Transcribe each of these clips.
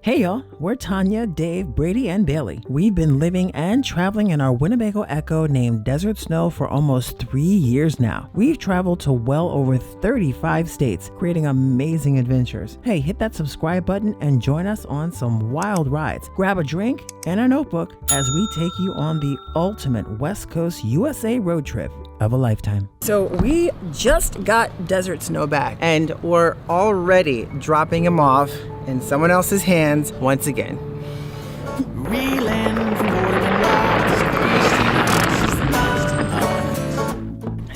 Hey y'all, we're Tanya, Dave, Brady, and Bailey. We've been living and traveling in our Winnebago Echo named Desert Snow for almost 3 years now. We've traveled to well over 35 states, creating amazing adventures. Hey, hit that subscribe button and join us on some wild rides. Grab a drink and a notebook as we take you on the ultimate West Coast USA road trip of a lifetime. So we just got Desert Snow back and we're already dropping him off in someone else's hands once again.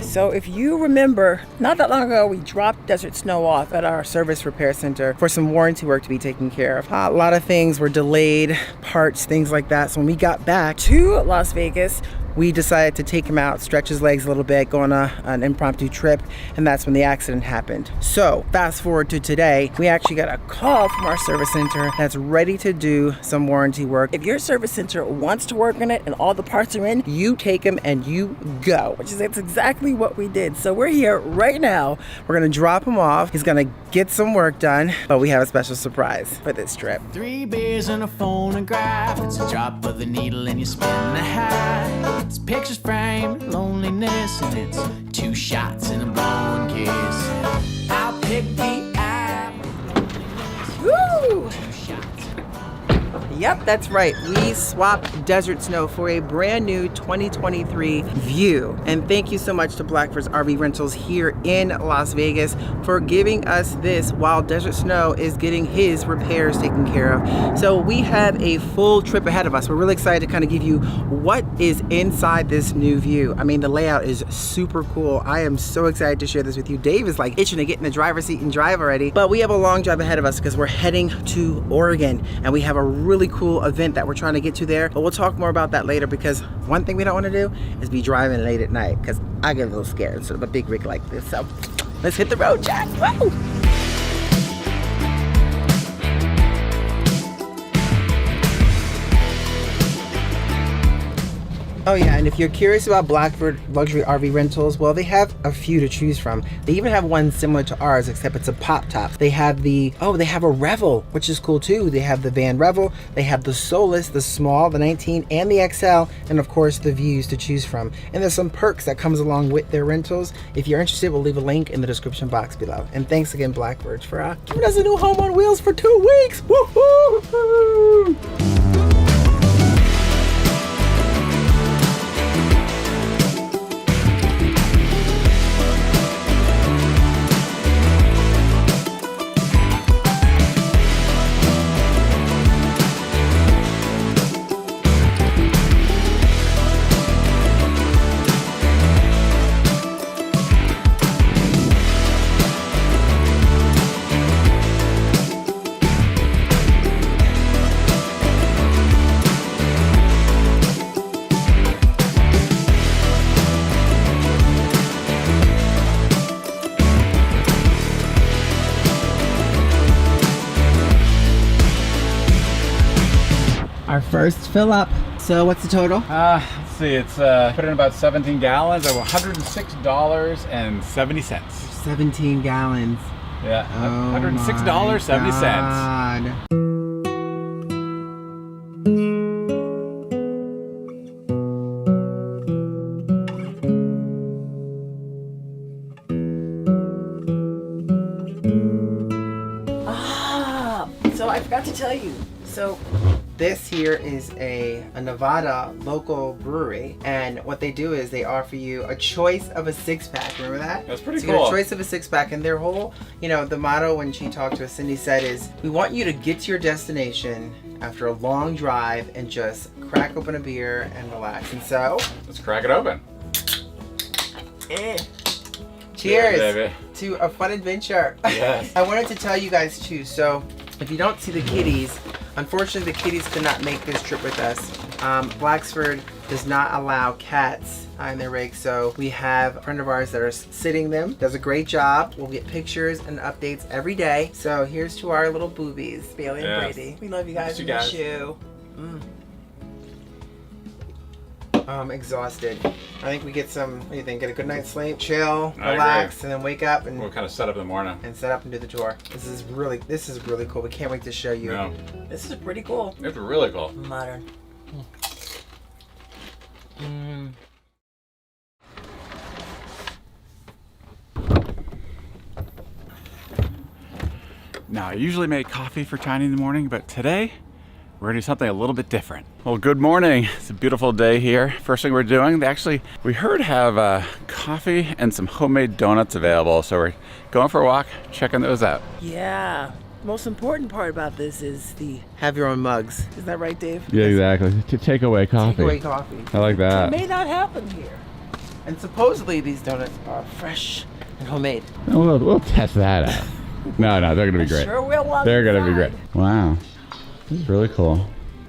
So if you remember, not that long ago, we dropped Desert Snow off at our service repair center for some warranty work to be taken care of. A lot of things were delayed, parts, things like that. So when we got back to Las Vegas, we decided to take him out, stretch his legs a little bit, go on an impromptu trip, and that's when the accident happened. So fast forward to today, we actually got a call from our service center that's ready to do some warranty work. If your service center wants to work on it and all the parts are in, you take them and you go, which is exactly what we did. So we're here right now. We're gonna drop him off. He's gonna get some work done, but we have a special surprise for this trip. 3 beers and a phonograph. It's a drop of the needle and you spin the hat. It's pictures framed loneliness, and it's 2 shots and a blown kiss. And I'll pick the app. Woo! Yep, that's right. We swapped Desert Snow for a brand new 2023 View. And thank you so much to Blackford's RV Rentals here in Las Vegas for giving us this while Desert Snow is getting his repairs taken care of. So we have a full trip ahead of us. We're really excited to kind of give you what is inside this new View. I mean, the layout is super cool. I am so excited to share this with you. Dave is like itching to get in the driver's seat and drive already. But we have a long drive ahead of us because we're heading to Oregon and we have a really cool event that we're trying to get to there, but we'll talk more about that later because one thing we don't want to do is be driving late at night because I get a little scared instead of a big rig like this. So let's hit the road, Jack. Woo! Oh yeah, and if you're curious about Blackford Luxury RV Rentals, well, they have a few to choose from. They even have one similar to ours, except it's a pop top. They have they have a Revel, which is cool too. They have the Van Revel, they have the Solus, the small, the 19, and the XL, and of course the Views to choose from. And there's some perks that comes along with their rentals. If you're interested, we'll leave a link in the description box below. And thanks again, Blackbird, for giving us a new home on wheels for 2 weeks. Woohoo! Our first fill up. So what's the total? Let's see, it's put in about 17 gallons of $106.70. 17 gallons. Yeah, Oh $106.70. So I forgot to tell you. So this here is a Nevada local brewery, and what they do is they offer you a choice of a 6-pack. Remember that? That's pretty so cool. You get a choice of a 6-pack, and their whole, the motto when she talked to us, Cindy said, is we want you to get to your destination after a long drive and just crack open a beer and relax. And so Let's crack it open. Cheers to a fun adventure. Yes. I wanted to tell you guys too, so if you don't see the kitties, unfortunately the kitties could not make this trip with us. Blackford does not allow cats in their rig, so we have a friend of ours that are sitting them, does a great job. We'll get pictures and updates every day. So here's to our little boobies, Bailey and Brady. We love you guys. Miss you guys. Miss you. exhausted. I think we get some, what do you think? Get a good night's sleep, chill, I relax, agree. and then wake up and We'll kind of set up in the morning. set up and do the tour. This is really cool. We can't wait to show you. Yeah. This is pretty cool. It's really cool. Modern. Now, I usually make coffee for Tiny in the morning, but today we're gonna do something a little bit different. Well, good morning. It's a beautiful day here. First thing we're doing, we heard have coffee and some homemade donuts available. So we're going for a walk, checking those out. Yeah. Most important part about this is the have your own mugs. Is that right, Dave? Yeah, exactly. To take away coffee. Take away coffee. I like that. It may not happen here. And supposedly these donuts are fresh and homemade. We'll test that out. No, they're gonna be great. Sure will. They're gonna be great. Wow, this is really cool.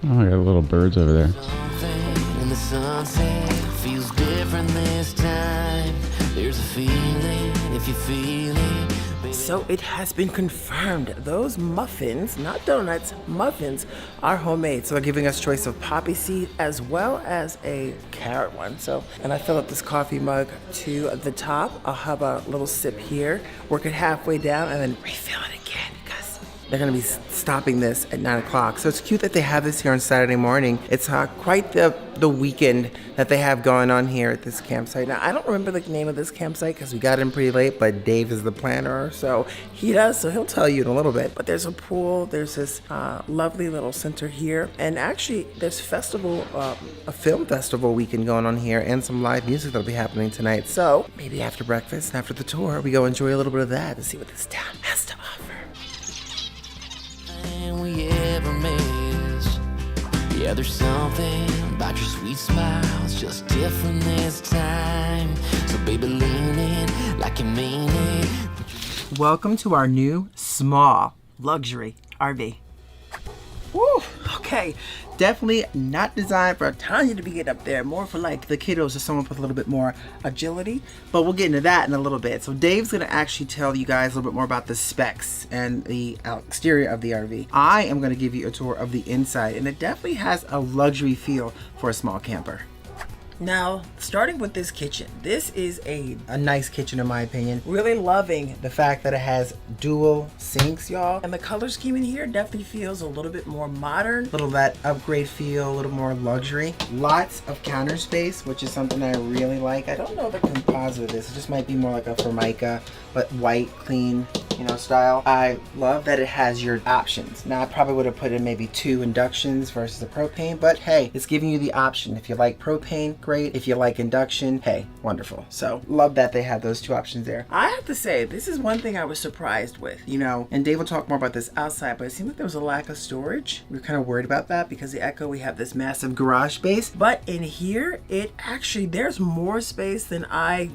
Oh, I got little birds over there. Something in the sunset feels different this time. There's a feeling if you feel it. So it has been confirmed. Those muffins, not donuts, muffins, are homemade. So they're giving us choice of poppy seed as well as a carrot one. So, and I fill up this coffee mug to the top. I'll have a little sip here, work it halfway down, and then refill it again because they're gonna be stopping this at 9 o'clock. So it's cute that they have this here on Saturday morning. It's quite the weekend that they have going on here at this campsite. Now, I don't remember the name of this campsite because we got in pretty late, but Dave is the planner, so he does, so he'll tell you in a little bit. But there's a pool, there's this lovely little center here, and actually there's a film festival weekend going on here and some live music that'll be happening tonight. So maybe after breakfast, after the tour, we go enjoy a little bit of that and see what this town has to offer. We ever miss. Yeah, there's something about your sweet smile. It's just different this time. So baby, lean in like you mean it. Welcome to our new small luxury RV. Woo, okay. Definitely not designed for Tanya to be getting up there, more for like the kiddos or someone with a little bit more agility, but we'll get into that in a little bit. So Dave's gonna actually tell you guys a little bit more about the specs and the exterior of the RV. I am gonna give you a tour of the inside, and it definitely has a luxury feel for a small camper. Now, starting with this kitchen, this is a nice kitchen in my opinion. Really loving the fact that it has dual sinks, y'all. And the color scheme in here definitely feels a little bit more modern, a little that upgrade feel, a little more luxury. Lots of counter space, which is something I really like. I don't know the composite of this. It just might be more like a Formica, but white, clean, style. I love that it has your options. Now, I probably would have put in maybe 2 inductions versus a propane, but hey, it's giving you the option. If you like propane, great. If you like induction, hey, wonderful. So love that they have those 2 options there. I have to say, this is one thing I was surprised with, and Dave will talk more about this outside, but it seemed like there was a lack of storage. We were kind of worried about that because the Echo, we have this massive garage space, but in here, there's more space than I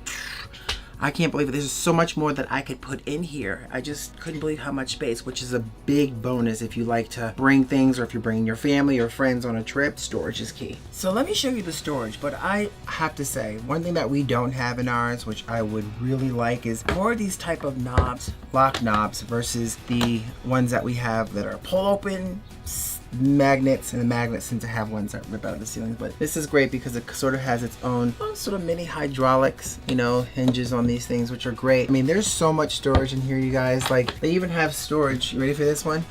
can't believe it. There's so much more that I could put in here. I just couldn't believe how much space, which is a big bonus if you like to bring things or if you're bringing your family or friends on a trip. Storage is key. So let me show you the storage, but I have to say, one thing that we don't have in ours, which I would really like, is more of these type of knobs, lock knobs, versus the ones that we have that are pull open, magnets, and the magnets seem to have ones that rip out of the ceiling. But this is great because it sort of has its own sort of mini hydraulics, hinges on these things, which are great. I mean, there's so much storage in here, you guys. Like, they even have storage. You ready for this one?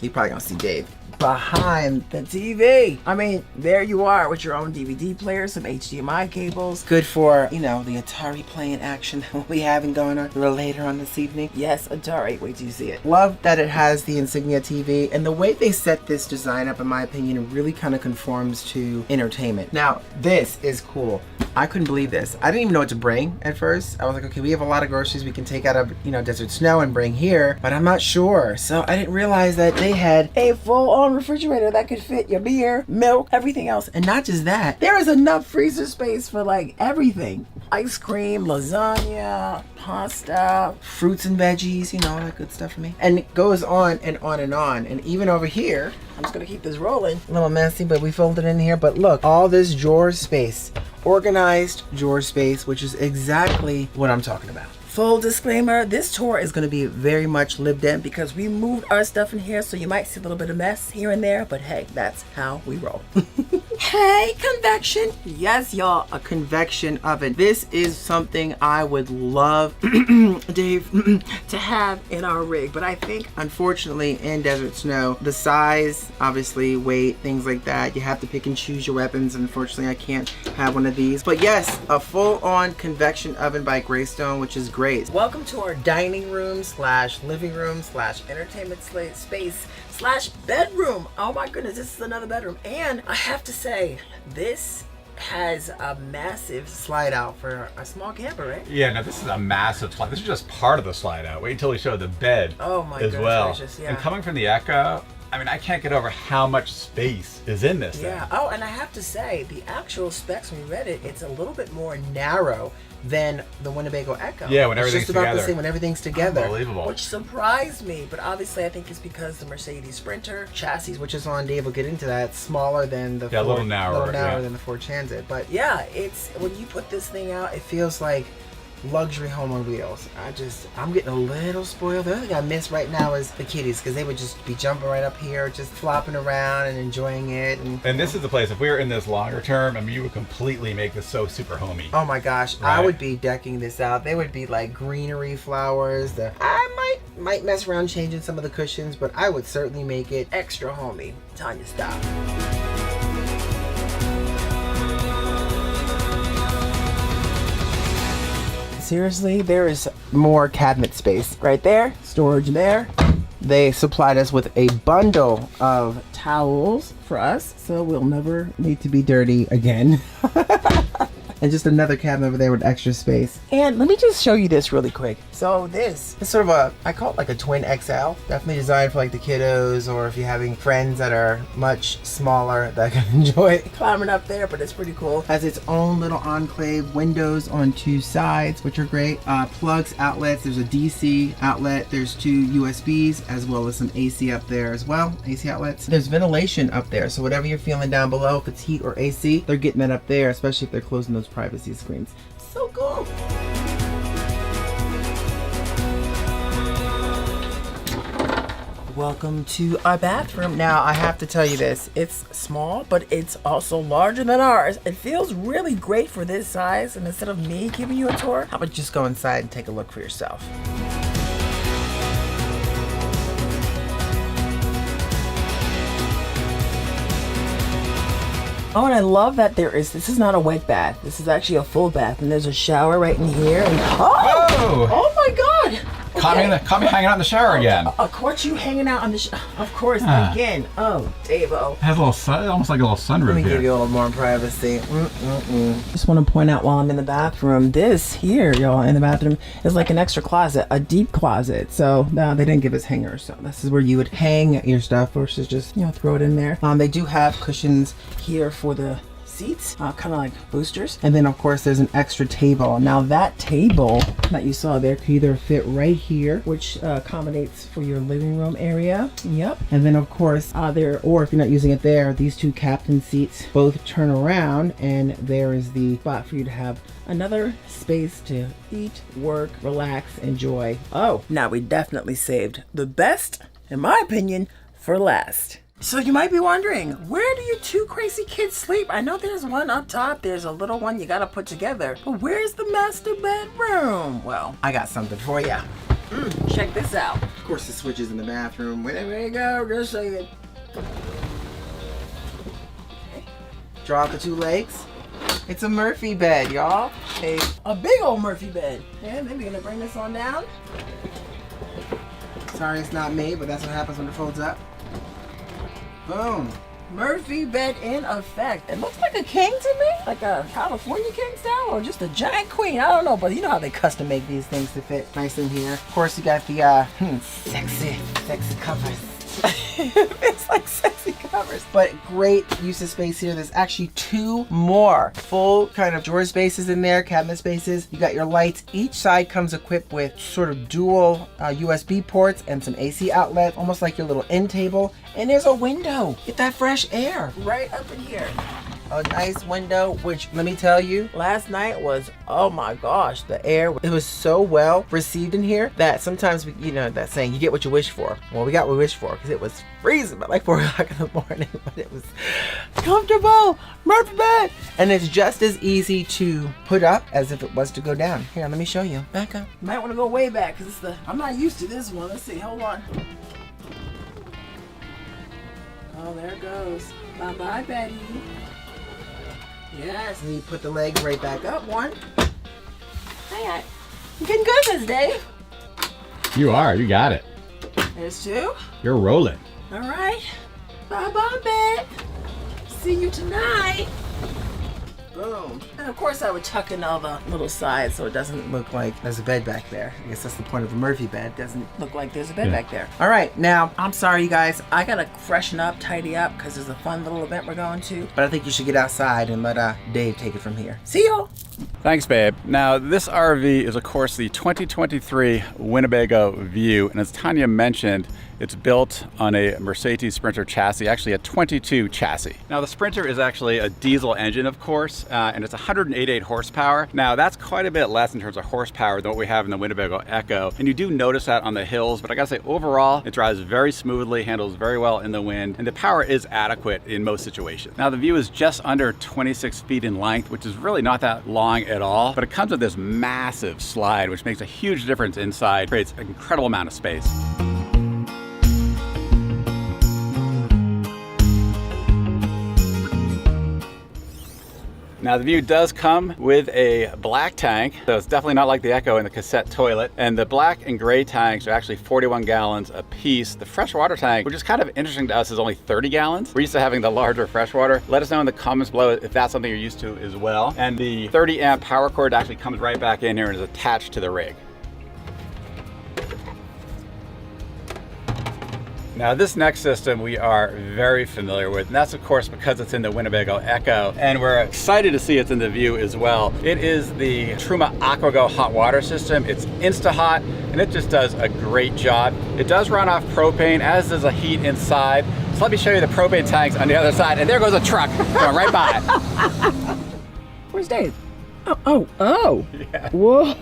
You probably gonna see Dave behind the TV. I mean, there you are with your own DVD player, some HDMI cables. Good for, the Atari playing action that we'll be having going on a little later on this evening. Yes, Atari, wait till you see it. Love that it has the Insignia TV, and the way they set this design up, in my opinion, really kind of conforms to entertainment. Now, this is cool. I couldn't believe this. I didn't even know what to bring at first. I was like, okay, we have a lot of groceries we can take out of, Desert Snow and bring here, but I'm not sure. So I didn't realize that they had a full-on refrigerator that could fit your beer, milk, everything else. And not just that, there is enough freezer space for like everything. Ice cream, lasagna, pasta, fruits and veggies, all that good stuff for me. And it goes on and on and on. And even over here, I'm just gonna keep this rolling. A little messy, but we folded in here. But look, all this drawer space, organized drawer space, which is exactly what I'm talking about. Full disclaimer, this tour is going to be very much lived in because we moved our stuff in here, so you might see a little bit of mess here and there, but hey, that's how we roll. Hey, convection. Yes, y'all, a convection oven. This is something I would love, Dave, to have in our rig. But I think, unfortunately, in Desert Snow, the size, obviously, weight, things like that, you have to pick and choose your weapons. Unfortunately, I can't have one of these. But yes, a full-on convection oven by Greystone, which is great. Welcome to our dining room slash living room slash entertainment space slash bedroom. Oh my goodness, this is another bedroom. And I have to say, this has a massive slide out for a small camper, right? Yeah, no, this is a massive slide. This is just part of the slide out. Wait until we show the bed as well. Gracious, yeah. And coming from the Echo, I mean, I can't get over how much space is in this thing. Oh, and I have to say, the actual specs, when we read it, it's a little bit more narrow than the Winnebago Echo. Yeah, when everything's it's just about together. the same when everything's together. Unbelievable. Which surprised me, but obviously I think it's because the Mercedes Sprinter chassis, which is on Dave, will get into that, smaller than the Ford, a little narrower than the Ford Transit. But yeah, it's when you put this thing out, it feels like luxury home on wheels. I'm getting a little spoiled. The only thing I miss right now is the kitties, because they would just be jumping right up here, just flopping around and enjoying it. And this is the place, if we were in this longer term, I mean, you would completely make this so super homey. Oh my gosh, right? I would be decking this out. They would be like greenery flowers. I might mess around changing some of the cushions, but I would certainly make it extra homey. Tanya, stop. Seriously, there is more cabinet space right there, storage there. They supplied us with a bundle of towels for us, so we'll never need to be dirty again. And just another cabinet over there with extra space. And let me just show you this really quick. So this is sort of I call it like a twin XL. Definitely designed for like the kiddos, or if you're having friends that are much smaller that can enjoy climbing up there, but it's pretty cool. Has its own little enclave, windows on two sides, which are great. Plugs, outlets, there's a DC outlet, there's two USBs, as well as some AC up there as well, AC outlets. There's ventilation up there, so whatever you're feeling down below, if it's heat or AC, they're getting that up there, especially if they're closing those privacy screens. So cool. Welcome to our bathroom. Now, I have to tell you this. It's small, but it's also larger than ours. It feels really great for this size, and instead of me giving you a tour, how about just go inside and take a look for yourself? Oh, and I love that this is not a wet bath. This is actually a full bath, and there's a shower right in here. And oh my God! Okay. Caught me hanging out in the shower again. Caught you hanging out on the of course, again. Oh, Davo. It has a little almost like a little sunroof. Let me give you a little more privacy. Just want to point out while I'm in the bathroom, this here, y'all, in the bathroom is like an extra closet, a deep closet. So no, they didn't give us hangers. So this is where you would hang your stuff versus just, throw it in there. They do have cushions here for the seats, kind of like boosters, and then of course there's an extra table. Now that table that you saw there could either fit right here, which accommodates for your living room area. Yep. And then of course or if you're not using it there, these two captain seats both turn around, and there is the spot for you to have another space to eat, work, relax, enjoy. Oh, now we definitely saved the best, in my opinion, for last. So you might be wondering, where do you two crazy kids sleep? I know there's one up top, there's a little one you gotta put together, but where's the master bedroom? Well, I got something for you. Check this out. Of course, the switch is in the bathroom. Wherever you go, just so you... Okay. Draw out the two legs. It's a Murphy bed, y'all. A big old Murphy bed. And then we're gonna bring this on down. Sorry it's not me, but that's what happens when it folds up. Boom. Murphy bed in effect. It looks like a king to me, like a California king style, or just a giant queen. I don't know, but you know how they custom make these things to fit nice in here. Of course, you got the sexy covers. It's like sexy covers, but great use of space here. There's actually two more full kind of drawer spaces in there, cabinet spaces. You got your lights. Each side comes equipped with sort of dual USB ports and some AC outlets, almost like your little end table. And there's a window. Get that fresh air right up in here. a nice window, which let me tell you, last night was, oh my gosh, the air, it was so well received in here that sometimes, you know, that saying, you get what you wish for. Well, we got what we wished for because it was freezing by like 4 o'clock in the morning, but it was comfortable, Murphy bed. And it's just as easy to put up as if it was to go down. Here, let me show you. Back up. You might want to go way back because it's I'm not used to this one. Let's see, hold on. Oh, there it goes. Bye-bye, Betty. Yes, and you put the legs right back up. One. Hi, I'm getting good this day. You are. You got it. There's two. You're rolling. All right. Bye-bye, Bet. See you tonight. Boom. And of course I would tuck in all the little sides so it doesn't look like there's a bed back there. I guess that's the point of a Murphy bed. It doesn't look like there's a bed back there. All right, now, I'm sorry, you guys. I gotta freshen up, tidy up, because there's a fun little event we're going to. But I think you should get outside and let Dave take it from here. See y'all. Thanks, babe. Now, this RV is, of course, the 2023 Winnebago View. And as Tanya mentioned, it's built on a Mercedes Sprinter chassis, actually a 22 chassis. Now, the Sprinter is actually a diesel engine, of course, and it's 188 horsepower. Now, that's quite a bit less in terms of horsepower than what we have in the Winnebago Echo. And you do notice that on the hills, but I gotta say, overall, it drives very smoothly, handles very well in the wind, and the power is adequate in most situations. Now, the View is just under 26 feet in length, which is really not that long at all, but it comes with this massive slide, which makes a huge difference inside, creates an incredible amount of space. Now the View does come with a black tank, so it's definitely not like the Echo and the cassette toilet. And the black and gray tanks are actually 41 gallons a piece. The freshwater tank, which is kind of interesting to us, is only 30 gallons. We're used to having the larger freshwater. Let us know in the comments below if that's something you're used to as well. And the 30 amp power cord actually comes right back in here and is attached to the rig. Now this next system we are very familiar with, and that's of course because it's in the Winnebago Echo, and we're excited to see it's in the View as well. It is the Truma AquaGo hot water system. It's Insta-Hot, and it just does a great job. It does run off propane, as does a heat inside. So let me show you the propane tanks on the other side, and there goes a truck going right by. Where's Dave? Oh. Yeah. Whoa.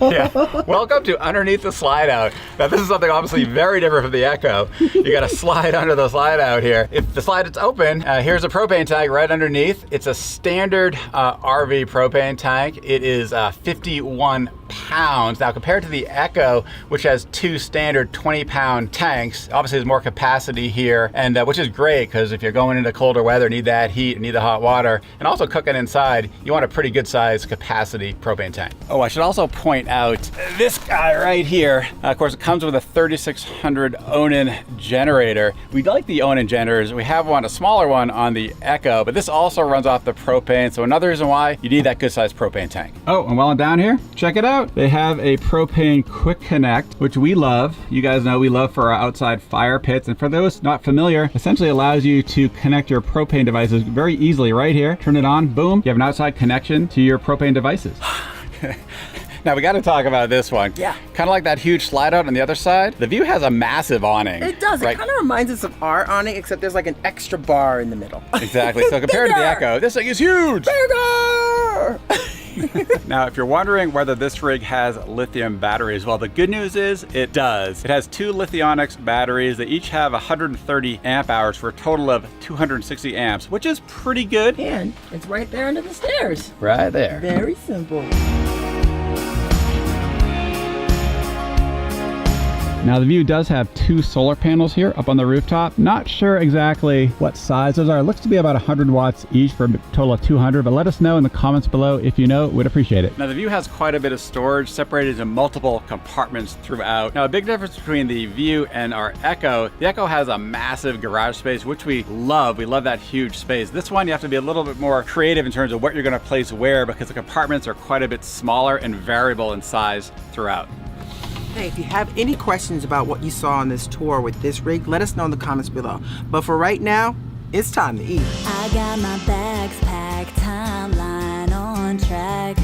Yeah. Welcome to underneath the slide out. Now this is something obviously very different from the Echo. You got to slide under the slide out here. If the slide is open, here's a propane tank right underneath. It's a standard RV propane tank. It is 51 pounds. Now compared to the Echo, which has two standard 20-pound tanks, obviously there's more capacity here, and which is great because if you're going into colder weather, need that heat, need the hot water, and also cooking inside, you want a pretty good size capacity propane tank. Oh, I should also point out this guy right here. Of course, it comes with a 3600 Onan generator. We like the Onan generators. We have one, a smaller one on the Echo, but this also runs off the propane. So another reason why you need that good sized propane tank. Oh, and while I'm down here, check it out. They have a propane quick connect, which we love. You guys know we love for our outside fire pits. And for those not familiar, essentially allows you to connect your propane devices very easily right here. Turn it on, boom. You have an outside connection to your propane devices. Now we got to talk about this one. Yeah. Kind of like that huge slide out on the other side. The View has a massive awning. It does. Right? It kind of reminds us of our awning, except there's like an extra bar in the middle. Exactly. So compared to the Echo, this thing is huge. Bigger! Now, if you're wondering whether this rig has lithium batteries, well, the good news is it does. It has two Lithionics batteries. They each have 130 amp hours for a total of 260 amps, which is pretty good. And it's right there under the stairs. Right there. Very simple. Now the View does have two solar panels here up on the rooftop. Not sure exactly what size those are. It looks to be about 100 watts each for a total of 200, but let us know in the comments below if you know, would appreciate it. Now the View has quite a bit of storage separated into multiple compartments throughout. Now a big difference between the View and our Echo, the Echo has a massive garage space, which we love. We love that huge space. This one you have to be a little bit more creative in terms of what you're gonna place where, because the compartments are quite a bit smaller and variable in size throughout. Hey, if you have any questions about what you saw on this tour with this rig, let us know in the comments below. But for right now, it's time to eat. I got my bags packed, timeline on track.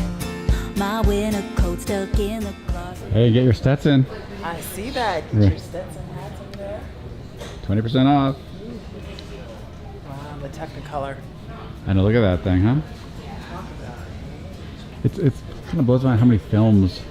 My winter coat stuck in the closet. Hey, get your Stetson. I see that. Get your Stetson hats over there. 20% off. Wow, the Technicolor. I know, look at that thing, huh? It's kind of blows my mind how many films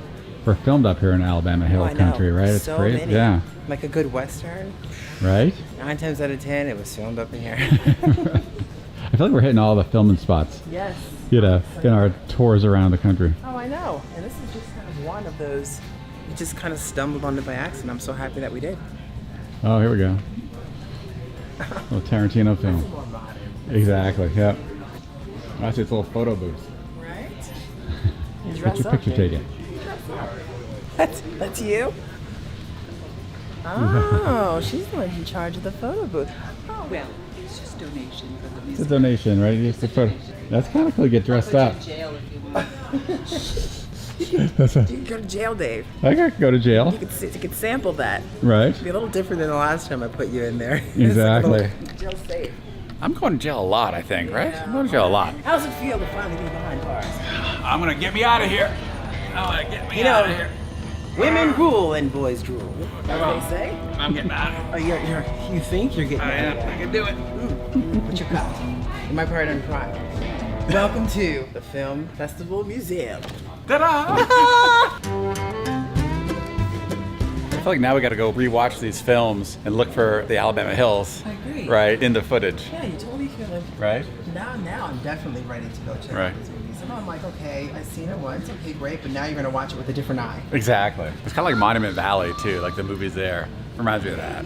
were filmed up here in Alabama Hill Country, right? It's so crazy. many. Yeah. Like a good Western. Right? 9 times out of 10, it was filmed up in here. I feel like we're hitting all the filming spots, Yes. you know, in our tours around the country. Oh, I know. And this is just kind of one of those. We just kind of stumbled on it by accident. I'm so happy that we did. Oh, here we go. Little Tarantino film. More modern. Exactly, yep. I see it's a little photo booth. Right? You dress Picture, up, picture baby. taking. That's you? Oh, she's the one in charge of the photo booth. Oh, Well, it's just donation for the It's a museum. donation, right? Just a photo. That's kind of cool to get dressed up. Jail if you want. That's a, you can go to jail, Dave. I could go to jail, You could sample that. right? It'd be a little different than the last time I put you in there. Exactly. Jail safe. I'm going to jail a lot, I think, right? I'm going to jail a lot. How's it feel to finally be behind bars? I'm going to get me out of here. I'm going to get me You know, women rule and boys drool. That's what they say. I'm getting out of here. Oh, you think you're getting out? I can do it. What's your cut? My part on crime. Welcome to the Film Festival Museum. Ta-da! I feel like now we got to go rewatch these films and look for the Alabama Hills. I agree. Right, in the footage. Yeah, you totally feel like Right? now I'm definitely ready to go check Right. out these movies. And I'm like, okay, I've seen it once, okay, great, but now you're gonna watch it with a different eye. Exactly. It's kind of like Monument Valley, too, like the movies there. Reminds me of that.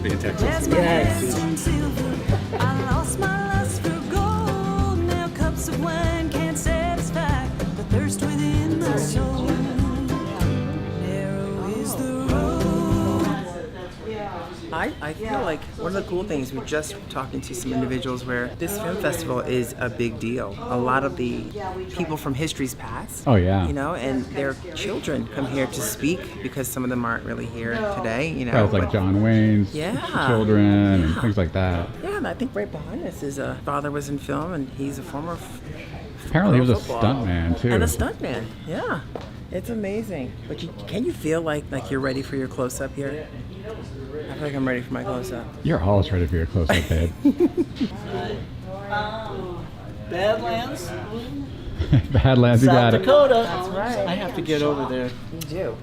Be in Texas. Yes. I lost my lust for gold. Now cups of wine can't satisfy the thirst within my soul. Narrow is the road. I feel like one of the cool things, we're just talking to some individuals where this film festival is a big deal. A lot of the people from history's past, Oh, yeah. you know, and their children come here to speak because some of them aren't really here today, you know. Right, it's like but- John Wayne's Yeah. children and things like that. Yeah, and I think right behind us is a father was in film and he's a former Apparently he was a football. stuntman, too. And a stuntman, yeah. It's amazing. But can you feel like you're ready for your close-up here? I feel like I'm ready for my close-up. You're always ready for your close-up, babe. Badlands, Badlands, you got South it. Dakota. That's right. I have to get over there. You do.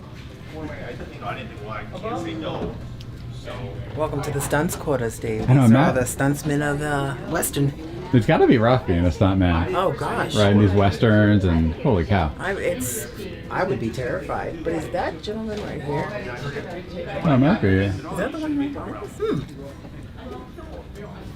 Welcome to the stunts quarters, Dave. I know, These are Matt. all the stuntsmen of the Western. It's got to be rough being a stuntman. Oh, gosh. Right, in these westerns and holy cow. I would be terrified. But is that gentleman right here? Oh, might be. Is that the one right behind us?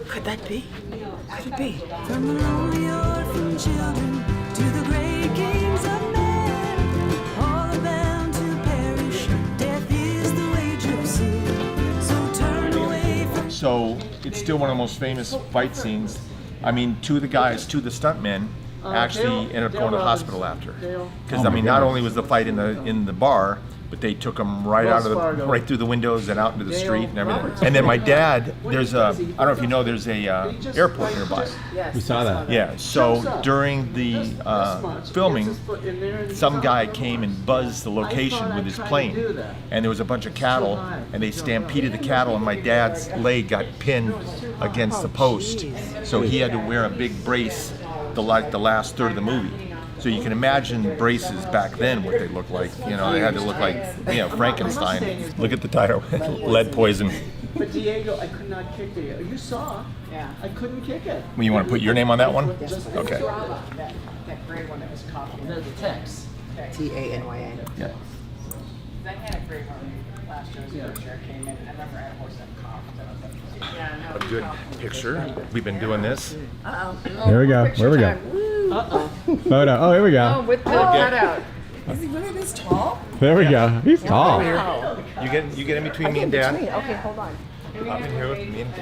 Could that be? Could it be? From the lonely orphan children to the great kings of men, all are bound to perish. Death is the wage of sin. So turn away from. So it's still one of the most famous fight scenes. I mean, two of the stuntmen actually ended up going to the hospital after. Because I mean, not only was the fight in the bar, but they took him right through the windows and out into the street and everything. And then my dad, I don't know if you know, there's a airport nearby. We saw that. Yeah. So during the filming, some guy came and buzzed the location with his plane, and there was a bunch of cattle, and they stampeded the cattle, and my dad's leg got pinned against the post, so he had to wear a big brace the last third of the movie. So you can imagine braces back then, what they looked like. You know, they had to look like, Frankenstein. Look at the title, lead poison. But Diego, I could not kick it. You saw. Yeah. I couldn't kick it. Well, you want to put your name on that one? Okay. That gray one that was coffee. There's the text. Tanya. Yeah. I had a great one last year. First year I came in. I remember I had a horse that coughed. A good picture. We've been doing this. Here we go. Where we go? Photo. Oh, here we go. With the cutout. Is he really this tall? There we go. He's tall. Wow. You get in between me and Dad. Okay, hold on. Up in here with me and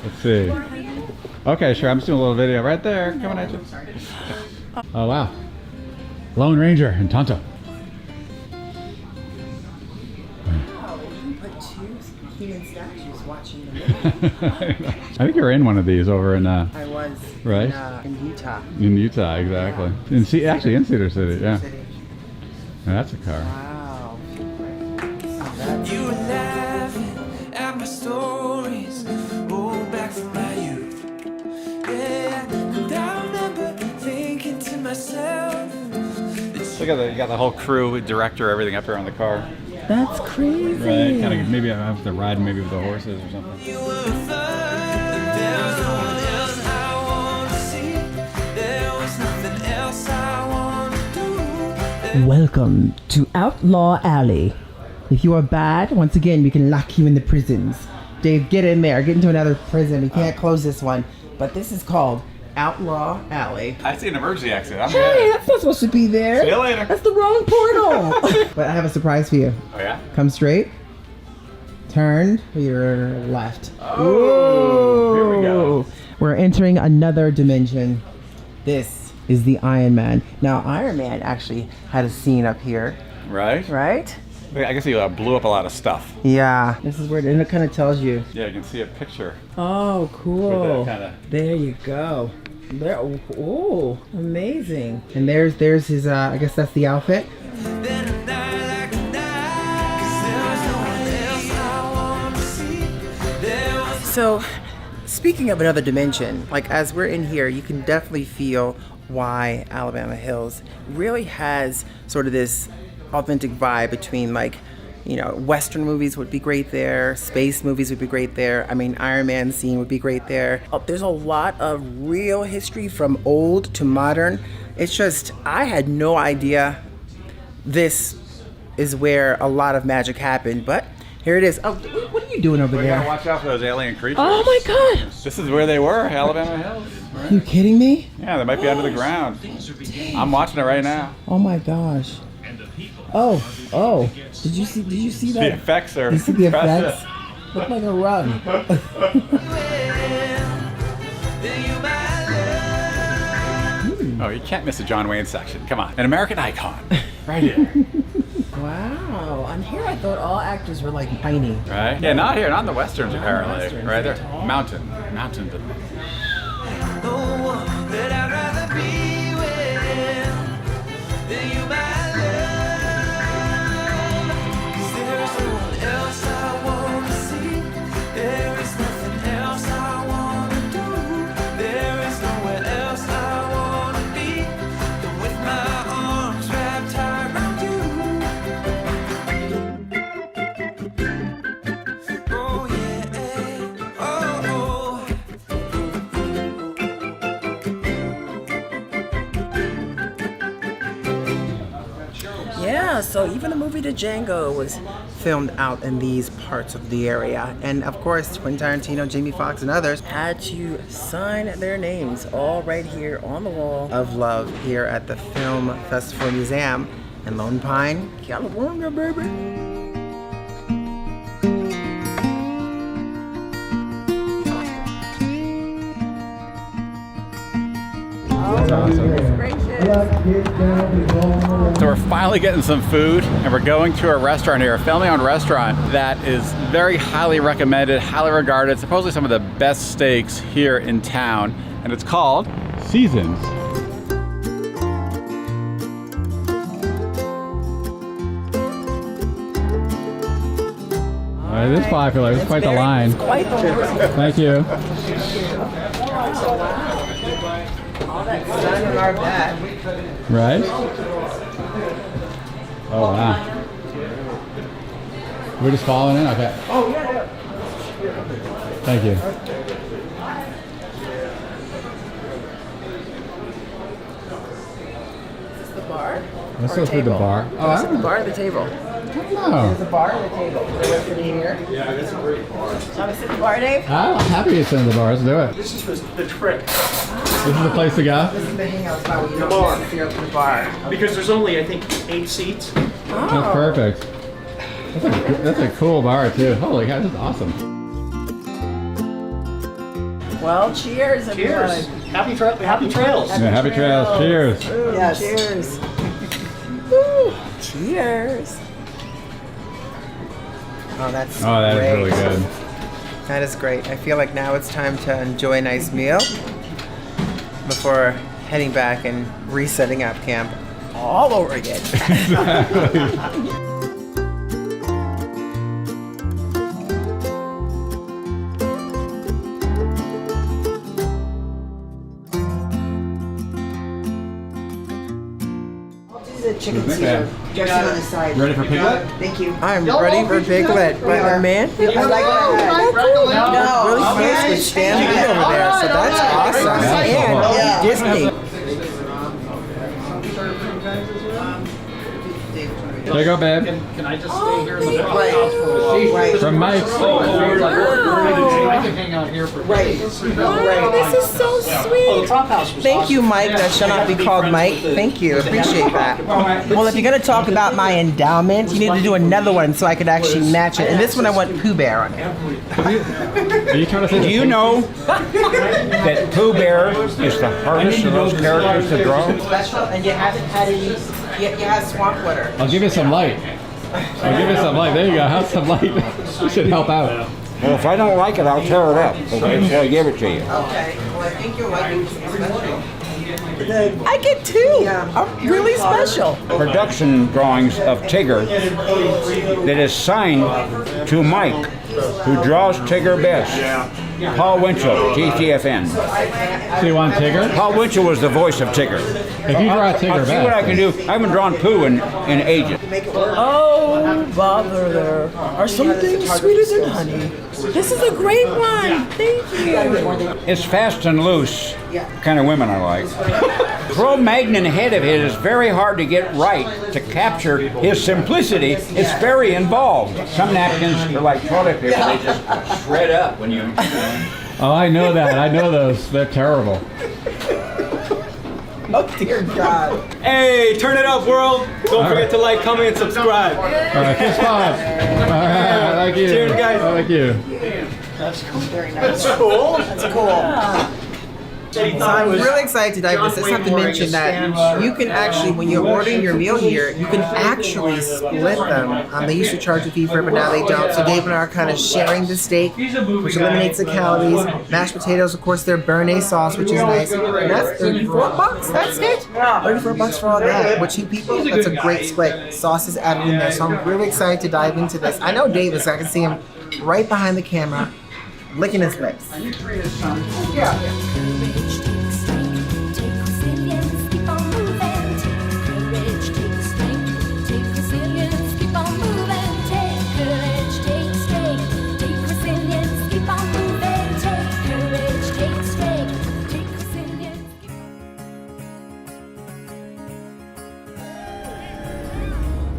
Let's see. Okay, sure. I'm just doing a little video right there. Coming at you. Oh, wow. Lone Ranger and Tonto. Put two human statues watching the movie. I think you're in one of these over in I was Right. in Utah. Utah, exactly. Actually in Cedar City, yeah. Now that's a car. Wow. You were laughing at my stories, roll back from my Look at you got the whole crew, director, everything up here on the car. That's crazy. Right, kind of maybe I have to ride maybe with the horses or something. You were first, there was no one else I want to see. There was nothing else I want to do. Welcome to Outlaw Alley. If you are bad, once again, we can lock you in the prisons. Dave, get in there. Get into another prison. We can't close this one. But this is called Outlaw Alley. I see an emergency exit. I'm Hey, good. that's not supposed to be there. See you later. That's the wrong portal. But I have a surprise for you. Oh yeah? Come straight. Turn to your left. Oh, here we go. We're entering another dimension. This is the Iron Man. Now, Iron Man actually had a scene up here, Right? right? I guess he blew up a lot of stuff. Yeah. This is where it kind of tells you. Yeah, you can see a picture. Oh, cool. With that kinda- There you go. There. Oh, amazing. And there's his. I guess that's the outfit. Then I die like I die, 'cause there was no one else I want to see. There was So, speaking of another dimension, like as we're in here, you can definitely feel why Alabama Hills really has sort of this authentic vibe between, like, you know, Western movies would be great there, space movies would be great there. I mean, Iron Man scene would be great there. Oh, there's a lot of real history from old to modern. It's just, I had no idea this is where a lot of magic happened, but here it is. Oh, what are you doing over We gotta there? watch out for those alien creatures. Oh my God! This is where they were, Alabama Hills. Are you kidding me? Yeah, they might be under the ground. I'm watching it right now. Oh my gosh. Oh, oh. Did you see The that? effects are Did you see the impressive. effects? Look like a rug. Oh, you can't miss a John Wayne section. Come on, an American icon, right here. Wow. On here I thought all actors were like tiny. Right? Yeah, not here, not in the westerns Not in the apparently. westerns, Right they're there, tall. mountain. that I'd rather be with than you, my love. 'Cause there is no one else I want to see. There is nothing else I want to do. There is nowhere else I want to be than with my arms wrapped tight around you. Oh yeah, oh, oh. Yeah, so even the movie The Django was filmed out in these parts of the area. And of course, Quentin Tarantino, Jamie Foxx, and others had to sign their names all right here on the wall of love here at the Film Festival Museum in Lone Pine, California, baby. So we're finally getting some food, and we're going to a restaurant here, a family-owned restaurant that is very highly recommended, highly regarded, supposedly some of the best steaks here in town, and it's called Seasons. It is popular. It's quite the line. Quite the Thank you. all that sun in our back. Right? Oh wow. We're just following in? Okay. Oh, yeah. Thank you. Is this the bar? Let's Or go through the table? bar. Oh, Is I it the don't bar or the table? know. There's a bar and a table. So we're sitting here. Yeah, that's a great bar. Want to sit at the bar, Dave? I'm happy to sit in the bar. Let's do it. This is the trick. This is the place to go. This is the hangout spot where you don't bar. necessarily go to the bar. Because there's only, I think, 8 seats. That's perfect. That's a cool bar too. Holy cow, this is awesome. Well, cheers, everyone. Cheers. Happy trails. Yeah, happy trails. Cheers. Ooh, Yes. Cheers. Ooh, cheers. Oh, that's Oh, that is great. really good. That is great. I feel like now it's time to enjoy a nice meal before heading back and resetting up camp all over again. chicken Caesar. Dressing on the side. Ready for piglet? Thank you. I'm ready for piglet, but man, I like that. really close with Stan Lee over there, so that's awesome. And Disney. There you go, babe. Can I just stay here in the Right. From Mike. I can hang out here for Right. This is so sweet. Top House was Thank you, Mike. That shall not be called Mike. Thank you. Appreciate that. Well, if you're going to talk about my endowment, you need to do another one so I could actually match it. And this one, I want Pooh Bear on it. Are you trying to say Do you know that Pooh Bear is the hardest of those characters to draw? Special, and you haven't had any. You had swamp water. I'll give you some light. I'll give you some light. There you go. Have some light. You should help out. Well, if I don't like it, I'll tear it up. Okay, so I give it to you. Okay. Well, I think you're liking special. I get two. I'm really special. Production drawings of Tigger that is signed to Mike, who draws Tigger best. Paul Winchell, GTFN. So you want Tigger? Paul Winchell was the voice of Tigger. If you draw Tigger I'll see what I can do. I haven't drawn Pooh in ages. Oh, bother, there are some things sweeter than honey. This is a great one. Thank you. It's fast and loose, kind of women I like. Cro-Magnon head of his is very hard to get right to capture his simplicity. It's very involved. Some napkins are like toilet paper, they just shred up when you... Oh, I know that. I know those. They're terrible. Oh, dear God. Hey, turn it up, world! Don't forget to like, comment, and subscribe. All right, fist bump. All right, I like you. Cheers, guys. I like you. That's cool. That's cool. So I'm really excited to dive into this. I have to mention that you can actually, when you're ordering your meal here, you can actually split them. They used to charge a fee for it, but now they don't. So Dave and I are kind of sharing the steak, which eliminates the calories. Mashed potatoes, of course, they're béarnaise sauce, which is nice. And that's $34. That's it. $34 for all that. With two people, that's a great split. Sauce is added in there, so I'm really excited to dive into this. I know Dave is. I can see him right behind the camera, licking his lips.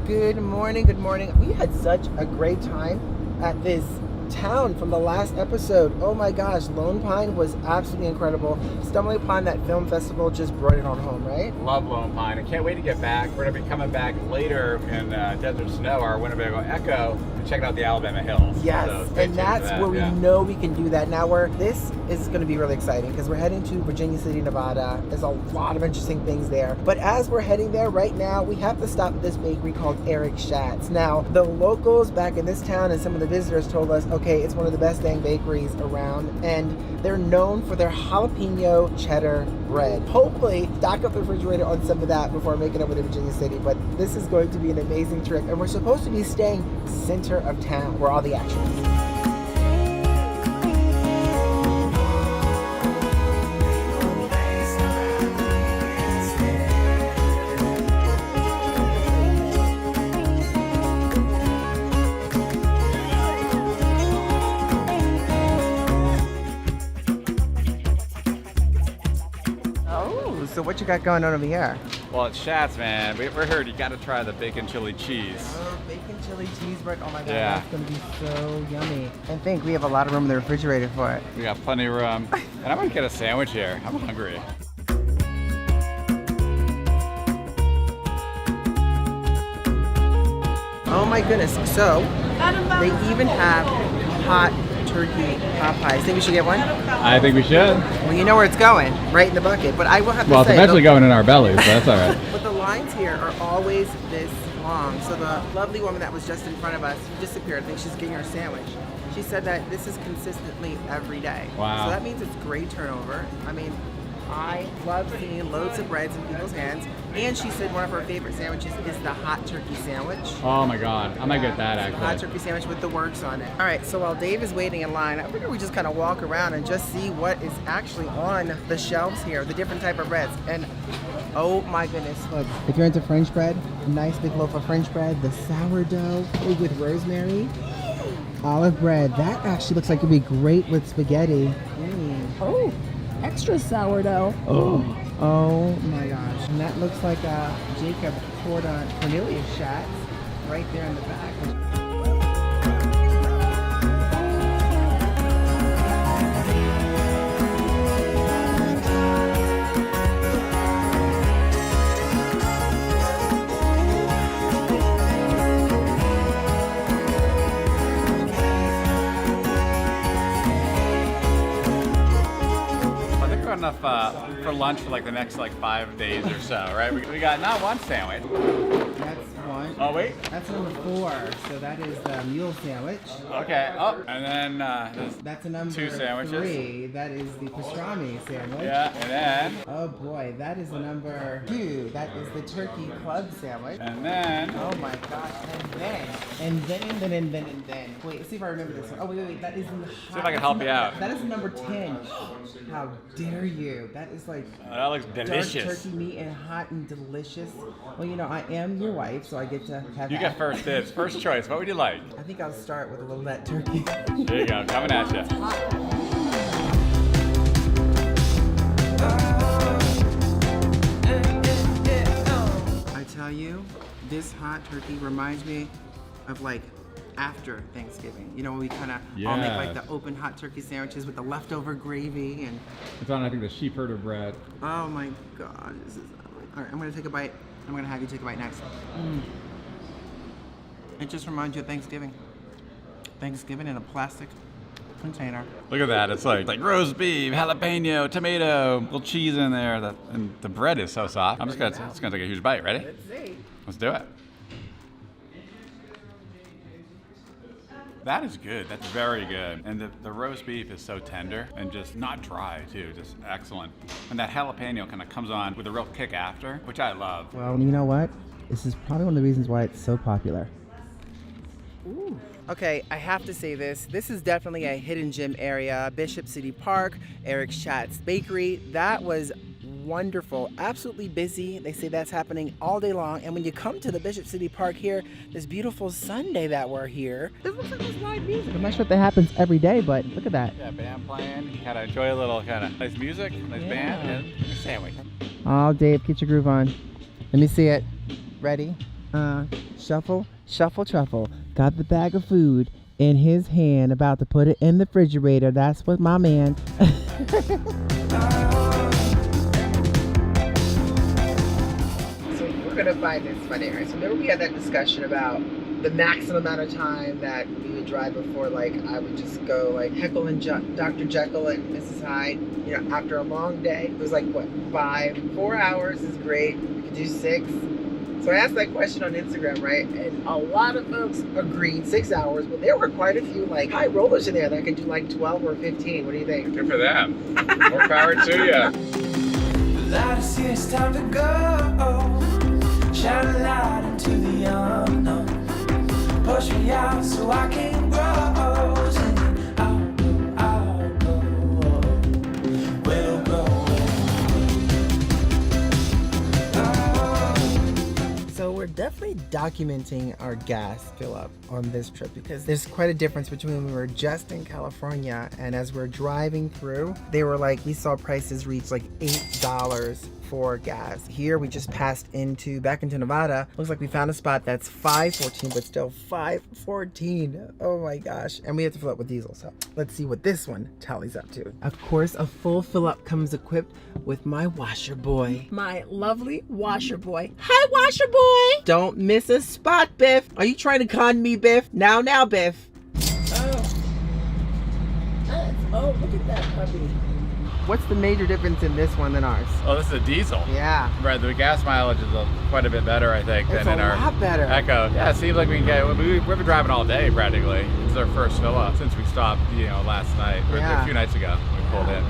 Good morning, good morning. We had such a great time at this town from the last episode. Oh my gosh, Lone Pine was absolutely incredible. Stumbling upon that film festival just brought it on home, right? Love Lone Pine. I can't wait to get back. We're going to be coming back later in Desert Snow, our Winnebago Echo, and checking out the Alabama Hills. Yes, So stay and tuned for that's that, where we yeah. know we can do that. Now this is going to be really exciting because we're heading to Virginia City, Nevada. There's a lot of interesting things there. But as we're heading there right now, we have to stop at this bakery called Eric Schatz. Now, the locals back in this town and some of the visitors told us, okay, it's one of the best dang bakeries around, and they're known for their jalapeno cheddar bread. Hopefully, stock up the refrigerator on some of that before making it over to Virginia City. But this is going to be an amazing trip, and we're supposed to be staying center of town where all the action is. So what you got going on over here? Well, it's Schatz, man. We heard you got to try the bacon chili cheese. Oh, bacon chili cheese bread. Oh my god, Yeah. that's gonna be so yummy. And think we have a lot of room in the refrigerator for it. We got plenty of room. And I'm going to get a sandwich here. I'm hungry. Oh my goodness. So they even have hot turkey pot pies. Think we should get one? I think we should. Well, you know where it's going, right in the bucket. But I will have Well, to it's say, eventually going in our bellies, but that's all right. but the lines here are always this long. So the lovely woman that was just in front of us, she disappeared. I think she's getting her sandwich. She said that this is consistently every day. Wow. So that means it's great turnover. I mean, I love seeing loads of breads in people's hands. And she said one of her favorite sandwiches is the hot turkey sandwich. Oh my God, I might get that Hot actually. turkey sandwich with the works on it. All right, so while Dave is waiting in line, I figure we just kind of walk around and just see what is actually on the shelves here, the different type of breads. And oh my goodness, look, if you're into French bread, a nice big loaf of French bread, the sourdough with rosemary, olive bread. That actually looks like it'd be great with spaghetti. Oh, extra sourdough. Oh my gosh. And that looks like Jacob poured on Cornelius shots right there in the back. I think we're enough for lunch for like the next like 5 days or so, right? We got not one sandwich. That's one. Oh wait. That's number 4. So that is the mule sandwich. Okay. Oh, and then there's That's a number 2 sandwiches. 3. That is the pastrami sandwich. Yeah, and then Oh boy, that is the number 2. That is the turkey club sandwich. and then Oh my gosh, and then. Wait, let's see if I remember this one. Oh, wait, that is in the hot. See if I can help you out. That is number 10. How dare you? That is like that looks delicious. dark turkey meat and hot and delicious. Well, you know, I am your wife, so I get to have You that. get first dibs, first choice. What would you like? I think I'll start with a little of that turkey. There you go, coming at you. I tell you, this hot turkey reminds me of like after Thanksgiving. You know, when we kind of all make like Yes. the open hot turkey sandwiches with the leftover gravy and It's on, I think, the sheep herder bread. oh my god, this is all right. I'm gonna take a bite. I'm gonna have you take a bite next. It just reminds you of Thanksgiving. Thanksgiving in a plastic container. Look at that. It's like roast beef, jalapeno, tomato, little cheese in there. And the bread is so soft. I'm just gonna take a huge bite. Ready? Let's see. Let's do it. That is good. That's very good. And the roast beef is so tender and just not dry too. Just excellent. And that jalapeno kind of comes on with a real kick after, which I love. Well, you know what? This is probably one of the reasons why it's so popular. Ooh. Okay, I have to say this. This is definitely a hidden gem area. Bishop City Park, Eric Schatz's Bakery. That was wonderful. Absolutely busy. They say that's happening all day long. And when you come to the Bishop City Park here, this beautiful Sunday that we're here, it looks like there's live music. I'm not sure if that happens every day, but look at that. Yeah, band playing. You kind of enjoy a little kind of nice music, nice band, and a sandwich. Oh, Dave, get your groove on. Let me see it. Ready? Shuffle, shuffle, truffle. Got the bag of food in his hand, about to put it in the refrigerator. That's what my man. So we're gonna find this fun area. So remember we had that discussion about the maximum amount of time that we would drive before, like, I would just go like Heckle and Dr. Jekyll and Mrs. Hyde. You know, after a long day, it was like what, 4 hours is great. We could do 6. So I asked that question on Instagram, right? And a lot of folks agreed 6 hours, but there were quite a few like high rollers in there that could do like 12 or 15. What do you think? Good for them. More power to you. The light is here, it's time to go. Shine a light into the unknown. Push me out so I can grow. Singing, I'll go. We'll go. So we're definitely documenting our gas fill up on this trip because there's quite a difference between when we were just in California and as we're driving through, they were like, we saw prices reach like $8 for gas. Here we just passed back into Nevada. Looks like we found a spot that's $5.14, but still $5.14. Oh my gosh. And we have to fill up with diesel. So let's see what this one tallies up to. Of course, a full fill up comes equipped with my washer boy. My lovely washer boy. Hi, washer boy. Don't miss a spot, Biff. Are you trying to con me, Biff? Now, Biff. Oh, look at that puppy. What's the major difference in this one than ours? Oh, this is a diesel. Yeah. Right, the gas mileage is quite a bit better, I think, It's than in a our lot better. Echo. Yeah, it seems like we can get. We've been driving all day practically. It's our first fill up since we stopped, last night or Yeah. a few nights ago. We pulled in.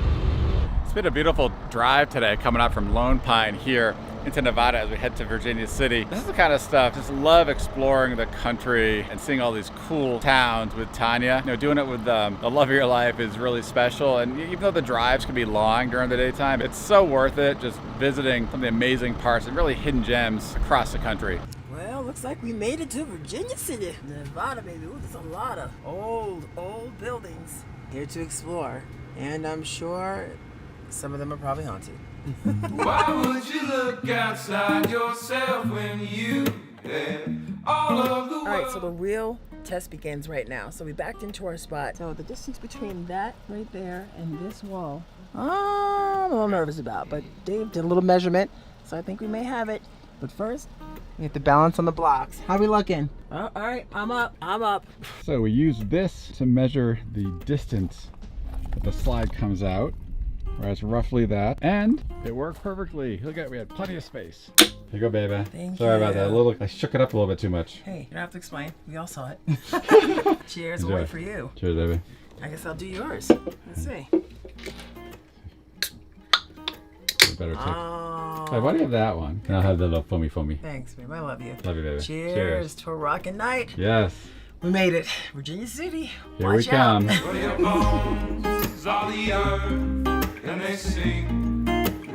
It's been a beautiful drive today, coming up from Lone Pine here into Nevada as we head to Virginia City. This is the kind of stuff, just love exploring the country and seeing all these cool towns with Tanya. You know, doing it with the love of your life is really special. And even though the drives can be long during the daytime, it's so worth it just visiting some of the amazing parts and really hidden gems across the country. Well, looks like we made it to Virginia City. Nevada, baby. Ooh, there's a lot of old buildings here to explore. And I'm sure some of them are probably haunted. Why would you look outside yourself when you have all of the world? All right, so the real test begins right now. So we backed into our spot. So the distance between that right there and this wall, I'm a little nervous about, but Dave did a little measurement, so I think we may have it. But first, We have to balance on the blocks. How we looking? all right, I'm up. So we use this to measure the distance that the slide comes out, where it's roughly that, and it worked perfectly. Look at, we had plenty of space. Here you go, baby. Thank Sorry about you. that. I shook it up a little bit too much. Hey, you don't have to explain. We all saw it. Cheers, Enjoy. away for you. Cheers, baby. I guess I'll do yours. Let's see. Better take. Oh, Hey, why do you have that one? And I'll have the little foamy. thanks, babe. I love you. Love you, baby. Cheers to a rockin' night. Yes. We made it. Virginia City. Here Watch we come. For your bones are the earth, and they sing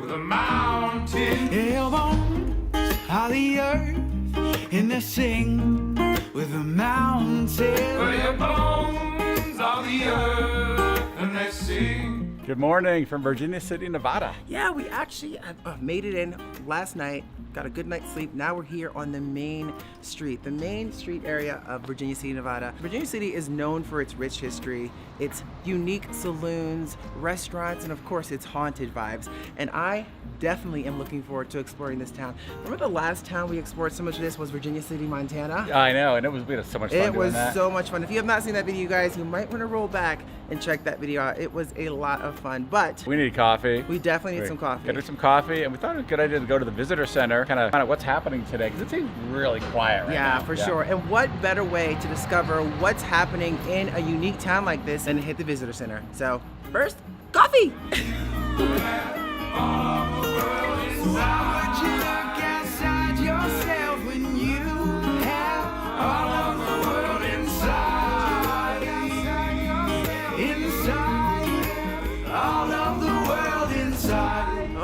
with a mountain. Your bones are the earth, and they sing with a mountain. For your bones are the earth, and they sing. Good morning from Virginia City, Nevada. Yeah, we actually made it in last night, got a good night's sleep. Now we're here on the main street area of Virginia City, Nevada. Virginia City is known for its rich history, its unique saloons, restaurants, and of course its haunted vibes. And I definitely am looking forward to exploring this town. Remember the last town we explored so much of this was Virginia City, Montana? I know, and we had so much fun It doing was that. so much fun. If you have not seen that video, you guys, you might want to roll back and check that video out. It was a lot of fun, but We need coffee. we definitely need some coffee. Gotta do some coffee, and we thought it was a good idea to go to the visitor center, kind of find out what's happening today, because it seems really quiet right now. Yeah, for sure. And what better way to discover what's happening in a unique town like this than to hit the visitor center? So first, coffee!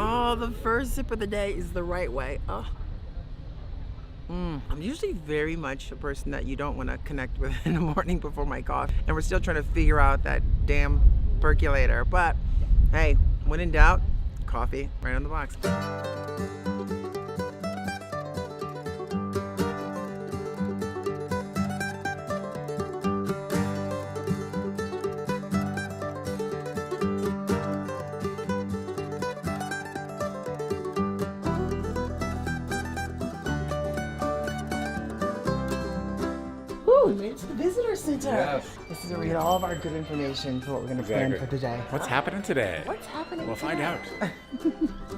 Oh, the first sip of the day is the right way. Oh. I'm usually very much a person that you don't want to connect with in the morning before my coffee. And we're still trying to figure out that damn percolator. But hey, when in doubt, coffee right on the box. Woo, we made it to the visitor center. Yes. This is where we get all of our good information for what we're going to plan for today. What's happening today? What's happening We'll find today? out.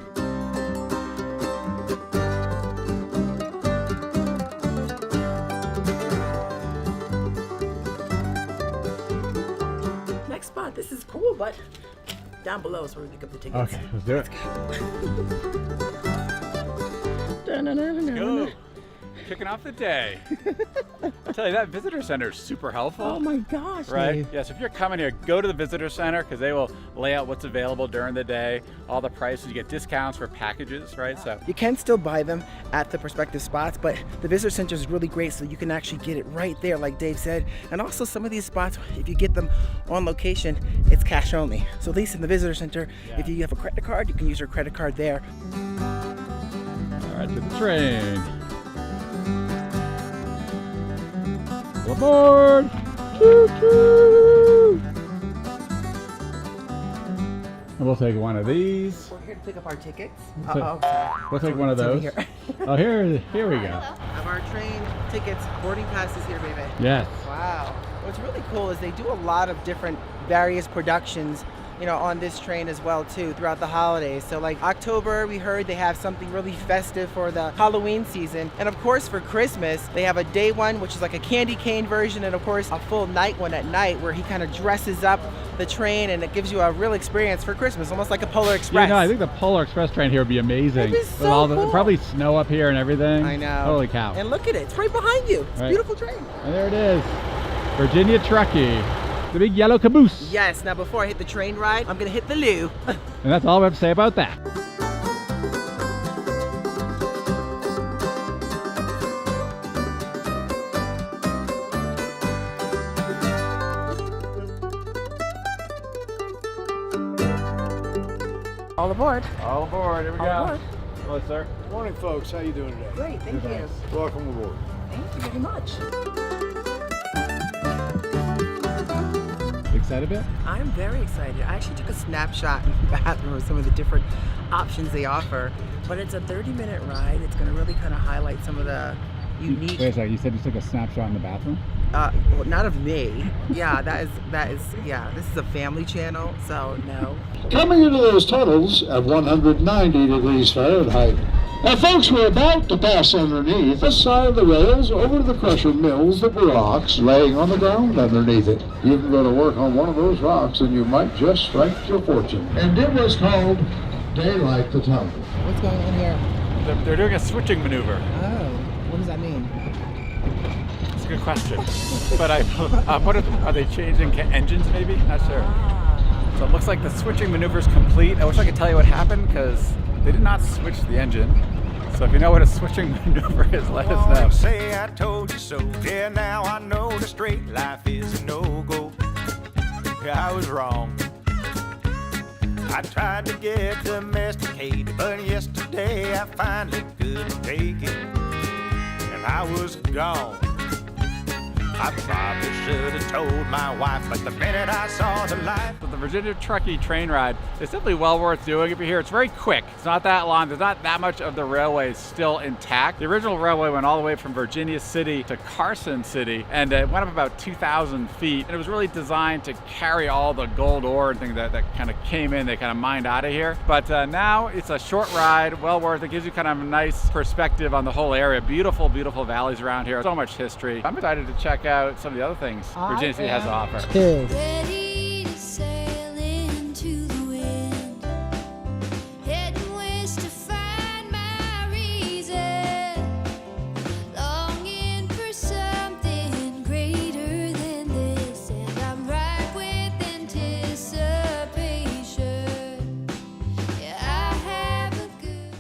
Next spot. This is cool, but down below is where we pick up the tickets. Okay, let's do it. Da-na-na-na-na-na. Go. Kicking off the day. I'll tell you, that visitor center is super helpful. Oh my gosh, Right? Dave. Yes, if you're coming here, go to the visitor center because they will lay out what's available during the day, all the prices. You get discounts for packages, right? So You can still buy them at the prospective spots, but the visitor center is really great, so you can actually get it right there, like Dave said. And also some of these spots, if you get them on location, it's cash only. So at least in the visitor center, if you have a credit card, you can use your credit card there. all right, to the train. Aboard! Choo-choo! And we'll take one of these. We're here to pick up our tickets. We'll take one of It's over those. here. Oh, here we go. Of our train tickets, boarding passes here, baby. Yes. Wow. What's really cool is they do a lot of different various productions, you know, on this train as well too throughout the holidays. So like October, we heard they have something really festive for the Halloween season. And of course for Christmas, they have a day one, which is like a candy cane version, and of course a full night one at night where he kind of dresses up the train, and it gives you a real experience for Christmas, almost like a Polar Express. Yeah, no, I think the Polar Express train here would be amazing. It'd be With so all the cool. probably snow up here and everything. I know. Holy cow. And look at it. It's right behind you. It's a Right. beautiful train. And there it is. Virginia Truckee. The big yellow caboose. Yes. Now, before I hit the train ride, I'm going to hit the loo. And that's all we have to say about that. All aboard. All aboard. Here we All go. aboard. Hello, sir. Morning, folks. How you doing today? Great, thank you. Welcome aboard. Thank you very much. Excited a bit? I'm very excited. I actually took a snapshot in the bathroom of some of the different options they offer, but it's a 30-minute ride. It's going to really kind of highlight some of the unique. Wait a second. You said you took a snapshot in the bathroom? Well, not of me. Yeah, that is. Yeah, this is a family channel, so no. Coming into those tunnels at 190 degrees Fahrenheit. Now, folks, we're about to pass underneath this side of the rails over to the crusher mills, the rocks laying on the ground underneath it. You can go to work on one of those rocks and you might just strike your fortune. And it was called Daylight the Tunnel. What's going on here? They're doing a switching maneuver. Oh, what does that mean? It's a good question. But are they changing engines maybe? Not sure. So it looks like the switching maneuver is complete. I wish I could tell you what happened because they did not switch the engine. So if you know what a switching maneuver is, let us know. Say I told you so. Yeah, now I know the straight life is a no-go. I was wrong. I tried to get domesticated, but yesterday I finally couldn't take it. And I was gone. I probably should have told my wife, but the minute I saw the light. The Virginia Truckee train ride is simply well worth doing if you're here. It's very quick. It's not that long. There's not that much of the railway still intact. The original railway went all the way from Virginia City to Carson City, and it went up about 2,000 feet. And it was really designed to carry all the gold ore and things that kind of came in. They kind of mined out of here. But now it's a short ride, well worth it. Gives you kind of a nice perspective on the whole area. Beautiful, beautiful valleys around here. So much history. I'm excited to check out some of the other things Virginia City has to offer. Ready to sail into the wind, heading west to find my reason, longing for something greater than this, and I'm right with anticipation. Yeah, I have a good.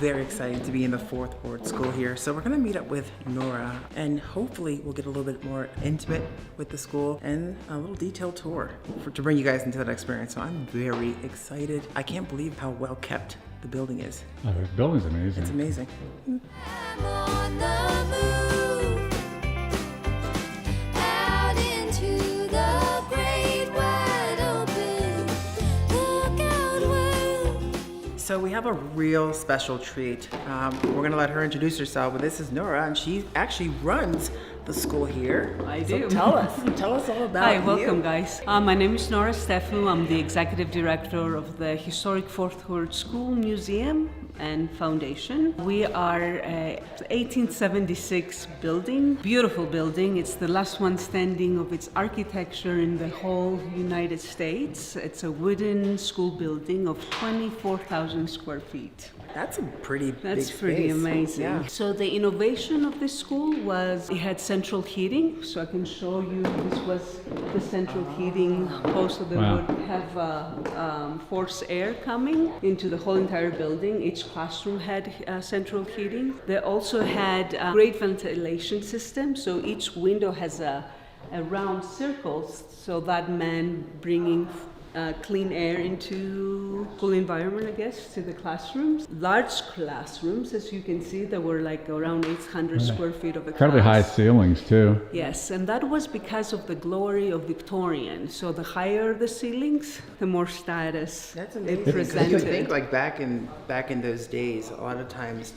Very excited to be in the 4th Ward School here. So we're gonna meet up with Nora, and hopefully we'll get a little bit more intimate with the school and a little detailed tour to bring you guys into that experience. So I'm very excited. I can't believe how well kept the building is. Oh, the building's amazing. It's amazing. I'm on the move, out into the great wide open lookout world. So we have a real special treat. We're gonna let her introduce herself, but this is Nora, and she actually runs the school here. I So do. tell us all about Hi, you. welcome guys. My name is Nora Stefu. I'm the executive director of the historic 4th Ward School Museum and Foundation. We are a 1876 building, beautiful building. It's the last one standing of its architecture in the whole United States. It's a wooden school building of 24,000 square feet. That's a pretty That's big pretty space. amazing. Yeah. So the innovation of this school was it had central heating. So I can show you, this was the central heating post, so they would have forced air coming into the whole entire building. Each classroom had central heating. They also had a great ventilation system. So each window has a round circle, so that meant bringing clean air into school environment, I guess, to the classrooms. Large classrooms, as you can see, there were like around 800 square feet of a Incredibly high class. ceilings too. Yes, and that was because of the glory of Victorian. So the higher the ceilings, the more status That's it amazing. presented. You think like back in those days, a lot of times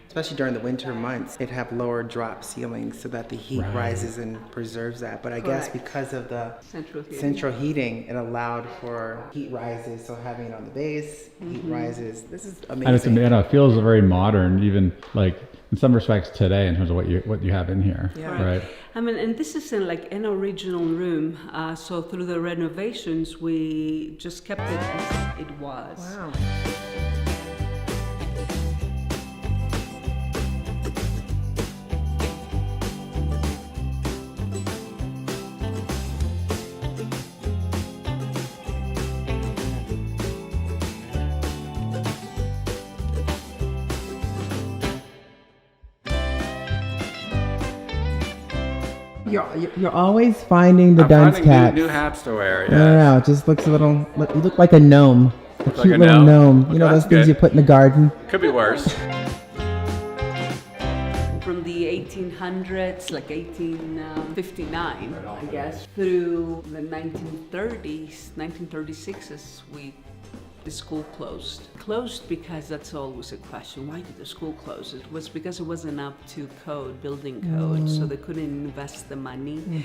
especially during the winter months, it'd have lower drop ceilings so that the heat rises and preserves that. But I guess because of the central heating, it allowed for heat rises. So having it on the base, heat rises. This is amazing. And it feels very modern, even like in some respects today in terms of what you have in here, right? I mean, and this is in like an original room. So through the renovations, we just kept it as it was. Wow. You're always finding the dunce cap. New hats to wear. I don't know. It just looks a little. You look like a gnome. A cute little gnome. You know those things you put in the garden. Could be worse. From the 1800s, like 1859, I guess, through the 1930s, 1936, the school closed. Closed because that's always a question. Why did the school close? It was because it wasn't up to code, building code, so they couldn't invest the money.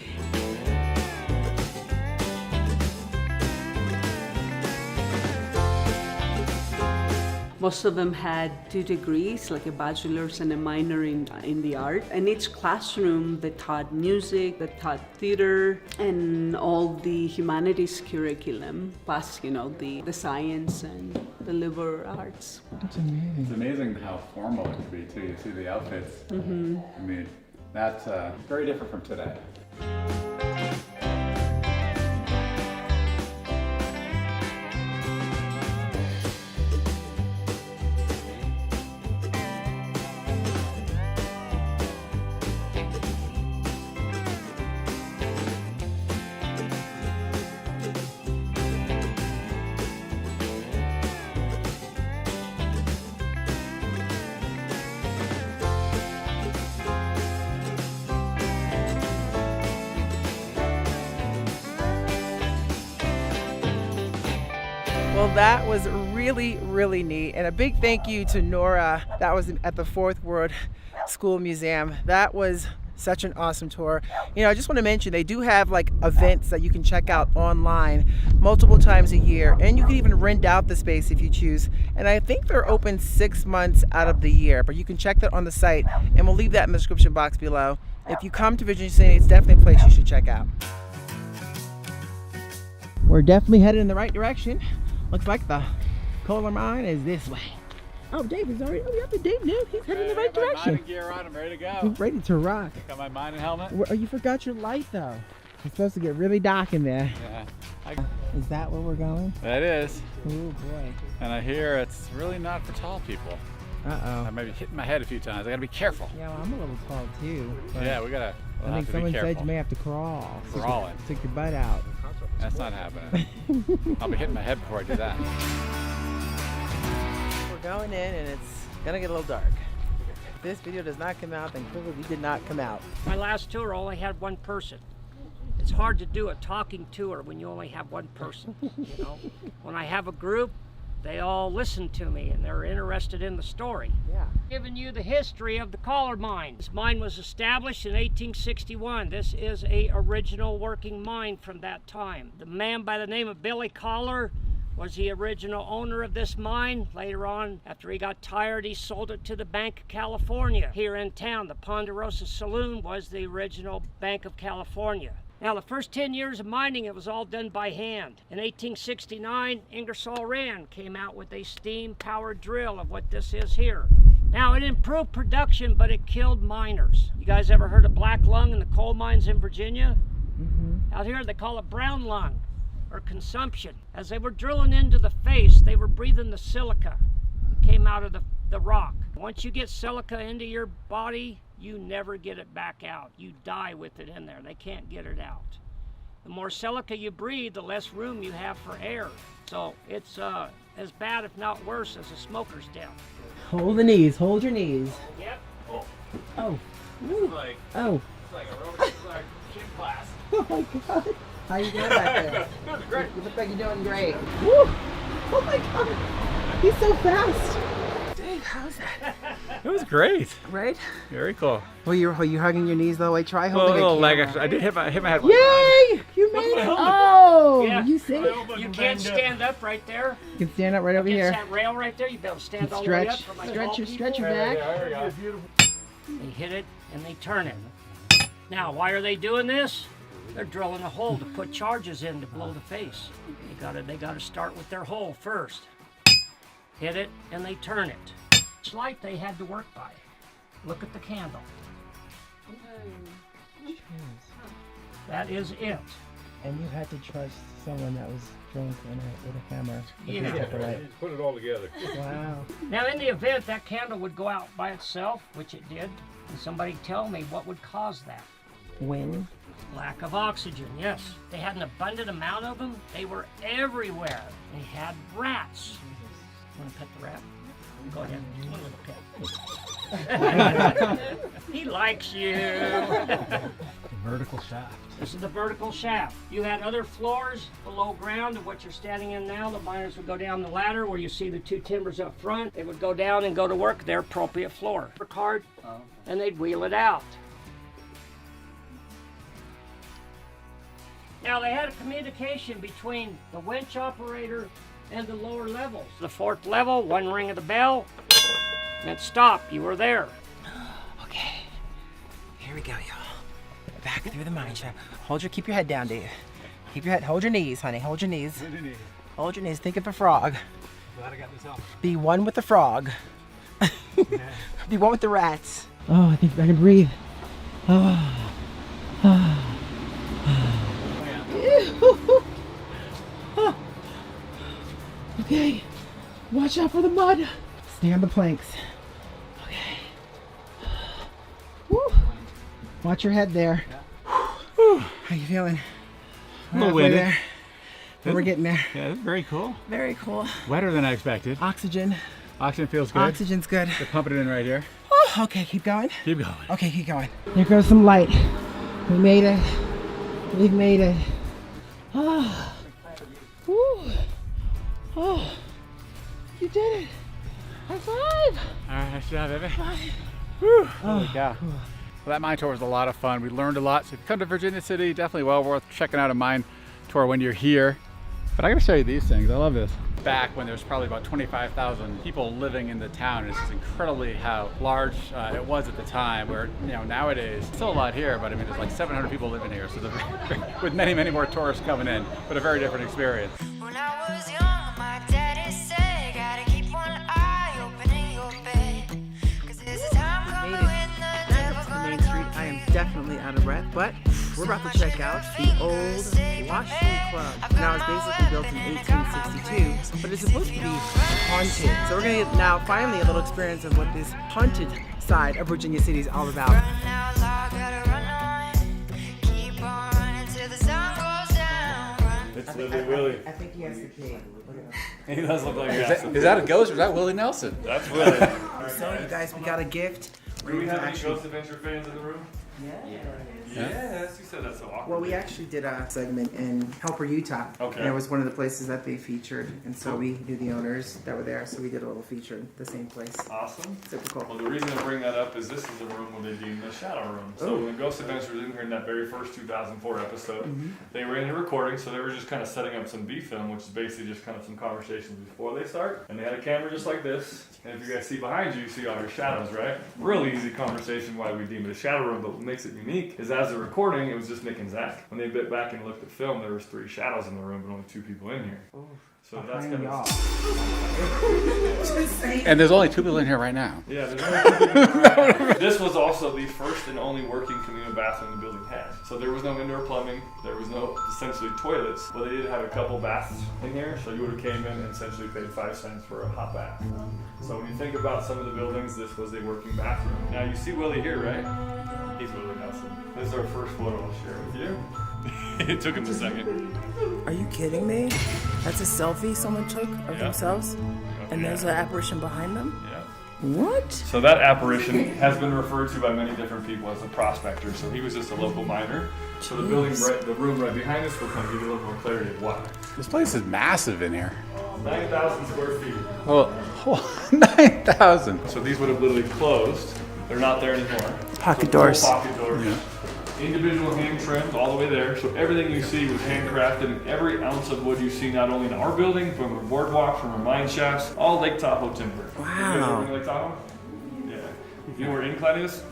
Most of them had 2 degrees, like a bachelor's and a minor in the art. And each classroom, they taught music, they taught theater, and all the humanities curriculum, plus, you know, the science and the liberal arts. That's amazing. It's amazing how formal it can be too. You see the outfits. Mm-hmm. I mean, that's very different from today. Well, that was really, really neat. And a big thank you to Nora. That was at the Fourth World School Museum. That was such an awesome tour. You know, I just want to mention they do have like events that you can check out online multiple times a year, and you can even rent out the space if you choose. And I think they're open 6 months out of the year, but you can check that on the site, and we'll leave that in the description box below. If you come to Virginia City, it's definitely a place you should check out. We're definitely headed in the right direction. Looks like the coal mine is this way. Oh, Dave is already. Oh, yeah, Dave knew. He's heading in the right direction. Mining gear on. I'm ready to go. He's ready to rock. Got my mining helmet. Oh, you forgot your light though. It's supposed to get really dark in there. Yeah. Is that where we're going? That is. Oh boy. And I hear it's really not for tall people. Uh-oh. I may be hitting my head a few times. I gotta be careful. Yeah, well, I'm a little tall too. Yeah, we'll I think someone said you may have to crawl. Crawling. Stick your butt out. That's not happening. I'll be hitting my head before I do that. We're going in and it's gonna get a little dark. If this video does not come out, then clearly we did not come out. My last tour only had one person. It's hard to do a talking tour when you only have one person, you know. When I have a group, they all listen to me and they're interested in the story. Yeah. Giving you the history of the Collar Mine. This mine was established in 1861. This is a original working mine from that time. The man by the name of Billy Collar was the original owner of this mine. Later on, after he got tired, he sold it to the Bank of California here in town. The Ponderosa Saloon was the original Bank of California. Now, the first 10 years of mining, it was all done by hand. In 1869, Ingersoll Rand came out with a steam-powered drill of what this is here. Now, it improved production, but it killed miners. You guys ever heard of black lung in the coal mines in Virginia? Mm-hmm. Out here, they call it brown lung, or consumption. As they were drilling into the face, they were breathing the silica that came out of the rock. Once you get silica into your body, you never get it back out. You die with it in there. They can't get it out. The more silica you breathe, the less room you have for air. So it's as bad, if not worse, as a smoker's death. Hold the knees. Hold your knees. Yep. Oh. It's like, Oh. it's like a gym class. Oh my God. How you doing back there? Great. You look like you're doing great. Woo. Oh my God. He's so fast. Dave, how's that? It was great. Right? Very cool. Well, you're hugging your knees though. Try holding little a leg camera. extra. I did hit my head. Yay! You made it. Oh, Yeah. you see? You can't stand up right there. You can stand up right over Against here. that rail right there, you better stand all the way up. Stretch, for my stretch tall your people. back. There we go. They hit it and they turn it. Now, why are they doing this? They're drilling a hole to put charges in to blow the face. They gotta start with their hole first. Hit it and they turn it. It's like they had to work by. Look at the candle. That is it. And you had to trust someone that was drunk with a hammer. Yeah. Put it all together. Wow. Now, in the event that candle would go out by itself, which it did, and somebody tell me what would cause that? Wind. Lack of oxygen, yes. They had an abundant amount of them. They were everywhere. They had rats. Want to pet the rat? Go ahead. He likes you. Vertical shaft. This is the vertical shaft. You had other floors below ground of what you're standing in now. The miners would go down the ladder where you see the two timbers up front. They would go down and go to work their appropriate floor. Card, and they'd wheel it out. Now they had a communication between the winch operator and the lower levels. The fourth level, one ring of the bell, meant stop, you were there. Okay, here we go, y'all. Back through the mine shaft. Keep your head down, Dave. Keep your head, hold your knees, honey, hold your knees. Hold your knees, think of the frog. Glad I got this helmet. Be one with the frog. Be one with the rats. Oh, I think I can breathe. Okay, watch out for the mud. Stay on the planks. Okay. Woo. Watch your head there. Whew. How you feeling? A little windy. There. We're getting there. Yeah, that's very cool. Very cool. Wetter than I expected. Oxygen. Oxygen feels good. Oxygen's good. They're pumping it in right here. Oh, okay, keep going. Keep going. Okay, keep going. There goes some light. We made it. We've made it. Oh. Woo. Oh. You did it. High five. All right, nice job, baby. Whew. Holy cow. Well, that mine tour was a lot of fun. We learned a lot. So if you come to Virginia City, definitely well worth checking out a mine tour when you're here. But I gotta show you these things. I love this. Back when there's probably about 25,000 people living in the town, it's just incredibly how large it was at the time. Where nowadays, still a lot here, but I mean, there's like 700 people living here, so with many, many more tourists coming in, but a very different experience. When I was young, my daddy said, gotta keep one eye open in your bed. 'Cause there's a time coming when the devil's gonna Main Street. I am definitely out of breath, but we're about to check out the old Washington Club. Now it's basically built in 1862, but it's supposed to be haunted. So we're gonna get now finally a little experience of what this haunted side of Virginia City is all about. It's Lily Willie. I think he has the key. He does look like Is that a ghost or is that Willie Nelson? That's Willie. So you guys, we got a gift. Do we have any Ghost Adventure fans in the room? Yeah. Yes, you said that's so awkward. Well, we actually did a segment in Helper, Utah. Okay. And it was one of the places that they featured. And so we knew the owners that were there. So we did a little feature in the same place. Awesome. Super cool. Well, the reason I bring that up is this is a room where they deemed the shadow room. So Ooh. when Ghost Adventure was in here in that very first 2004 episode, Mhm. they were in a recording, so they were just kind of setting up some B film, which is basically just kind of some conversations before they start. And they had a camera just like this. And if you guys see behind you, you see all your shadows, right? Really easy conversation why we deem it a shadow room, but what makes it unique is as a recording, it was just Nick and Zach. When they bit back and looked at film, there was 3 shadows in the room, but only 2 people in here. So that's kind of... And there's only 2 people in here right now. Yeah, there's only 2 people in here. This was also the first and only working communal bathroom the building had. So there was no indoor plumbing, there was no essentially toilets, but they did have a couple baths in here, so you would have came in and essentially paid 5 cents for a hot bath. So when you think about some of the buildings, this was a working bathroom. Now you see Willie here, right? He's Willie Nelson. This is our first photo I'll share with you. It took him a second. Are you kidding me? That's a selfie someone took of themselves? And there's an apparition behind them? Yeah. What? So that apparition has been referred to by many different people as a prospector. So he was just a local miner. So the building, the room right behind us will kind of give you a little more clarity of why. This place is massive in here. 9,000 square feet. Oh, 9,000. So these would have literally closed. They're not there anymore. Pocket doors. Pocket doors. Yeah. Individual hand trims all the way there. So everything you see was handcrafted, and every ounce of wood you see not only in our building, from our boardwalk, from our mine shafts, all Lake Tahoe timber. Wow. You guys ever been to Lake Tahoe? Yeah. You know where Incline is?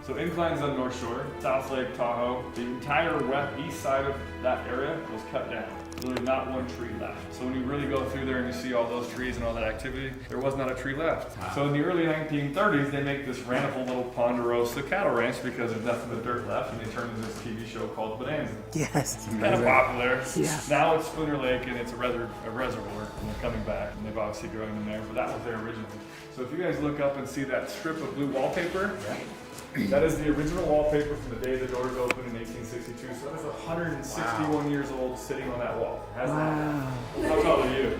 So Incline's on North Shore, South Lake, Tahoe. The entire east side of that area was cut down. There's not one tree left. So when you really go through there and you see all those trees and all that activity, there was not a tree left. So in the early 1930s, they make this wonderful little Ponderosa cattle ranch because there's nothing but dirt left, and they turn into this TV show called Bonanza. Yes. It's kind of popular. Yeah. Now it's Spooner Lake and it's a reservoir, and they're coming back, and they've obviously grown in there, but that was there originally. So if you guys look up and see that strip of blue wallpaper, that is the original wallpaper from the day the doors opened in 1862. So that is 161 years old sitting on that wall. How tall are you?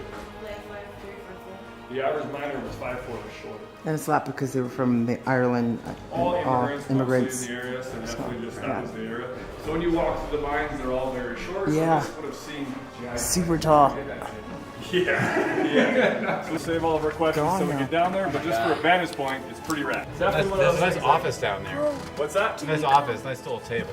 The average miner was 5'4" or shorter. And it's a lot because they were from the Ireland. All immigrants in the area, so definitely just that was the area. So when you walk through the mines, they're all very short. Yeah. So this would have seemed giant. Super tall. Yeah. So we'll save all of our questions so we get down there, but just for a vantage point, it's pretty rad. It's There's a nice office down there. What's that? It's a nice office, nice little table.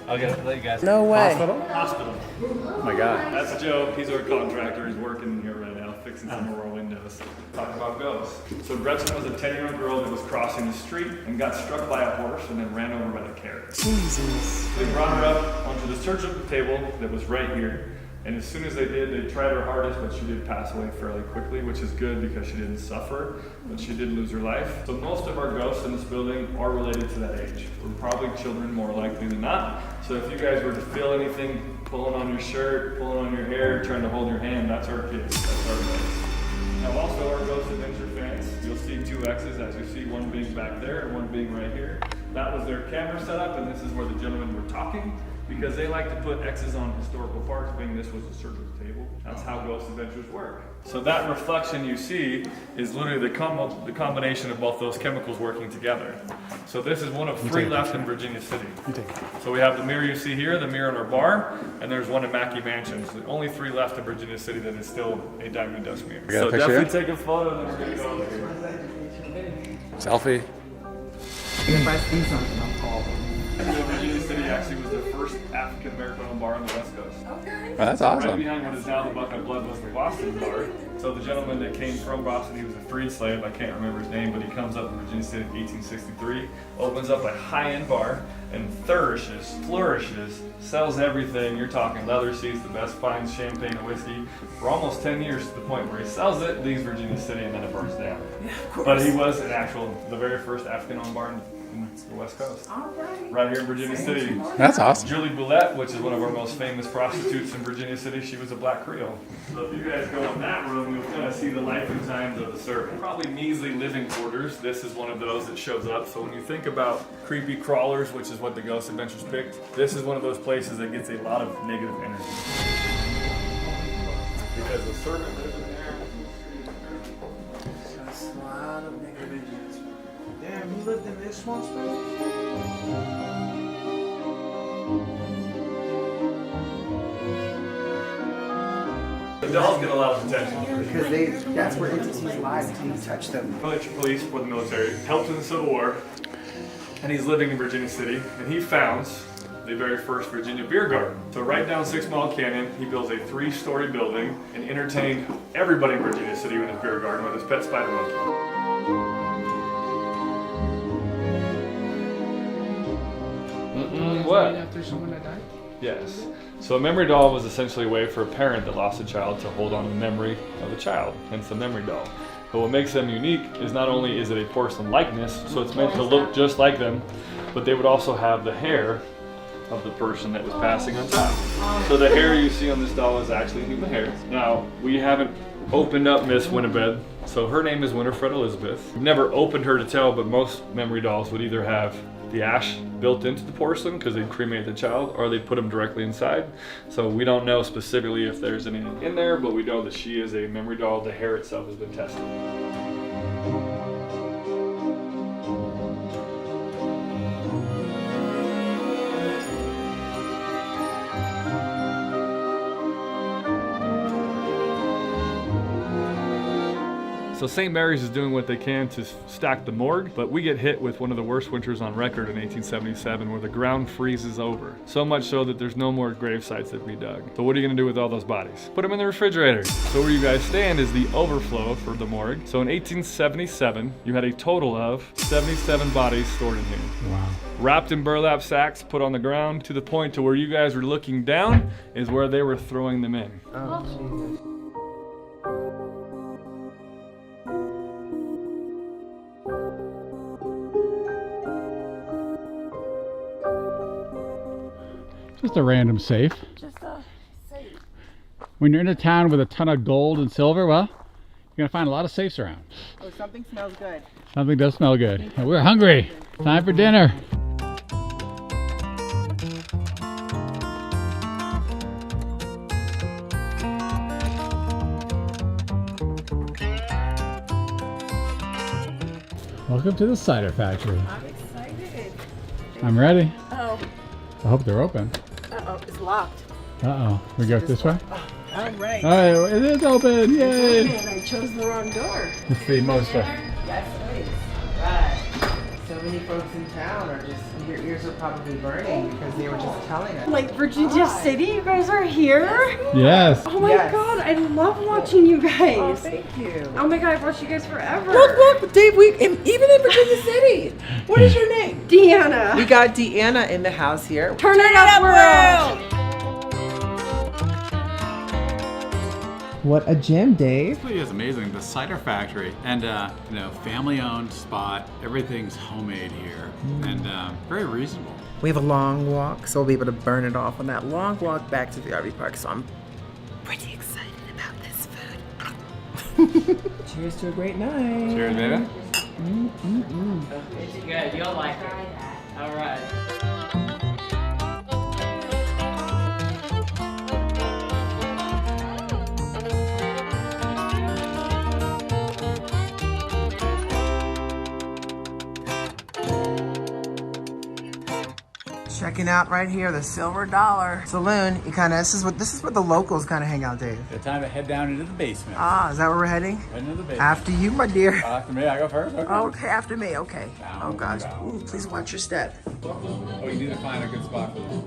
I'll let you guys. No way. Hospital. Oh my God. That's Joe. He's our contractor. He's working in here right now, fixing some of our windows. Talking about ghosts. So Gretchen was a 10-year-old girl that was crossing the street and got struck by a horse and then ran over by the carriage. Jesus. They brought her up onto the surgical table that was right here. And as soon as they did, they tried her hardest, but she did pass away fairly quickly, which is good because she didn't suffer, but she did lose her life. So most of our ghosts in this building are related to that age. We're probably children more likely than not. So if you guys were to feel anything pulling on your shirt, pulling on your hair, trying to hold your hand, that's our kids, that's our ghosts. Now also our Ghost Adventure fans, you'll see 2 X's as you see, one being back there and one being right here. That was their camera setup, and this is where the gentlemen were talking, because they like to put X's on historical parks, being this was a surgical table. That's how Ghost Adventures work. So that reflection you see is literally the combination of both those chemicals working together. So this is one of 3 left in Virginia City. So we have the mirror you see here, the mirror in our bar, and there's one in Mackey Mansions. The only 3 left in Virginia City that is still a diamond dust mirror. So definitely take a photo and then we're gonna go over here. Selfie. If I see something, I'll call them. Virginia City actually was the first African American owned bar on the West Coast. Okay. Oh, that's awesome. Right behind what is now the Buckeye Blood was the Boston bar. So the gentleman that came from Boston, he was a freed slave. I can't remember his name, but he comes up in Virginia City in 1863, opens up a high-end bar, and flourishes, sells everything. You're talking leather seats, the best fines, champagne, and whiskey, for almost 10 years, to the point where he sells it, leaves Virginia City, and then it burns down. Yeah, of course. But he was the very first African-owned bar in the West Coast. All right. Right here in Virginia City. That's awesome. Julie Boulette, which is one of our most famous prostitutes in Virginia City, she was a black Creole. So if you guys go in that room, you'll kind of see the life and times of the servant. Probably measly living quarters. This is one of those that shows up. So when you think about creepy crawlers, which is what the Ghost Adventures picked, this is one of those places that gets a lot of negative energy. Because the servant lives in there. That's a lot of negative energy. Damn, you lived in this small space? The dolls get a lot of attention. Because that's where entities live until you touch them. Police for the military, helped in the Civil War, and he's living in Virginia City, and he founds the very first Virginia beer garden. So right down 6 Mile Canyon, he builds a 3-story building and entertained everybody in Virginia City with his beer garden with his pet spider monkey. What? After someone that died? Yes. So a memory doll was essentially a way for a parent that lost a child to hold on to the memory of the child, hence the memory doll. But what makes them unique is not only is it a porcelain likeness, so it's meant to look just like them, but they would also have the hair of the person that was passing on top. So the hair you see on this doll is actually human hair. Now, we haven't opened up Miss Winnebago, so her name is Winifred Elizabeth. We've never opened her to tell, but most memory dolls would either have the ash built into the porcelain because they'd cremate the child, or they'd put them directly inside. So we don't know specifically if there's anything in there, but we know that she is a memory doll. The hair itself has been tested. So St. Mary's is doing what they can to stack the morgue, but we get hit with one of the worst winters on record in 1877 where the ground freezes over. So much so that there's no more grave sites that we dug. So what are you gonna do with all those bodies? Put them in the refrigerator. So where you guys stand is the overflow for the morgue. So in 1877, you had a total of 77 bodies stored in here. Wow. Wrapped in burlap sacks, put on the ground, to the point to where you guys were looking down is where they were throwing them in. Oh, Jesus. Just a random safe. Just a safe. When you're in a town with a ton of gold and silver, well, you're gonna find a lot of safes around. Oh, something smells good. Something does smell good. We're hungry. Time for dinner. Welcome to the cider factory. I'm excited. I'm ready. Oh. I hope they're open. Uh-oh, it's locked. Uh-oh. We go this way? All right. All right, it is open. Yay! It's open. I chose the wrong door. It's the most... Yes, it is. All right. So many folks in town are just, your ears are probably burning because they were just telling us. Like Virginia City, you guys are here? Yes. Oh my God, I love watching you guys. Oh, thank you. Oh my God, I've watched you guys forever. Look, Dave, even in Virginia City. What is your name? Deanna. We got Deanna in the house here. Turn it up, world. What a gem, Dave. This place is amazing. The cider factory, and you know, family-owned spot. Everything's homemade here, and very reasonable. We have a long walk, so we'll be able to burn it off on that long walk back to the RV park. So I'm pretty excited about this food. Cheers to a great night. Cheers, baby. It's good. You'll like it. All right. Checking out right here, the Silver Dollar Saloon. You kind of this is what the locals kind of hang out, Dave. It's time to head down into the basement. Ah, is that where we're heading? Right into the basement. After you, my dear. After me, I go first. Okay. Okay, after me. Okay. Down, Oh gosh. down. Ooh, please watch your step. Oh, you need to find a good spot for this.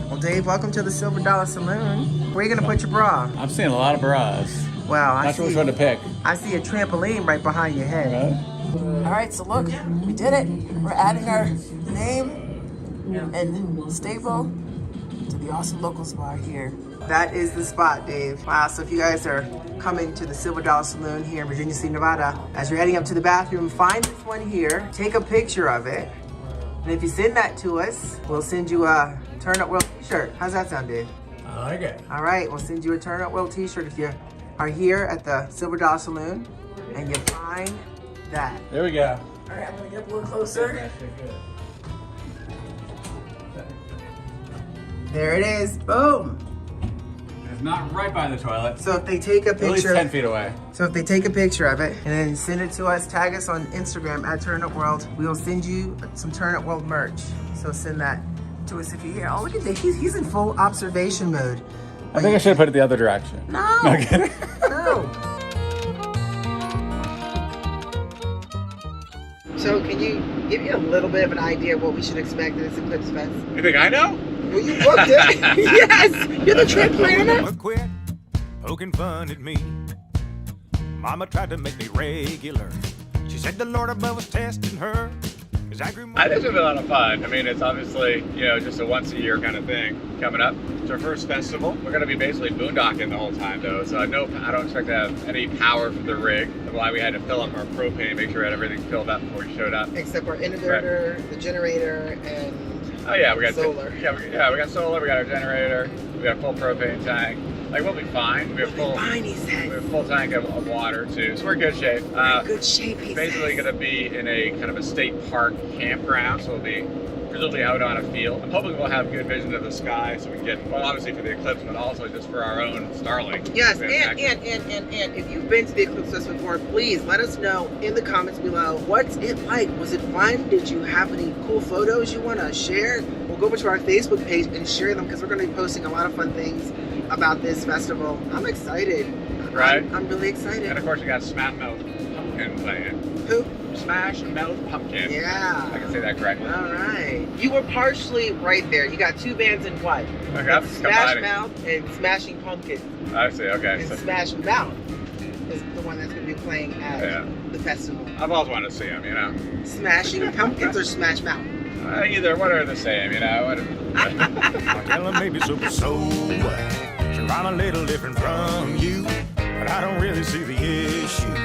Well, Dave, welcome to the Silver Dollar Saloon. Where are you gonna put your bra? I'm seeing a lot of bras. Wow, Not sure which one to pick. I see a trampoline right behind your head. All right, so look, we did it. We're adding our name and staple to the awesome locals bar here. That is the spot, Dave. Wow, so if you guys are coming to the Silver Dollar Saloon here in Virginia City, Nevada, as you're heading up to the bathroom, find this one here, take a picture of it, and if you send that to us, we'll send you a Turn Up World t-shirt. How's that sound, Dave? I like it. All right, we'll send you a Turn Up World t-shirt if you are here at the Silver Dollar Saloon and you find that. There we go. All right, I'm gonna get up a little closer. There it is, boom. It's not right by the toilet. So if they take a At least picture, 10 feet away. so if they take a picture of it and then send it to us, tag us on Instagram at Turn Up World, we will send you some Turn Up World merch. So send that to us if you're here. Oh, look at that, he's in full observation mode. I think I should have put it the other direction. No, No, I'm kidding. no. So can you give me a little bit of an idea of what we should expect at this Eclipse Fest? You think I know? Well, you booked it. Yes, you're the trip planner. Mama quit poking fun at me. Mama tried to make me regular. She said the Lord above was testing her. I think it's gonna be a lot of fun. I mean, it's obviously, you know, just a once a year kind of thing coming up. It's our first festival. We're gonna be basically boondocking the whole time though. So I don't expect to have any power from the rig. That's why we had to fill up our propane, make sure we had everything filled up before we showed up. Except for inverter, the generator, and oh yeah, we got solar. Yeah, we got solar. We got our generator. We got a full propane tank. Like we'll be fine. We have full. We have a full tank of water too, so we're in good shape. Good shape. It's basically going to be in a kind of a state park campground, so we'll be presumably out on a field. I'm hoping we'll have good vision of the sky, so we can get, well, obviously for the Eclipse, but also just for our own Starlink. Yes, and if you've been to the Eclipse Fest before, please let us know in the comments below. What's it like? Was it fun? Did you have any cool photos you want to share? We'll go over to our Facebook page and share them because we're going to be posting a lot of fun things about this festival. I'm excited. right? I'm really excited. And of course you got Smash Mouth Pumpkin playing. Who? Smash Mouth Pumpkin. Yeah. I can say that correctly. All right. You were partially right there. You got two bands in one. Okay, Smash Mouth and Smashing Pumpkins. I see, okay. And So, Smash Mouth is the one that's going to be playing at the festival. I've always wanted to see them, you know. Smashing Pumpkins or Smash Mouth? Either one are the same, you know. Well, maybe so what? Sure, I'm a little different from you, but I don't really see the issue.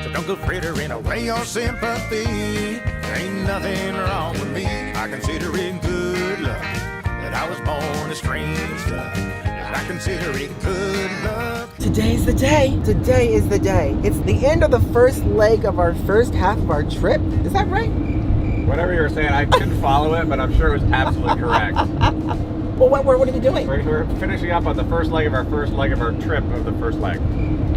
So don't go frittering away your sympathy. Ain't nothing wrong with me. I consider it good luck that I was born a stranger. I consider it good luck. Today's the day. Today is the day. It's the end of the first leg of our first half of our trip. Is that right? Whatever you were saying, I couldn't follow it, but I'm sure it was absolutely correct. Well, what are we doing? We're finishing up on the first leg of our trip of the first leg.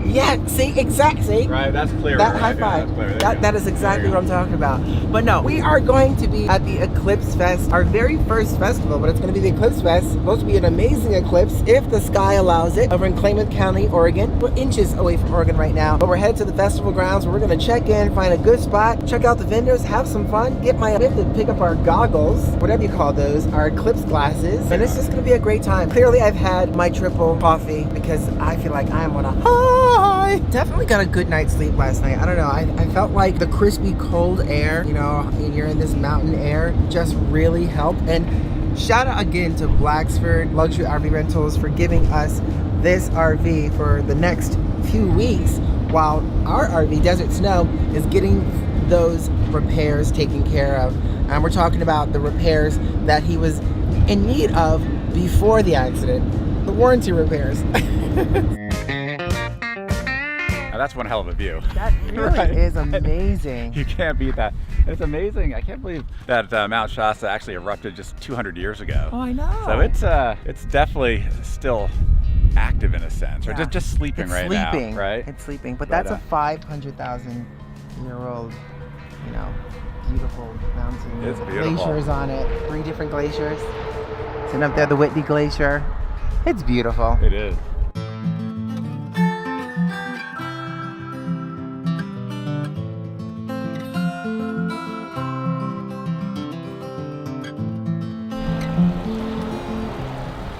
Yeah, see, exactly. Right, that's clear. That right? high five. Yeah, that's clear. That is exactly what I'm talking about. But no, we are going to be at the Eclipse Fest, our very first festival, but it's going to be the Eclipse Fest. It's supposed to be an amazing eclipse, if the sky allows it, over in Klamath County, Oregon. We're inches away from Oregon right now, but we're headed to the festival grounds where we're going to check in, find a good spot, check out the vendors, have some fun, we have to pick up our goggles, whatever you call those, our Eclipse glasses, and it's just going to be a great time. Clearly, I've had my triple coffee because I feel like I'm on a high. Definitely got a good night's sleep last night. I don't know. I felt like the crispy cold air, you know, and you're in this mountain air, just really helped. And shout out again to Blacksford Luxury RV Rentals for giving us this RV for the next few weeks while our RV, Desert Snow, is getting those repairs taken care of. And we're talking about the repairs that he was in need of before the accident, the warranty repairs. Now that's one hell of a view. That really is amazing. You can't beat that. It's amazing. I can't believe that Mount Shasta actually erupted just 200 years ago. Oh, I know. So it's definitely still active in a sense, or just sleeping it's right sleeping. now, right? It's sleeping, but that's a 500,000-year-old, you know, beautiful mountain. It's beautiful. Glaciers on it, 3 different glaciers. Sitting up there, the Whitney Glacier. It's beautiful. It is.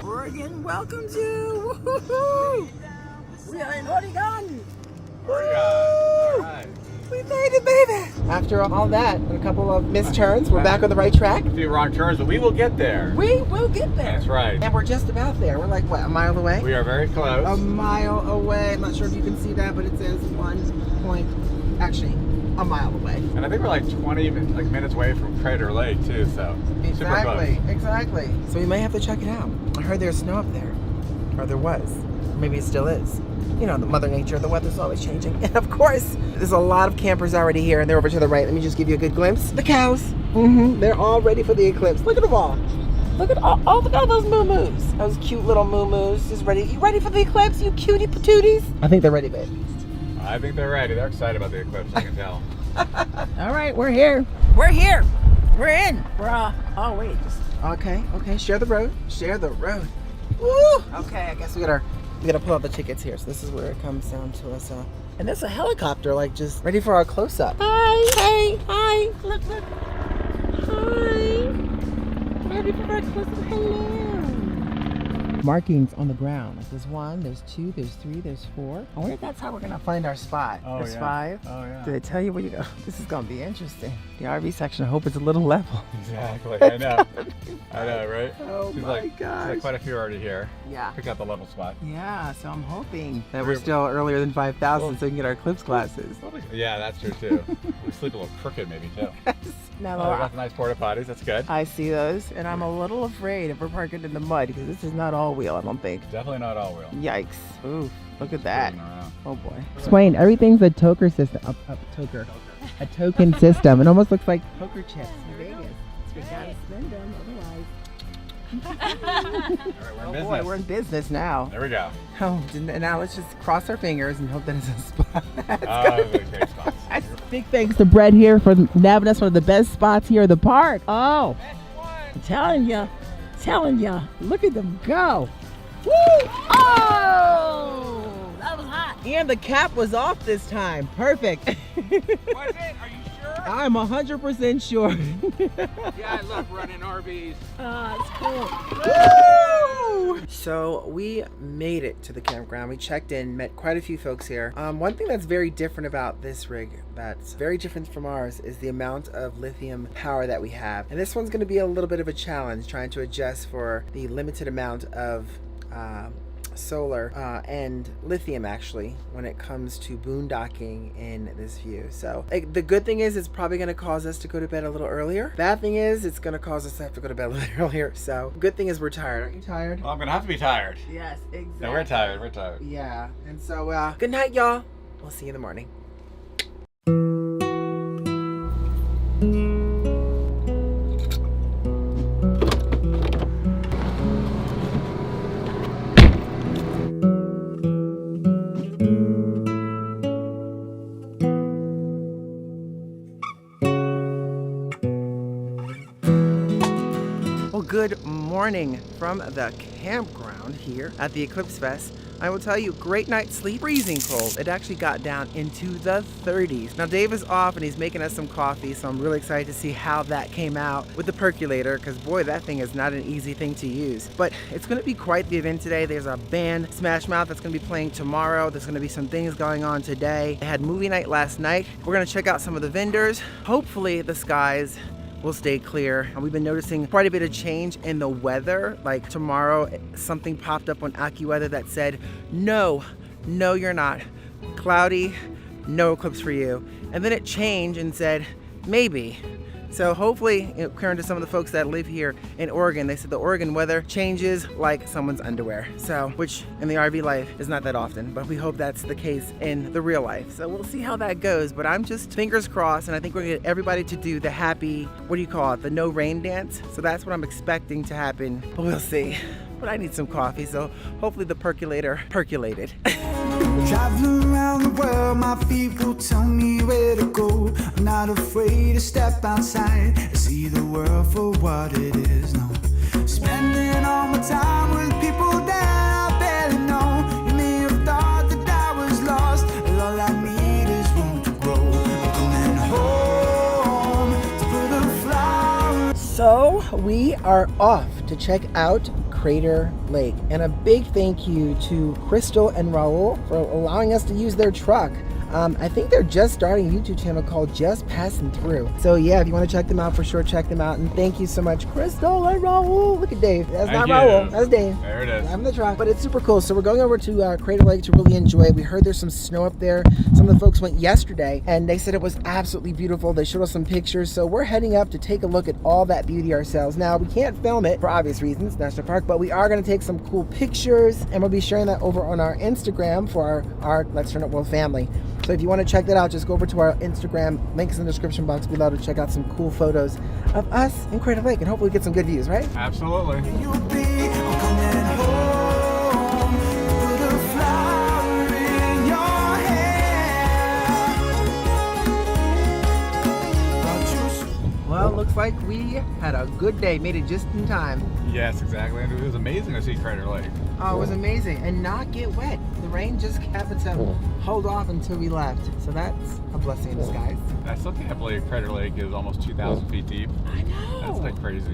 Oregon, welcome to woo-hoo-hoo. We are in Oregon. All right. We made it, baby. After all that and a couple of missed turns, we're back on the right track. A few wrong turns, but we will get there. We will get there. That's right. And we're just about there. We're like, what, a mile away? We are very close. A mile away. I'm not sure if you can see that, but it says 1 point, actually, a mile away. And I think we're like 20 minutes away from Crater Lake too, so super close. Exactly. So we may have to check it out. I heard there's snow up there, or there was. Maybe it still is. You know, the Mother Nature, the weather's always changing. And of course, there's a lot of campers already here, and they're over to the right. Let me just give you a good glimpse. The cows. They're all ready for the eclipse. Look at them all. Look at all look at all those moo-moos. Those cute little moo-moos. Just ready. You ready for the eclipse, you cutie patooties? I think they're ready, babe. I think they're ready. They're excited about the eclipse, I can tell. All right, we're here. We're here. We're in. We're oh wait, just okay. Share the road. Share the road. Woo! Okay, I guess we gotta pull out the tickets here. So this is where it comes down to us. And there's a helicopter, like just ready for our close-up. Hi. Look. Hi. Ready for our close-up. Hello. Markings on the ground. Like there's 1, there's 2, there's 3, there's 4. I wonder if that's how we're gonna find our spot. Oh, there's yeah. 5. Oh yeah. Did I tell you where you go? This is gonna be interesting. The RV section, I hope it's a little level. Exactly. I know. I know, right? Oh my gosh. There's quite a few already here. Yeah. Pick out the level spot. Yeah, so I'm hoping that we're still earlier than 5,000 so we can get our Eclipse glasses. Yeah, that's true too. We sleep a little crooked maybe too. Now, We got the nice porta potties. That's good. I see those, and I'm a little afraid if we're parking in the mud because this is not all wheel, I don't think. Definitely not all wheel. Yikes. Oof, look at that. Cruising around. Oh boy. Explain, everything's a toker system. A token system. It almost looks like poker chips in Vegas. We gotta spend them, otherwise. All right, we're in business. Boy, we're in business now. There we go. Oh, now let's just cross our fingers and hope that it's a spot. Great spots. Big thanks to Brett here for nabbing us one of the best spots here at the park. Oh, I'm telling ya. Look at them go. Woo! Oh, that was hot. And And the cap was off this time. Perfect. Was it? Are you sure? I'm 100% sure. Yeah, I love running RVs. Woo! So we made it to the campground. We checked in, met quite a few folks here. One thing that's very different about this rig, that's very different from ours, is the amount of lithium power that we have. And this one's going to be a little bit of a challenge, trying to adjust for the limited amount of solar and lithium actually when it comes to boondocking in this view. So the good thing is it's probably going to cause us to go to bed a little earlier. Bad thing is it's going to cause us to have to go to bed a little earlier. So good thing is we're tired. Aren't you tired? Well, I'm gonna have to be tired. Yes, exactly. No, we're tired. We're tired. Yeah. And so good night, y'all. We'll see you in the morning. Good morning from the campground here at the Eclipse Fest. I will tell you, great night's sleep, freezing cold. It actually got down into the 30s. Now Dave is off and he's making us some coffee, so I'm really excited to see how that came out with the percolator, because boy, that thing is not an easy thing to use. But it's gonna be quite the event today. There's a band, Smash Mouth, that's gonna be playing tomorrow. There's gonna be some things going on today. They had movie night last night. We're gonna check out some of the vendors. Hopefully the skies will stay clear. And we've been noticing quite a bit of change in the weather. Like tomorrow, something popped up on HWY that said, no, you're not. Cloudy, no eclipse for you. And then it changed and said, maybe. So hopefully, according to some of the folks that live here in Oregon, they said the Oregon weather changes like someone's underwear. So, which in the RV life is not that often, but we hope that's the case in the real life. So we'll see how that goes, but I'm just fingers crossed, and I think we're gonna get everybody to do the happy, what do you call it, the no rain dance. So that's what I'm expecting to happen, but we'll see. But I need some coffee, so hopefully the percolator percolated. Traveling around the world, my feet will tell me where to go. I'm not afraid to step outside and see the world for what it is. No, spending all my time with people that I barely know. You may have thought that I was lost, and all I need is room to grow. I'm coming home to put a flower. So we are off to check out Crater Lake, and a big thank you to Crystal and Raul for allowing us to use their truck. I think they're just starting a YouTube channel called Just Passing Through. So yeah, if you want to check them out, for sure check them out. And thank you so much, Crystal and Raul. Look at Dave. That's not Raul. That's Dave. There it is. I'm the truck, but it's super cool. So we're going over to Crater Lake to really enjoy it. We heard there's some snow up there. Some of the folks went yesterday, and they said it was absolutely beautiful. They showed us some pictures. So we're heading up to take a look at all that beauty ourselves. Now, we can't film it for obvious reasons, National Park, but we are going to take some cool pictures, and we'll be sharing that over on our Instagram for our Let's Turn It World family. So if you want to check that out, just go over to our Instagram. Links in the description box below to check out some cool photos of us in Crater Lake, and hopefully get some good views, right? Absolutely. Well, looks like we had a good day. Made it just in time. Yes, exactly. And it was amazing to see Crater Lake. Oh, it was amazing. And not get wet. The rain just happened to hold off until we left. So that's a blessing in disguise. I still can't believe Crater Lake is almost 2,000 feet deep. I know. That's like crazy.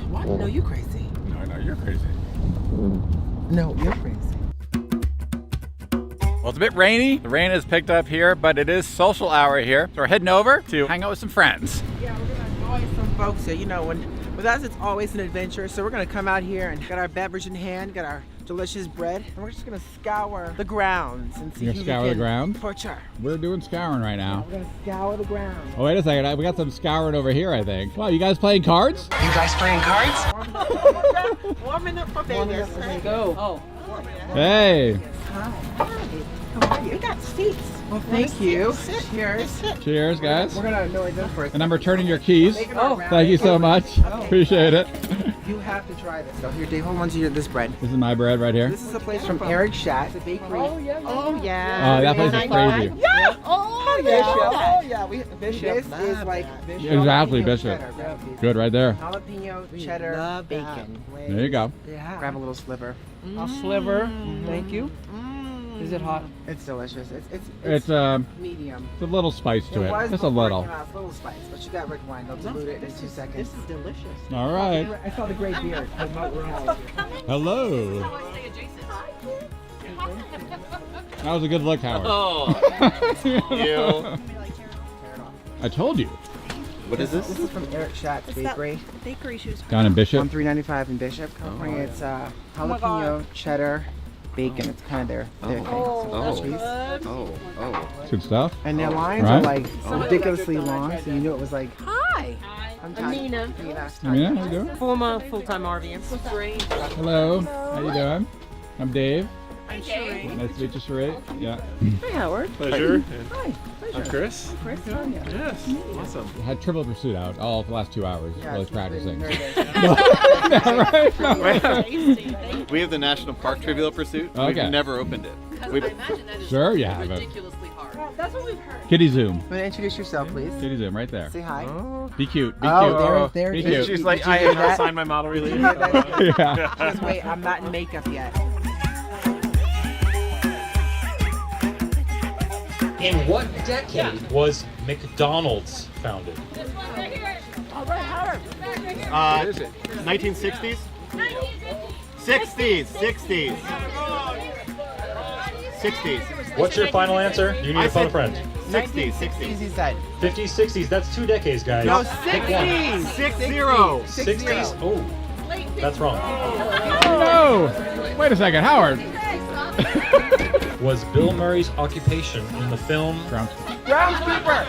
What? No, you crazy. No, you're crazy. No, you're crazy. Well, it's a bit rainy. The rain has picked up here, but it is social hour here. So we're heading over to hang out with some friends. Yeah, we're gonna annoy some folks here. You know, with us, it's always an adventure. So we're gonna come out here and get our beverage in hand, get our delicious bread, and we're just gonna scour the grounds and see You're who gonna scour we the can ground? torture. We're doing scouring right now. We're gonna scour the ground. Oh, wait a second. We got some scouring over here, I think. Wow, you guys playing cards? You guys playing cards? Warming up for Vegas. Let's go. Oh. Hey. We got seats. Well, thank you. Cheers. Cheers, guys. We're gonna annoy them first. And I'm returning your keys. Oh, thank you so much. Appreciate it. You have to try this. So here, Dave, hold on to this bread. This is my bread right here. This is a place from Eric Schatt, the bakery. Oh yeah. Oh yeah. Oh, that place is crazy. Yeah. Oh yeah. Oh yeah. Bishop is like Bishop. Exactly, Bishop. Good right there. Jalapeno cheddar bacon. There you go. Yeah. Grab a little sliver. A sliver. Thank you. Is it hot? It's delicious. It's medium. It's a little spice to it. was Just a before it little. came out, it's a little spice, but you got red wine. They'll dilute it in 2 seconds. This is delicious. All right. I saw the great beard. Hello. That was a good look, Howard. Oh, you. I told you. What is this? This is from Eric Schatz's Bakery. Bakery shoes. Down in Bishop. On 395 in Bishop, California. It's jalapeno, cheddar, bacon. It's kind of their thing. It's good stuff. And their lines Right? are like ridiculously long, so you knew it was like. Hi. I'm Nina. Amina, how you doing? Former full-time RVM. Hello. How you doing? I'm Dave. I'm Sheree. Nice to meet you, Sheree. Yeah. Hi, Howard. Pleasure. Hi. I'm Chris. Chris, how are you? Yes. Awesome. I had Trivial Pursuit out all for the last 2 hours. Yeah, Really it's practicing. been nervous. We have the National Park Trivial Pursuit. Okay. We've never opened it. We've, Sure, you have it. Ridiculously hard. That's what we've heard. Kitty Zoom. Want to introduce yourself, please? Kitty Zoom, right there. Say hi. Be cute. Be Oh, cute. there Be it is. cute. She's like, Did you I hear have not that? signed my model release. Yeah. Just wait, I'm not in makeup yet. In what decade was McDonald's founded? All right, Howard. what is it? 1960s? 60s. 60s. What's your final answer? You need to phone a friend. 60s. Easy said. 50s, 60s. That's 2 decades, guys. No, Pick one. 60. 60s? Oh, that's wrong. No! Wait a second, Howard. Was Bill Murray's occupation in the film Groundskeeper.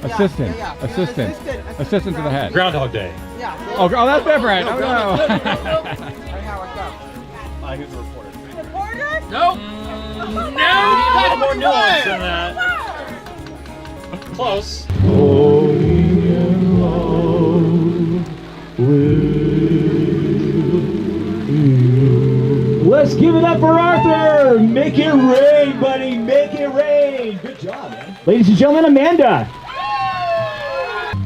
Assistant. Yeah. Assistant. Assistant to the head. Groundhog Day? Yeah. Oh, that's different. Oh, no. All right, Howard, go. Who's the reporter? Nope. No! More nuance than that. Close. Let's give it up for Arthur! Make it rain, buddy! Make it rain! Good job, man. Ladies and gentlemen, Amanda.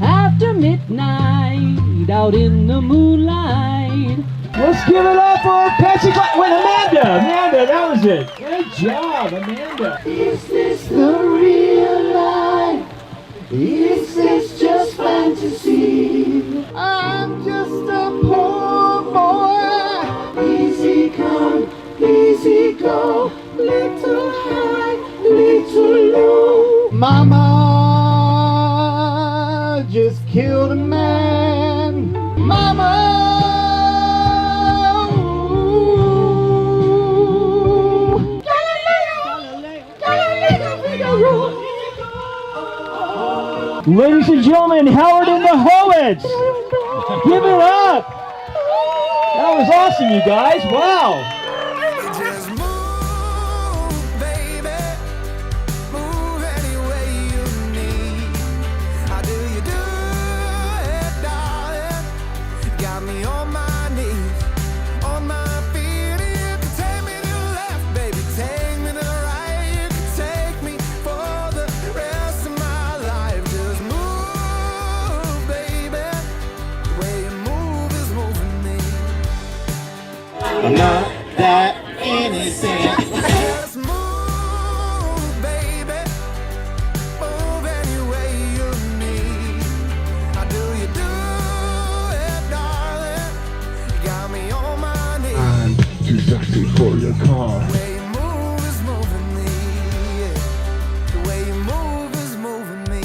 After midnight, out in the moonlight. Let's give it up for Patsy Wait, Amanda! Amanda, that was it. Good job, Amanda. Is this the real life? Is this just fantasy? I'm just a poor boy. Easy come, easy go. Little high, little low. Mama just killed a man. Mama. Ladies and gentlemen, Howard and the Howids. Give it up. That was awesome, you guys. Wow. Just move, baby. Move any way you need. How do you do it, darling? Got me on my knees, on my feet. You can take me to the left, baby. Take me to the right. You can take me for the rest of my life. Just move, baby. The way you move is moving me. I'm not that innocent. Just move, baby. Move any way you need. How do you do it, darling? You got me on my knees. I'm too sexy for your car. The way you move is moving me. Yeah. The way you move is moving me.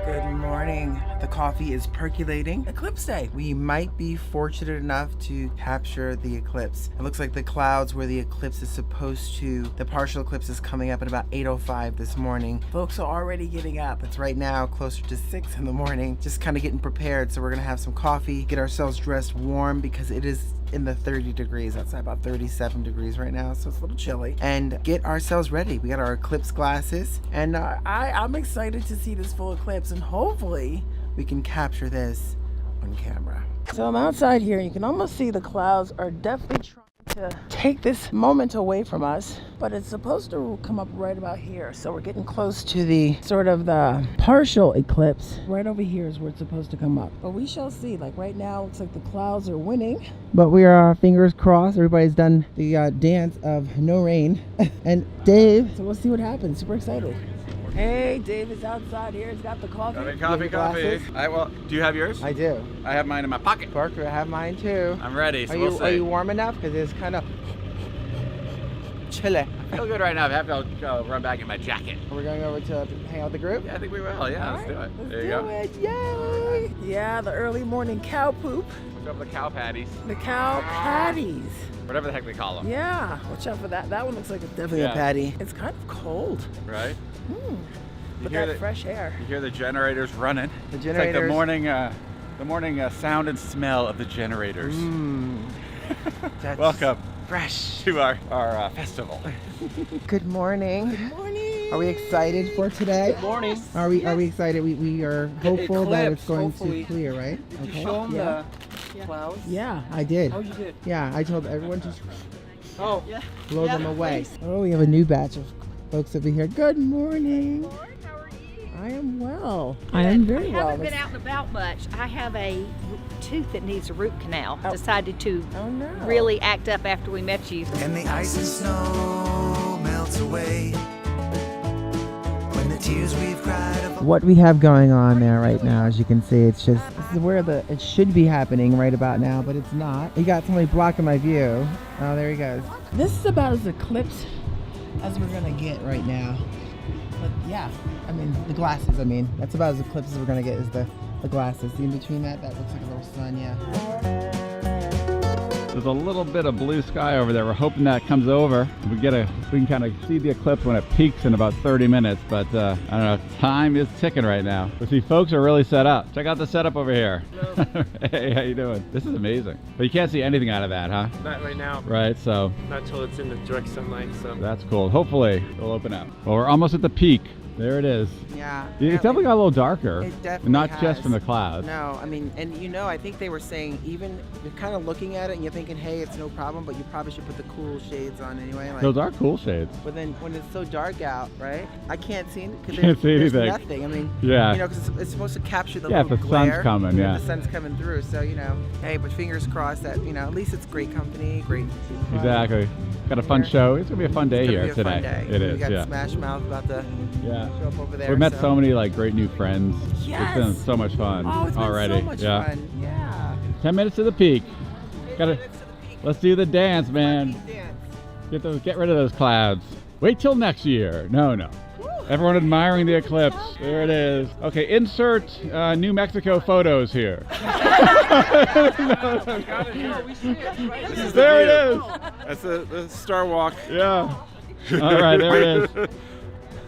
Good morning. The coffee is percolating. Eclipse Day. We might be fortunate enough to capture the eclipse. It looks like the clouds where the eclipse is supposed to, the partial eclipse is coming up at about 8:05 this morning. Folks are already getting up. It's right now closer to 6 in the morning. Just kind of getting prepared. So we're gonna have some coffee, get ourselves dressed warm because it is in the 30 degrees outside, about 37 degrees right now, so it's a little chilly, and get ourselves ready. We got our eclipse glasses, and I'm excited to see this full eclipse, and hopefully we can capture this on camera. So I'm outside here, and you can almost see the clouds are definitely trying to take this moment away from us, but it's supposed to come up right about here. So we're getting close to the sort of the partial eclipse. Right over here is where it's supposed to come up. But we shall see. Like right now, it looks like the clouds are winning. But we are fingers crossed. Everybody's done the dance of no rain. And Dave, so we'll see what happens. Super excited. Hey, Dave is outside here. He's got the coffee. Coffee. Well, do you have yours? I do. I have mine in my pocket. Parker, I have mine too. I'm ready. So Are you warm enough? Because it's kind of chilly. I feel good right now. I have to go run back in my jacket. We're going over to hang out with the group? Yeah, I think we will. Yeah, let's do it. There you go. Yay! Yeah, the early morning cow poop. Look up the cow patties. The cow patties. Whatever the heck they call them. Yeah, watch out for that. That one looks like it's definitely a patty. It's kind of cold. Right? But that fresh air. You hear the generators running. The generators. It's like the morning sound and smell of the generators. That's welcome. Fresh. To our festival. Good morning. Good morning. Are we excited for today? Good morning. Are we excited? We are hopeful that it's going hopefully. to clear, right? Did you show them the clouds? Yeah, I did. Oh, you did? Yeah, I told everyone to blow Yeah. them away. Oh, we have a new batch of folks over here. Good morning. How are you? I am well. I am very well. I haven't been out and about much. I have a tooth that needs a root canal. Decided to really act up after we met you. And the ice and snow melts away when the tears we've cried of What we have going on there right now, as you can see, it's just, this is where it should be happening right about now, but it's not. You got somebody blocking my view. Oh, there he goes. This is about as eclipse as we're gonna get right now. But yeah, I mean, the glasses, that's about as eclipse as we're gonna get is the glasses. See in between that looks like a little sun, yeah. There's a little bit of blue sky over there. We're hoping that comes over. We can kind of see the eclipse when it peaks in about 30 minutes, but I don't know, time is ticking right now. But see, folks are really set up. Check out the setup over here. Hey, how you doing? This is amazing. But you can't see anything out of that, huh? Not right now. Right, so. Not till it's in the direct sunlight, so. That's cool. Hopefully it'll open up. Well, we're almost at the peak. There it is. Yeah. It's definitely got a little darker. It definitely Not has. just from the clouds. No, and I think they were saying even you're kind of looking at it and you're thinking, hey, it's no problem, but you probably should put the cool shades on anyway. Those are cool shades. But then when it's so dark out, right? I can't see because Can't see there's anything. nothing. Yeah. Because it's supposed to capture the Yeah, little if the glare. sun's coming, yeah. The sun's coming through, so hey, but fingers crossed that at least it's great company, great. Exactly. Got a fun show. It's gonna be a fun day here today. Fun day. It is. We got yeah. Smash Mouth about to show up over there. We met so many great new friends. Yes. It's been so much fun It's been already. so much fun. Yeah. 10 minutes to the peak. Let's do the dance, man. Get rid of those clouds. Wait till next year. No. Everyone admiring the eclipse. There it is. Okay, insert New Mexico photos here. There it is. That's the Star Walk. Yeah. All right, there it is.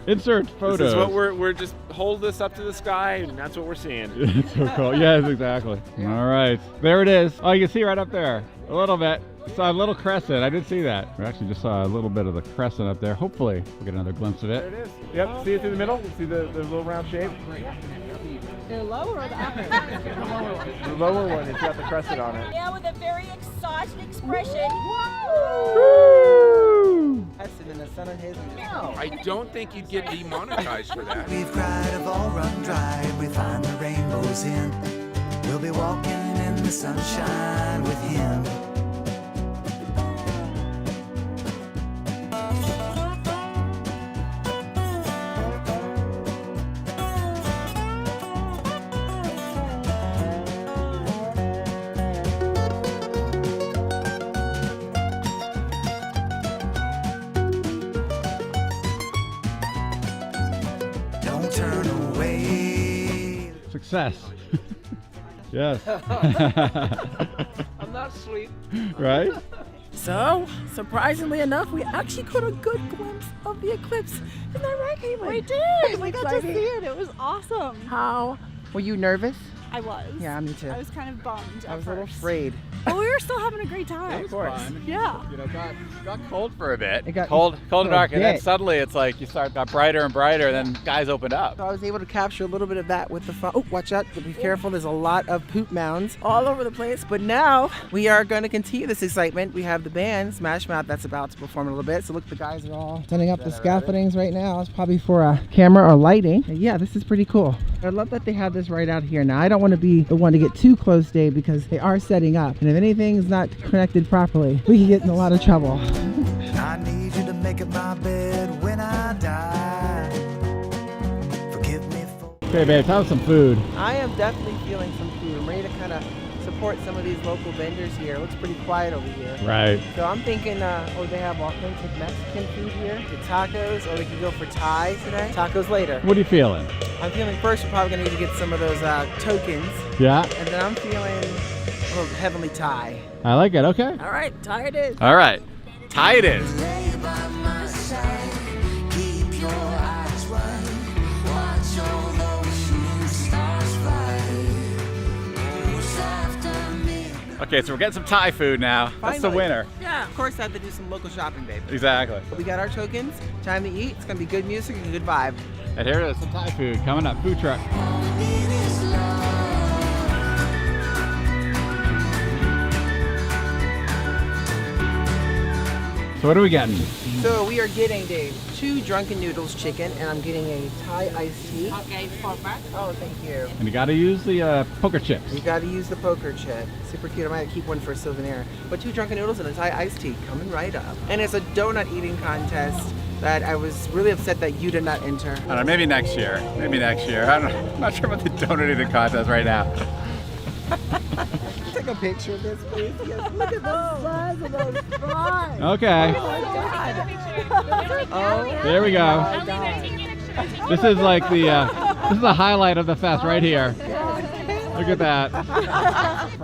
Insert photos. This is what we're just hold this up to the sky, and that's what we're seeing. It's so cool. Yes, exactly. All right, there it is. Oh, you can see right up there a little bit. Saw a little crescent. I did see that. We actually just saw a little bit of the crescent up there. Hopefully, we'll get another glimpse of it. There it is. Yep. See it through the middle. See the little round shape. The lower or the upper? The lower one. It's got the crescent on it. Yeah, with a very excited expression. In the sun on his. I don't think you'd get demonetized for that. we've cried have all run dry. We find the rainbows in. We'll be walking in the sunshine with him. Don't turn away. Success. Yes. I'm not asleep. Right? So, surprisingly enough, we actually got a good glimpse of the eclipse. Isn't that right, Caitlin? We did. We got to see it. It was awesome. How? Were you nervous? I was. Yeah, me too. I was kind of bummed. I was a little afraid. But we were still having a great time. Of course. Yeah. You know, got cold for a bit. It got cold for and a dark, and then bit. suddenly it's like got brighter and brighter, and then skies opened up. So I was able to capture a little bit of that with the phone. Oh, watch out, be careful. There's a lot of poop mounds all over the place. But now we are going to continue this excitement. We have the band, Smash Mouth, that's about to perform in a little bit. So look, the guys are all setting up the scaffoldings right now. It's probably for a camera or lighting. And yeah, this is pretty cool. I love that they have this right out here. Now, I don't want to be the one to get too close, Dave, because they are setting up. And if anything's not connected properly, we can get in a lot of trouble. I need you to make it my bed when I die. Forgive me for... Okay, babes, have some food. I am definitely feeling some food. I'm ready to kind of support some of these local vendors here. It looks pretty quiet over here. Right. So I'm thinking, they have authentic Mexican food here. The tacos, or we can go for Thai today. Tacos later. What are you feeling? I'm feeling first we're probably gonna need to get some of those tokens. Yeah. And then I'm feeling a little heavenly Thai. I like it. Okay. All right, Thai it is. All right. Thai it is. Lay by my side, keep your eyes wide, watch all those shooting stars fly. Who's after me? Okay, so we're getting some Thai food now. That's the Finally. winner. Yeah, of course I have to do some local shopping, babe. Exactly. We got our tokens. Time to eat. It's gonna be good music and a good vibe. And here it is, some Thai food coming up. Food truck. So what are we getting? So we are getting, Dave, 2 Drunken Noodles chicken, and I'm getting a Thai iced tea. Okay, perfect. Oh, thank you. And you gotta use the poker chips. You gotta use the poker chip. Super cute. I might keep one for a souvenir. But 2 Drunken Noodles and a Thai iced tea coming right up. And it's a donut eating contest that I was really upset that you did not enter. I don't know, maybe next year. Maybe next year. I'm not sure about the donut eating contest right now. Take a picture of this, please. Yes, look at the size of those fries. Okay. Oh my God. Oh, There we go. my God. This is like the this is the highlight of the fest right here. Look at that.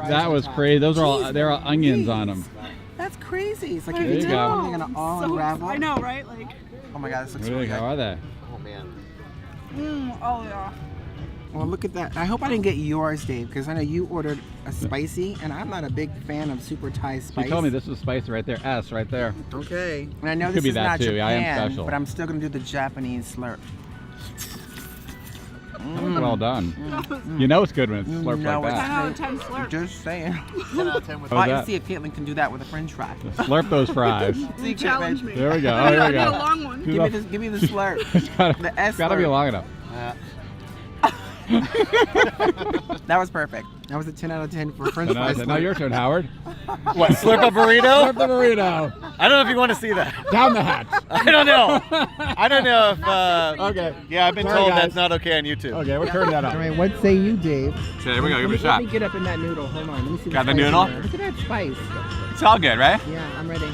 That was crazy. Those are all there are onions on them. That's crazy. It's like There if you you take go. one, they're gonna all unravel. I know, right? Like, Oh my God, this looks What do you really think? good. How are they? Oh man. oh yeah. Well, look at that. I hope I didn't get yours, Dave, because I know you ordered a spicy, and I'm not a big fan of super Thai spice. You told me this was spicy right there. S right there. Okay. And I know Could this be is that not too. Japan, I am special. but I'm still gonna do the Japanese slurp. That's well done. You know it's good when it's slurped No, like it's that. 10 out of 10 slurp. Just saying. 10 out of 10 with Well, I that? can see if Caitlin can do that with a French fry. Slurp those fries. See, Challenge Caitlin, me. There we go. Oh, here we I got go. a long one. Give me the slurp. It's gotta, The S it's gotta be slurp. long enough. That was perfect. That was a 10 out of 10 for French So fries. now your turn, Howard. What, slurp a burrito? Slurp the burrito. I don't know if you want to see that. Down the hatch. I don't know. I don't know if, Okay. yeah, I've been Sorry, told guys. that's not okay on YouTube. Okay, we're turning that All up. right, what say you, Dave? Okay, here we go. Give it a Let shot. me get up in that noodle. Hold on. Let me see Got the spice in noodle? there. Look at that spice. It's all good, right? Yeah, I'm ready.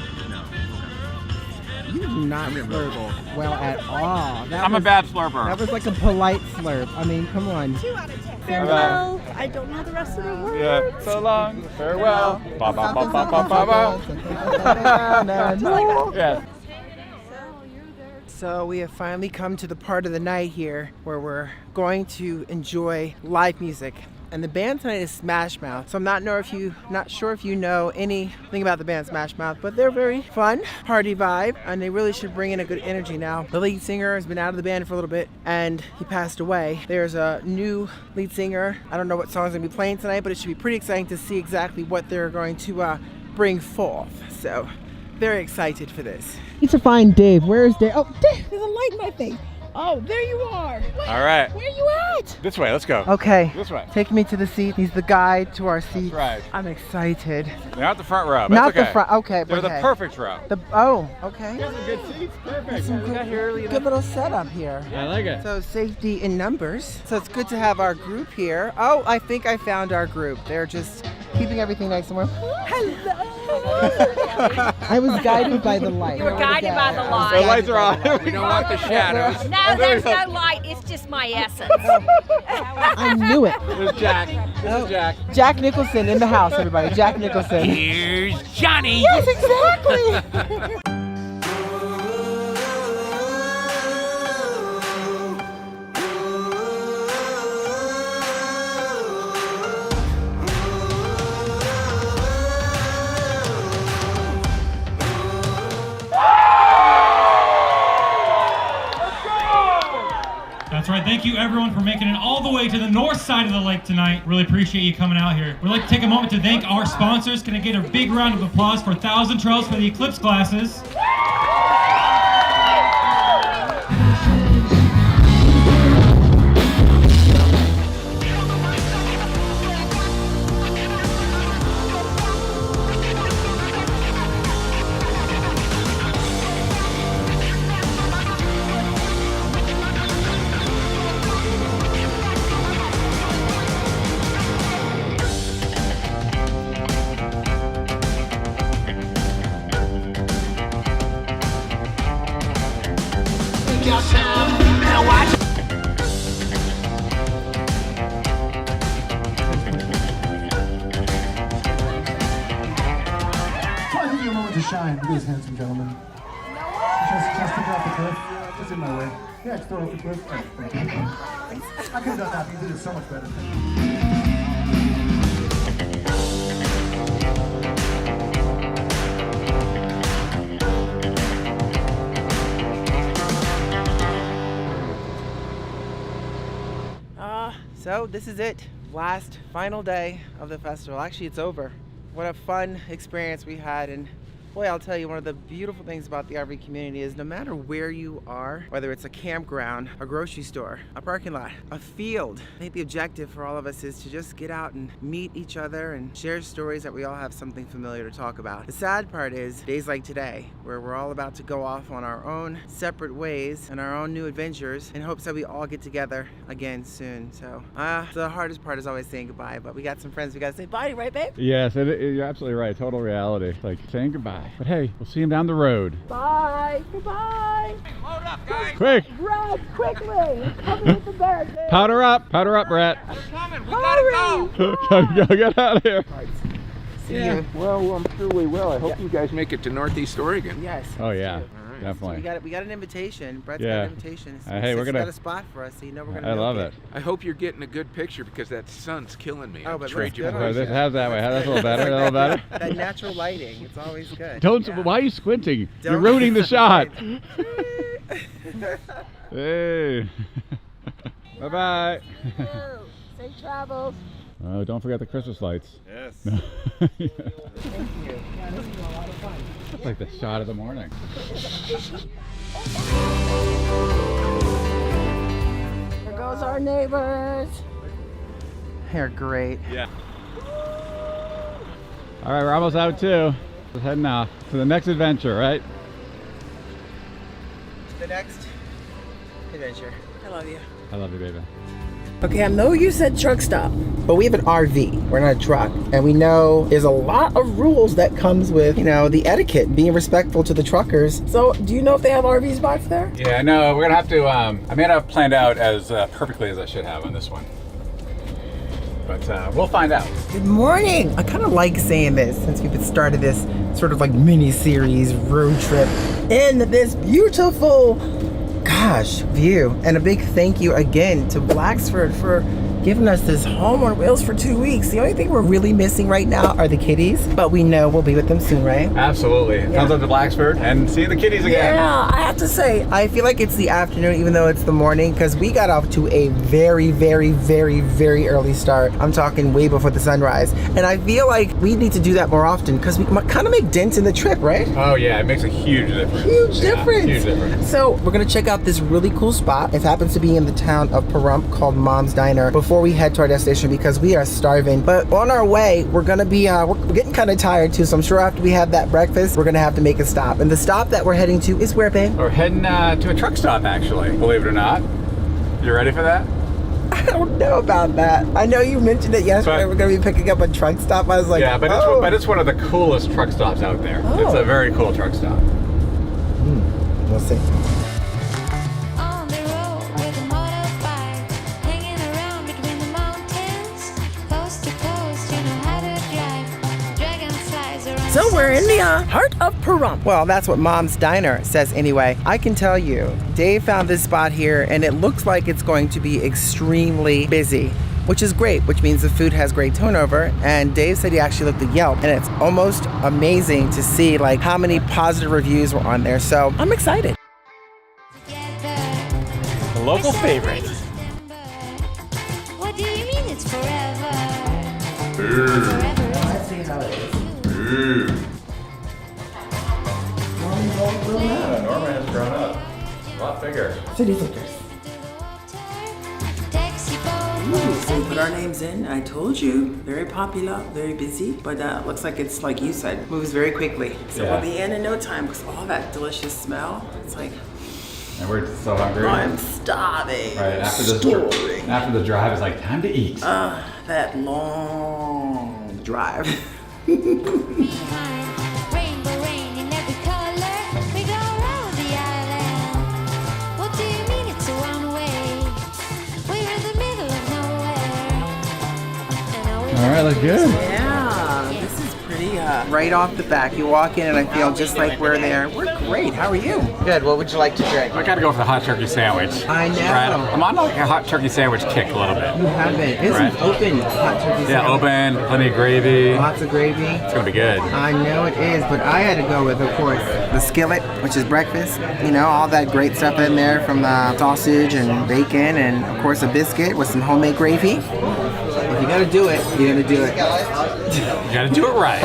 You do not slurp well at all. That I'm a was- bad slurper. That was like a polite slurp. I mean, come on. 2 out of 10. Farewell. I don't know the rest of the words. Yeah. So long. Farewell. Ba ba ba ba ba ba ba. Yeah. So we have finally come to the part of the night here where we're going to enjoy live music. And the band tonight is Smash Mouth. So I'm not sure if you know anything about the band Smash Mouth, but they're very fun, party vibe, and they really should bring in a good energy now. The lead singer has been out of the band for a little bit, and he passed away. There's a new lead singer. I don't know what song's gonna be playing tonight, but it should be pretty exciting to see exactly what they're going to bring forth. So very excited for this. Need to find Dave. Where's Dave? Oh, Dave, there's a light in my face. Oh, there you are. All right. Where are you at? This way. Let's go. Okay. This way. Take me to the seat. He's the guide to our seat. right. I'm excited. They're not the front row. But Not that's okay. the front. Okay. They're okay. the perfect row. Okay. Good seats. Perfect. Some good little setup here. I like it. So safety in numbers. So it's good to have our group here. Oh, I think I found our group. They're just keeping everything nice and warm. Hello. I was guided by the light. You were guided by the light. The lights are on. We don't want the shadows. No, there's no light. It's just my essence. I knew it. There's Jack. This is Jack. Jack Nicholson in the house, everybody. Jack Nicholson. Here's Johnny. Yes, exactly. thank you everyone for making it all the way to the north side of the lake tonight. Really appreciate you coming out here. We'd like to take a moment to thank our sponsors. Can I get a big round of applause for 1,000 Trails for the Eclipse glasses? To shine, these handsome gentlemen. Just take it off the cliff. It's in my way. Yeah, just throw it off the cliff. Oh, thank you. I could have done that. You did it so much better. So this is it. Last final day of the festival. Actually, it's over. What a fun experience we had, and boy, I'll tell you, one of the beautiful things about the RV community is no matter where you are, whether it's a campground, a grocery store, a parking lot, a field, I think the objective for all of us is to just get out and meet each other and share stories that we all have something familiar to talk about. The sad part is days like today, where we're all about to go off on our own separate ways and our own new adventures in hopes that we all get together again soon. So the hardest part is always saying goodbye, but we got some friends we gotta say bye to, right, babe? Yes, you're absolutely right. Total reality. Like saying goodbye. But hey, we'll see him down the road. Bye. Goodbye. Load up, guys. Quick. Brad, quickly. We're coming with the barricade. Powder up, Brett. We're coming. We gotta go. Get out of here. See you. Well, I'm sure we will. I hope you guys make it to Northeast Oregon. Yes. Oh yeah, right. definitely. So we got an invitation. Brett's Yeah. got an invitation. Hey, we're gonna got a spot for us, so you know we're gonna. I love milk it. I hope you're getting a good picture because that sun's killing me. Oh, but trade you let's Oh, this how's that way? That's a little better. A little better. That natural lighting, it's always good. Don't. Yeah. Why are you squinting? You're Don't- ruining the shot. Hey. Bye bye. Safe travels. Oh, don't forget the Christmas lights. Yes. Thank you. Yeah, this is a lot of fun. That's like the shot of the morning. There goes our neighbors. They're great. Yeah. All right, we're almost out too. We're heading off to the next adventure, right? The next adventure. I love you. I love you, baby. Okay, I know you said truck stop. But we have an RV, we're not a truck. And we know there's a lot of rules that comes with, you know, the etiquette, being respectful to the truckers. So, do you know if they have RV spots there? Yeah, no, we're gonna have to, I may not have planned out as perfectly as I should have on this one. But we'll find out. Good morning. I kind of like saying this since we've started this sort of like mini-series road trip in this beautiful, gosh, view. And a big thank you again to Blacksford for giving us this home on wheels for 2 weeks. The only thing we're really missing right now are the kitties, but we know we'll be with them soon, right? Absolutely. Yeah. Thumbs up to Blacksford and seeing the kitties again. Yeah, I have to say, I feel like it's the afternoon even though it's the morning because we got off to a very, very, very, very early start. I'm talking way before the sunrise. And I feel like we need to do that more often because we kind of make dents in the trip, right? Oh yeah, it makes a huge difference. Huge Yeah, difference. huge difference. So we're gonna check out this really cool spot. It happens to be in the town of Pahrump called Mom's Diner before we head to our destination because we are starving. But on our way, we're gonna be, we're getting kind of tired too. So I'm sure after we have that breakfast, we're gonna have to make a stop. And the stop that we're heading to is where, babe? We're heading to a truck stop actually, believe it or not. You ready for that? I don't know about that. I know you mentioned it yesterday. We're gonna be picking up a truck stop. I was like, yeah, but, oh. it's one of the coolest truck stops out there. Oh. It's a very cool truck stop. We'll see. On the road with a motorbike, hanging around between the mountains, coast to coast, you know how to drive. Dragonflies around. So we're in the heart of Pahrump. Well, that's what Mom's Diner says anyway. I can tell you, Dave found this spot here and it looks like it's going to be extremely busy, which is great, which means the food has great turnover. And Dave said he actually looked at Yelp and it's almost amazing to see like how many positive reviews were on there. So I'm excited. The local favorite. Let's see how it is. Yeah, Norman has grown up. A lot bigger. City Slickers. Ooh, so we put our names in. I told you, very popular, very busy, but looks like it's like you said, moves very quickly. So Yeah. we'll be in no time because all that delicious smell. It's like, And we're so hungry. I'm starving. Right, after the drive, it's like time to eat. That long drive. All right, look good. Yeah, this is pretty right off the back. You walk in and I feel just like we're there. We're great. How are you? Good. What would you like to drink? I gotta go for the hot turkey sandwich. I know. Right? I'm on like a hot turkey sandwich kick a little bit. You haven't. It's an open hot turkey Yeah, sandwich. open, plenty of gravy. Lots of gravy. It's gonna be good. I know it is, but I had to go with, of course, the skillet, which is breakfast. You know, all that great stuff in there from the sausage and bacon and, of course, a biscuit with some homemade gravy. If you gotta do it, you're gonna do it. You gotta do it right.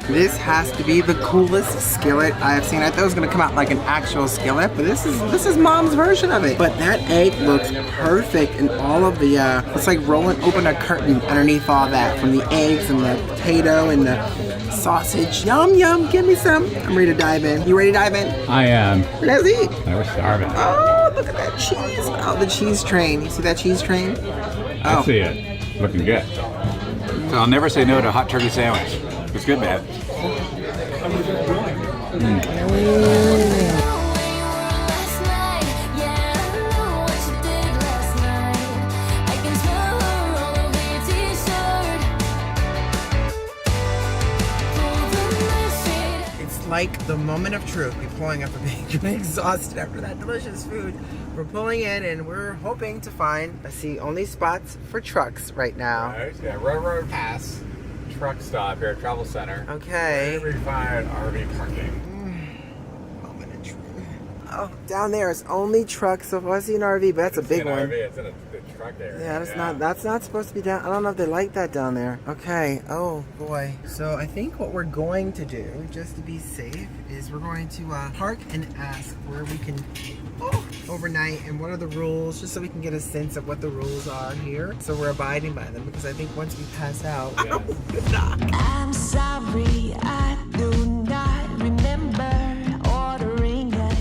This has to be the coolest skillet I have seen. I thought it was gonna come out like an actual skillet, but this is Mom's version of it. But that egg looks perfect in all of the, it's like rolling open a curtain underneath all that, from the eggs and the potato and the sausage. Yum, yum, give me some. I'm ready to dive in. You ready to dive in? I am. Let's eat. We're starving. Oh, look at that cheese. Oh, the cheese train. You see that cheese train? I see it. Looking good. So I'll never say no to a hot turkey sandwich. It's good, man. It's like the moment of truth. We're pulling up a big, I'm exhausted after that delicious food. We're pulling in and we're hoping to find, I see only spots for trucks right now. Right, yeah, Railroad Pass truck stop here at Travel Center. Okay. Where do we find RV parking? Moment of truth. Oh, down there is only trucks. So I see an RV, but that's a big one. RV, it's in a truck area. Yeah, that's not supposed to be down. I don't know if they like that down there. Okay. Oh boy. So I think what we're going to do, just to be safe, is we're going to park and ask where we can overnight and what are the rules, just so we can get a sense of what the rules are here. So we're abiding by them, because I think once we pass out, good luck. I'm sorry, I do not remember ordering a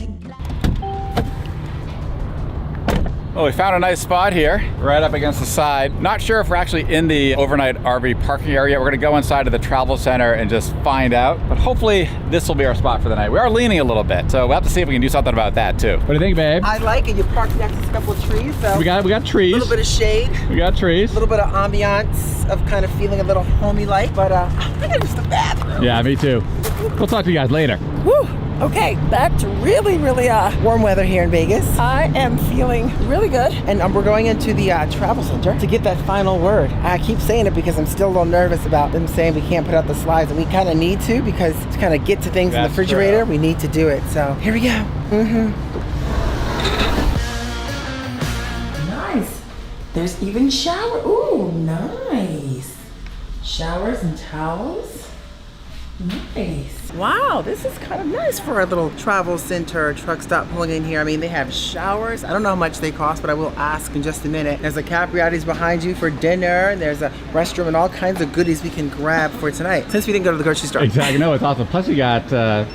Well, we found a nice spot here, right up against the side. Not sure if we're actually in the overnight RV parking area. We're gonna go inside of the travel center and just find out. But hopefully this will be our spot for the night. We are leaning a little bit, so we'll have to see if we can do something about that too. What do you think, babe? I like it. You parked next to a couple of trees, so We got trees. a little bit of shade. We got trees. A little bit of ambiance of kind of feeling a little homey-like, but I think I just the bathroom. Yeah, me too. We'll talk to you guys later. Whew. Okay, back to really warm weather here in Vegas. I am feeling really good, and we're going into the travel center to get that final word. I keep saying it because I'm still a little nervous about them saying we can't put out the slides, and we kind of need to, because to kind of get to things in the refrigerator, we need to do it. So here we go. Nice. There's even shower. Ooh, nice. Showers and towels. Nice. Wow, this is kind of nice for a little travel center truck stop pulling in here. I mean, they have showers. I don't know how much they cost, but I will ask in just a minute. There's a Capriati's behind you for dinner. There's a restroom and all kinds of goodies we can grab for tonight, since we didn't go to the grocery store. Exactly, no, it's awesome. Plus you got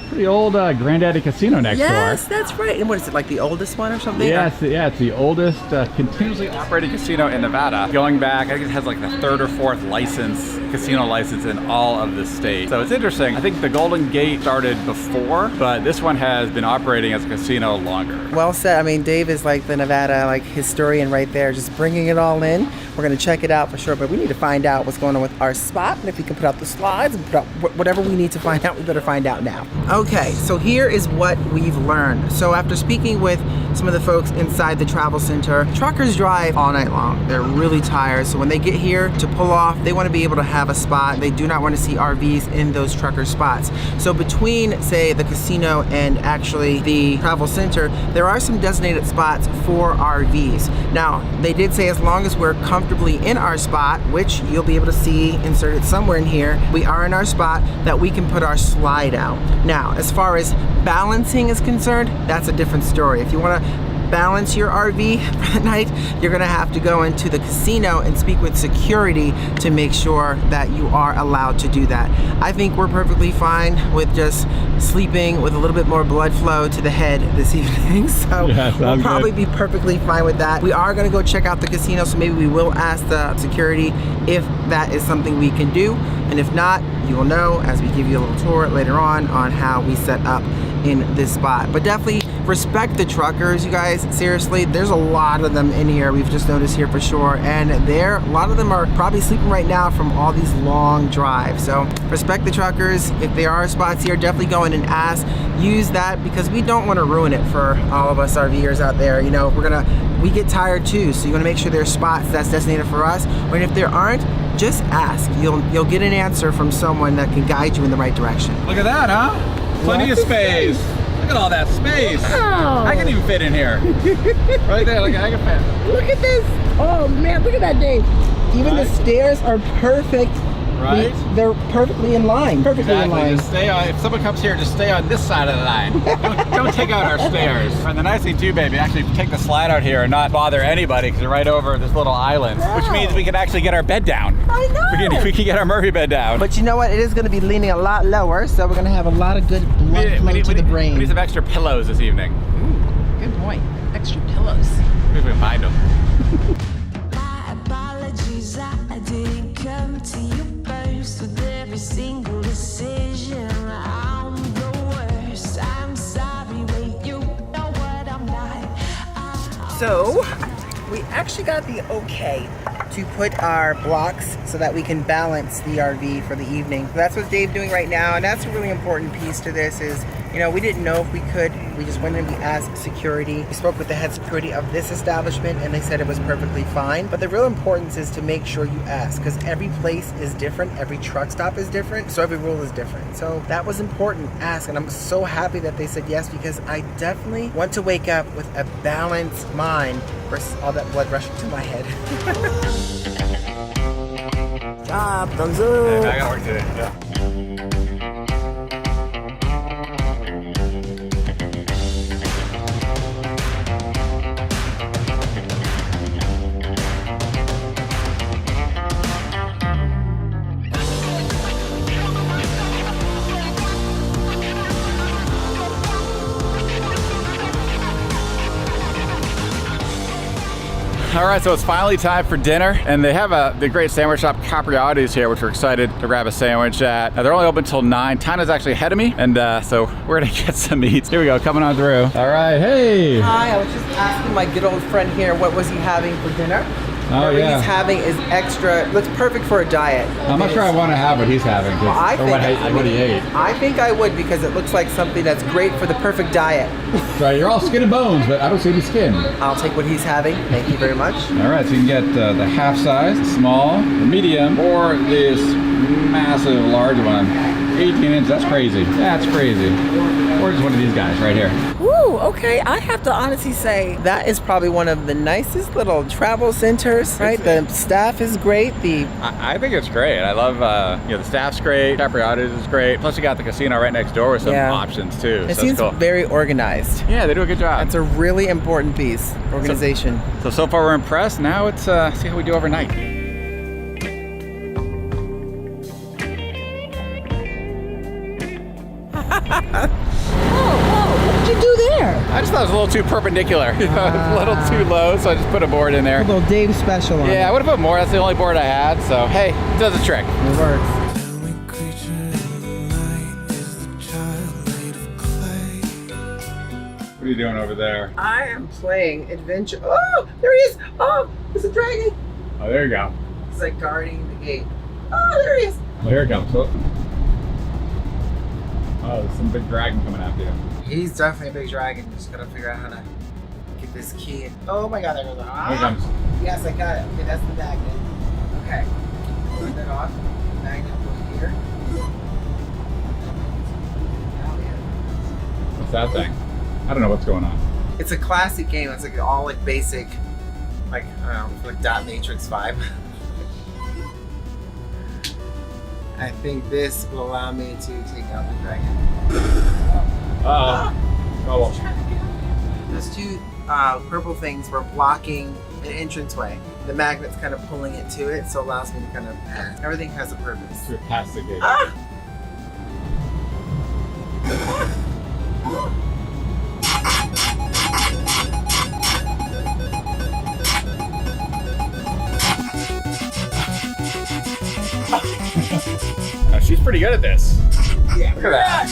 pretty old Granddaddy Casino next door. Yes, that's right. And what is it, like the oldest one or something? Yeah, it's the oldest continuously operating casino in Nevada. Going back, I think it has like the 3rd or 4th casino license in all of the state. So it's interesting. I think the Golden Gate started before, but this one has been operating as a casino longer. Well said. I mean, Dave is like the Nevada historian right there, just bringing it all in. We're going to check it out for sure, but we need to find out what's going on with our spot, and if we can put out the slides and put out whatever we need to find out, we better find out now. Okay, so here is what we've learned. So after speaking with some of the folks inside the travel center, truckers drive all night long. They're really tired, so when they get here to pull off, they want to be able to have a spot. They do not want to see RVs in those trucker spots. So between, say, the casino and actually the travel center, there are some designated spots for RVs. Now, they did say as long as we're comfortably in our spot, which you'll be able to see inserted somewhere in here, we are in our spot, that we can put our slide out. Now, as far as balancing is concerned, that's a different story. If you want to balance your RV for the night, you're gonna have to go into the casino and speak with security to make sure that you are allowed to do that. I think we're perfectly fine with just sleeping with a little bit more blood flow to the head this evening, so we'll probably be perfectly fine with that. We are gonna go check out the casino, so maybe we will ask the security if that is something we can do, and if not, you will know as we give you a little tour later on how we set up in this spot. But definitely respect the truckers, you guys. Seriously, there's a lot of them in here. We've just noticed here for sure, and a lot of them are probably sleeping right now from all these long drives. So respect the truckers. If there are spots here, definitely go in and ask. Use that, because we don't want to ruin it for all of us RVers out there. You know, we get tired too, so you want to make sure there's spots that's designated for us. And if there aren't, just ask. You'll get an answer from someone that can guide you in the right direction. Look at that, huh? Plenty of space. Look at all that space. Wow. I can even fit in here. Right there, look, I can fit. Look at this. Oh man, look at that, Dave. Even the stairs are perfect. Right? They're perfectly in line. Perfectly in line. Just stay on. If someone comes here, just stay on this side of the line. Don't take out our stairs. And the nice thing too, baby, actually take the slide out here and not bother anybody, because they're right over this little island, which means we can actually get our bed down. I know. We can get our Murphy bed down. But you know what? It is going to be leaning a lot lower, so we're going to have a lot of good blood flow to the brain. We need some extra pillows this evening. Ooh, good point. Extra pillows. Maybe we can find them. My apologies, I didn't come to you first with every single decision. I'm the worst. I'm sorry, but you know what I'm not. So, we actually got the okay to put our blocks so that we can balance the RV for the evening. So that's what Dave's doing right now, and that's a really important piece to this is, you know, we didn't know if we could. We just went and we asked security. We spoke with the head security of this establishment, and they said it was perfectly fine. But the real importance is to make sure you ask, because every place is different, every truck stop is different, so every rule is different. So that was important, ask, and I'm so happy that they said yes, because I definitely want to wake up with a balanced mind versus all that blood rushing to my head. Job, thumbs up. Hey, I gotta work today. Yeah. All right, so it's finally time for dinner, and they have the great sandwich shop Capriati's here, which we're excited to grab a sandwich at. They're only open till 9. Tana's actually ahead of me, and so we're gonna get some eats. Here we go, coming on through. All right, hey. Hi, I was just asking my good old friend here, what was he having for dinner? Oh, Whatever yeah. he's having is extra, looks perfect for a diet. I'm not sure I want to have what he's having, Well, I think, what he ate. I think I would, because it looks like something that's great for the perfect diet. Right, you're all skin and bones, but I don't see any skin. I'll take what he's having. Thank you very much. All right, so you can get the half size, the small, the medium, or this massive large one. 18 inches, that's crazy. That's crazy. Or just one of these guys right here. Ooh, okay. I have to honestly say that is probably one of the nicest little travel centers, right? The staff is great. I think it's great. I love, the staff's great. Capriati's is great. Plus, you got the casino right next door with some options too. It so seems it's cool. very organized. Yeah, they do a good job. That's a really important piece, organization. So far we're impressed. Now it's see how we do overnight. What did you do there? I just thought it was a little too perpendicular. A little too low, so I just put a board in there. A little Dave special on it. Yeah, I would have put more. That's the only board I had. So hey, it does the trick. It works. What are you doing over there? I am playing adventure. Oh, there he is. Oh, it's a dragon. Oh, there you go. It's like guarding the gate. Oh, there he is. Well, here it comes. Oh, there's some big dragon coming after you. He's definitely a big dragon. Just gotta figure out how to get this key. Oh my god, there goes. Here it comes. Yes, I got it. Okay, that's the magnet. Okay. Turn that off. Magnet over here. What's that thing? I don't know what's going on. It's a classic game. It's like all like basic, like I don't know, like dot matrix vibe. I think this will allow me to take out the dragon. Oh well. Those two purple things were blocking an entranceway. The magnet's kind of pulling it to it, so it allows me to kind of pass. Everything has a purpose. To pass the gate. She's pretty good at this. Yeah. Look at that.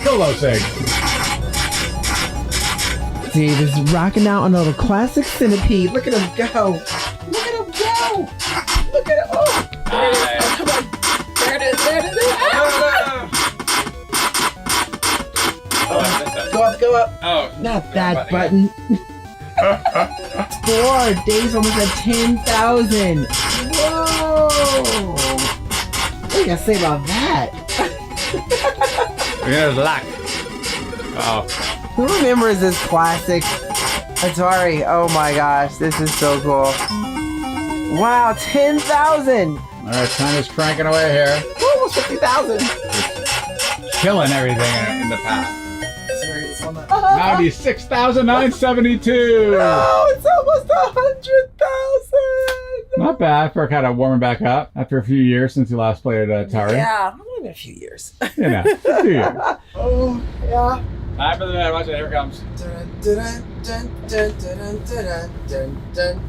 Kill those things. Dave is rocking out on a little classic centipede. Look at him go. Look at him go. Look at him. Oh. There it is. Oh, come on. There it is. There it is. Go up, go up. Oh. Not that button. Score. Dave's almost at 10,000. Whoa. What do you gotta say about that? There's luck. Oh. Who remembers this classic Atari? Oh my gosh, this is so cool. Wow, 10,000. All right, time is cranking away here. Almost 50,000. Killing everything in the path. Sorry, this one. 96,972. No, it's almost 100,000. Not bad for kind of warming back up after a few years since you last played Atari. Yeah, only been a few years. You know, a few years. Oh, yeah. Time for the man. Watch it. Here it comes. Dun, dun, dun, dun, dun, dun, dun, dun.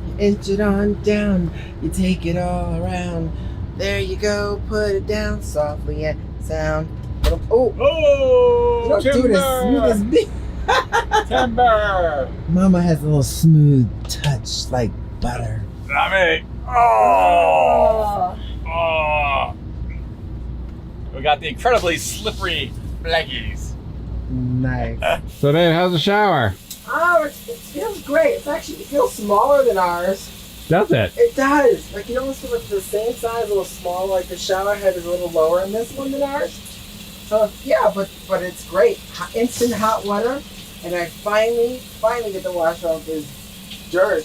You inch it on down, you take it all around. There you go, put it down softly and sound. Oh, oh, you don't do it as smooth as me. Timber. Mama has a little smooth touch like butter. Not me. Oh. Oh. We got the incredibly slippery blackies. Nice. So Dave, how's the shower? Oh, it feels great. It feels smaller than ours. Does it? It does. Like you almost feel like the same size, a little smaller. Like the shower head is a little lower in this one than ours. So yeah, but it's great. Instant hot water, and I finally get to wash off this dirt.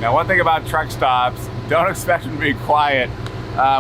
Now, one thing about truck stops, don't expect them to be quiet.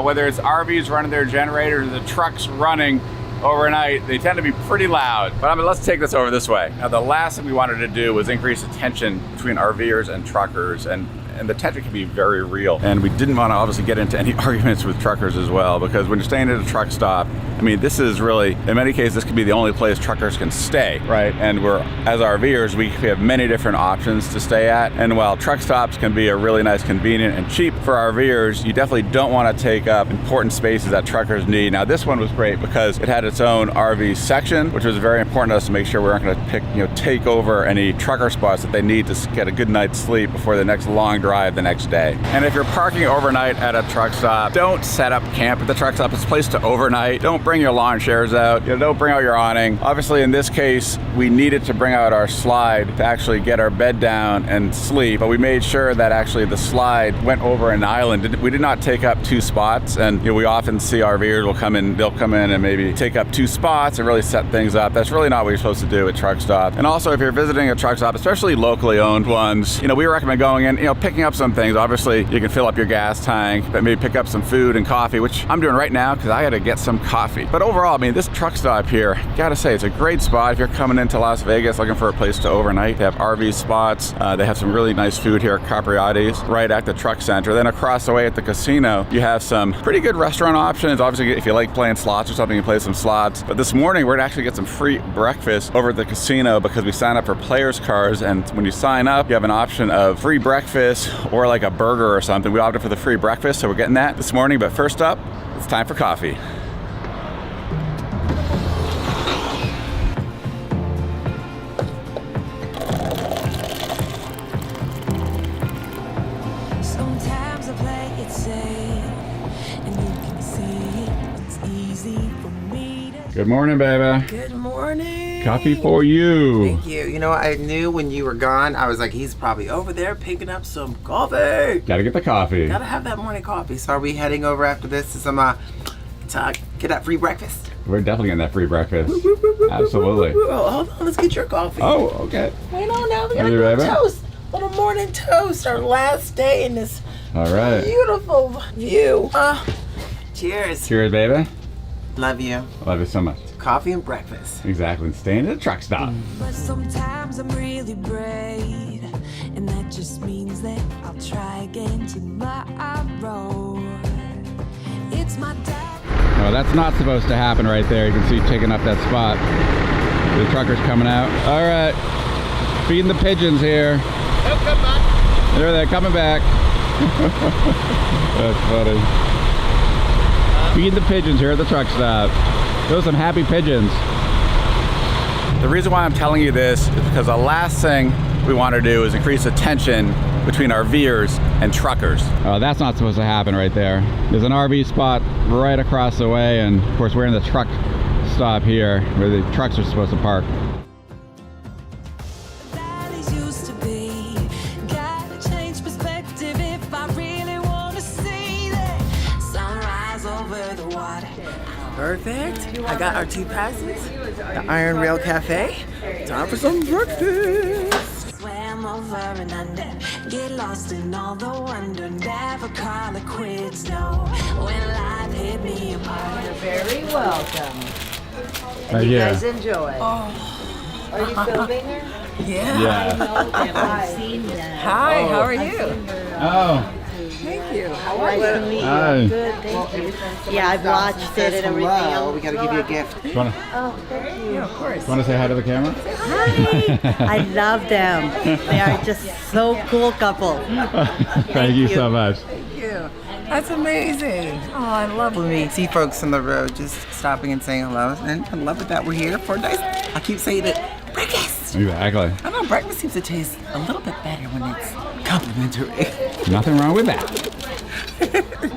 Whether it's RVs running their generators or the trucks running overnight, they tend to be pretty loud. But let's take this over this way. Now, the last thing we wanted to do was increase the tension between RVers and truckers, and the tension can be very real. And we didn't want to obviously get into any arguments with truckers as well, because when you're staying at a truck stop, I mean, this is really, in many cases, this could be the only place truckers can stay, right? And as RVers, we have many different options to stay at. And while truck stops can be a really nice, convenient, and cheap for RVers, you definitely don't want to take up important spaces that truckers need. Now, this one was great because it had its own RV section, which was very important to us to make sure we weren't going to take over any trucker spots that they need to get a good night's sleep before the next long drive the next day. And if you're parking overnight at a truck stop, don't set up camp at the truck stop. It's a place to overnight. Don't bring your lawn chairs out. Don't bring out your awning. Obviously, in this case, we needed to bring out our slide to actually get our bed down and sleep, but we made sure that actually the slide went over an island. We did not take up two spots, and we often see RVers they'll come in and maybe take up two spots and really set things up. That's really not what you're supposed to do at truck stop. And also, if you're visiting a truck stop, especially locally owned ones, we recommend going in, picking up some things. Obviously, you can fill up your gas tank, but maybe pick up some food and coffee, which I'm doing right now because I got to get some coffee. coffee. But overall, I mean, this truck stop here, gotta say, it's a great spot if you're coming into Las Vegas looking for a place to overnight. They have RV spots. They have some really nice food here at Capriati's right at the truck center. Then across the way at the casino, you have some pretty good restaurant options. Obviously, if you like playing slots or something, you play some slots. But this morning, we're gonna actually get some free breakfast over at the casino because we signed up for players cards. And when you sign up, you have an option of free breakfast or like a burger or something. We opted for the free breakfast, so we're getting that this morning. But first up, it's time for coffee. Sometimes I play it safe, and you can see it's easy for me to. Good morning, baby. Good morning. Coffee for you. Thank you. You know, I knew when you were gone, I was like, he's probably over there picking up some coffee. Gotta get the coffee. Gotta have that morning coffee. So are we heading over after this to some to get that free breakfast? We're definitely getting that free breakfast. Absolutely. Oh, hold on, let's get your coffee. Oh, okay. Wait on now, we gotta Ready, do a baby? toast. Little morning toast, our last day in this All right. beautiful view. Cheers. Cheers, baby. Love you. Love you so much. Coffee and breakfast. Exactly. And staying at the truck stop. But sometimes I'm really brave, and that just means that I'll try again tomorrow. It's my day. Oh, that's not supposed to happen right there. You can see taking up that spot. The trucker's coming out. All right. Feeding the pigeons here. They'll come back. There they're coming back. That's funny. Feeding the pigeons here at the truck stop. Those are some happy pigeons. The reason why I'm telling you this is because the last thing we want to do is increase the tension between RVers and truckers. Oh, that's not supposed to happen right there. There's an RV spot right across the way, and of course we're in the truck stop here where the trucks are supposed to park. Valleys used to be. Gotta change perspective if I really want to see that sunrise over the water. Perfect. I got our 2 passes. The Iron Rail Cafe. Time for some breakfast. Swam over and under, get lost in all the wonder, never call it quits, no, when life hit me apart. You're very welcome. And Right you here. guys enjoy. Are you filming her? Yeah. Yeah. Hi, how are you? Oh. Thank you. How are you? Hi. Good, thank you. Yeah, I've watched it and everything. Hello. We gotta give you a gift. You wanna Oh, thank you. Yeah, of course. to say hi to the camera? Hi. I love them. They are just so cool couple. Thank you so much. Thank you. That's amazing. Oh, I love when we see folks on the road just stopping and saying hello. And I love it that we're here for nice. I keep saying it. Breakfast. Exactly. I know breakfast seems to taste a little bit better when it's complimentary. Nothing wrong with that.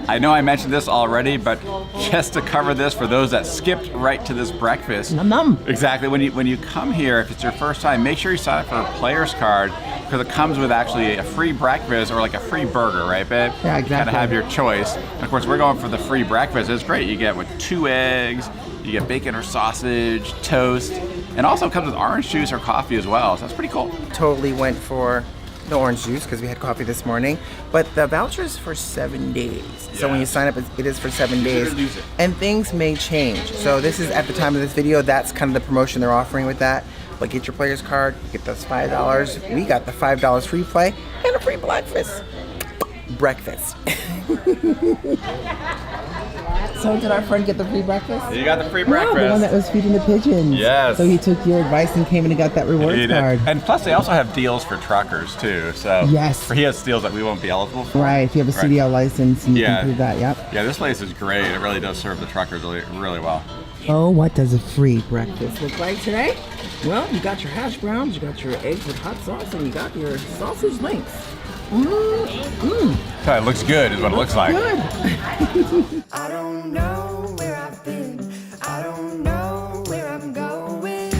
I know I mentioned this already, but just to cover this for those that skipped right to this breakfast. Num num. Exactly. When you come here, if it's your first time, make sure you sign up for a player's card because it comes with actually a free breakfast or like a free burger, right, babe? Yeah, You kind exactly. of have your choice. And of course, we're going for the free breakfast. It's great. You get with 2 eggs, you get bacon or sausage, toast, and also comes with orange juice or coffee as well. So that's pretty cool. Totally went for the orange juice because we had coffee this morning, but the voucher is for 7 days. So when you sign up, it is for 7 days, lose it. and things may change. So this is at the time of this video. That's kind of the promotion they're offering with that. But get your player's card, get those $5. We got the $5 free play and a free breakfast. So did our friend get the free breakfast? You got the free Yeah, breakfast. the one that was feeding the pigeons. Yes. So he took your advice and came in and got that rewards He did. card. And plus, they also have deals for truckers too. So Yes. he has deals that we won't be eligible for. Right, if you have a Right. CDL license and you Yeah. can prove that, yep. Yeah, this place is great. It really does serve the truckers really, really well. Oh, what does a free breakfast look like today? Well, you got your hash browns, you got your eggs with hot sauce, and you got your sausage links. So it looks good, is what it looks like. Good. I don't know where I've been, I don't know where I'm going.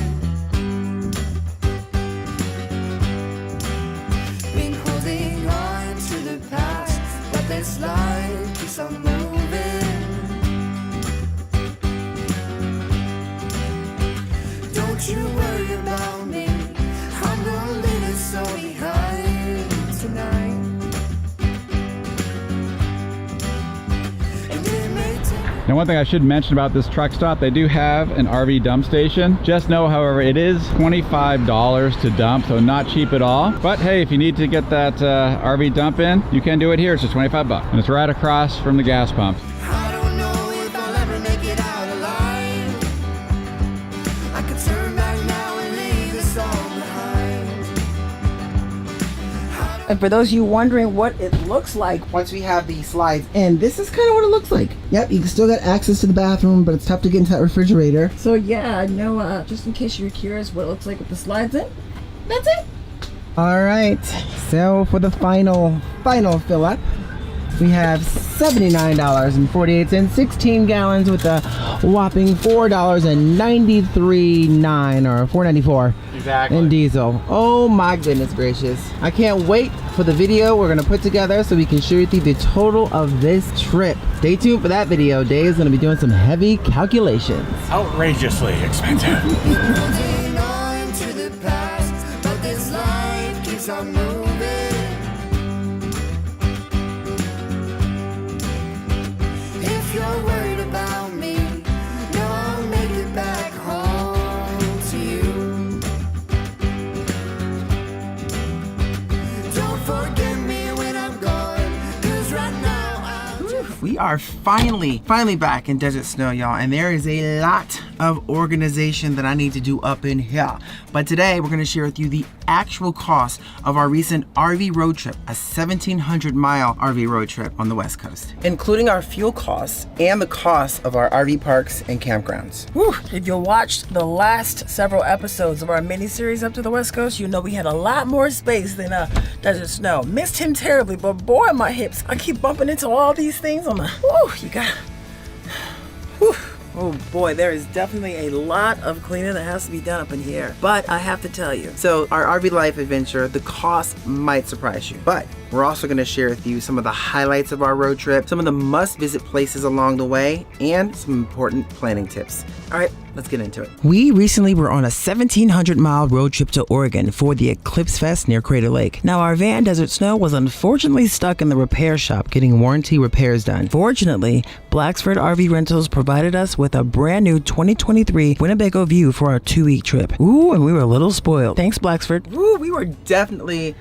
Been holding on to the past, but this life keeps on moving. Don't you worry about me, I'm gonna leave it so behind tonight. And it may take Now, one thing I should mention about this truck stop, they do have an RV dump station. Just know, however, it is $25 to dump, so not cheap at all. But hey, if you need to get that RV dump in, you can do it here. It's just 25 bucks, and it's right across from the gas pump. I don't know if I'll ever make it out alive. I could turn back now and leave this all behind. And for those of you wondering what it looks like Once we have the slides in, this is kind of what it looks like. Yep, you can still get access to the bathroom, but it's tough to get into that refrigerator. So yeah, no, just in case you're curious what it looks like with the slides in, that's it. All right, so for the final fill up, we have $79.48, 16 gallons with a whopping $4.93.9 or $4.94 exactly in diesel. Oh my goodness gracious. I can't wait for the video we're gonna put together so we can share with you the total of this trip. Stay tuned for that video. Dave is gonna be doing some heavy calculations. Outrageously expensive. Holding on to the past, but this life keeps on moving. If you're worried about me, no, I'll make it back home to you. Don't forget me when I'm gone, 'cause right now We are finally back in Desert Snow, y'all, and there is a lot of organization that I need to do up in here. But today we're gonna share with you the actual cost of our recent RV road trip, a 1,700-mile RV road trip on the West Coast, including our fuel costs and the cost of our RV parks and campgrounds. Whew. If you watched the last several episodes of our mini-series up to the West Coast, you know we had a lot more space than Desert Snow. Missed him terribly, but boy, my hips, I keep bumping into all these things on my, whew, you got, whew. Oh boy, there is definitely a lot of cleaning that has to be done up in here. But I have to tell you, So our RV life adventure, the cost might surprise you, but we're also going to share with you some of the highlights of our road trip, some of the must-visit places along the way, and some important planning tips. All right, let's get into it. We recently were on a 1,700-mile road trip to Oregon for the Eclipse Fest near Crater Lake. Now, our van Desert Snow was unfortunately stuck in the repair shop getting warranty repairs done. Fortunately, Blacksford RV Rentals provided us with a brand new 2023 Winnebago View for our 2-week trip. Ooh, and we were a little spoiled. Thanks, Blacksford. Ooh, we were definitely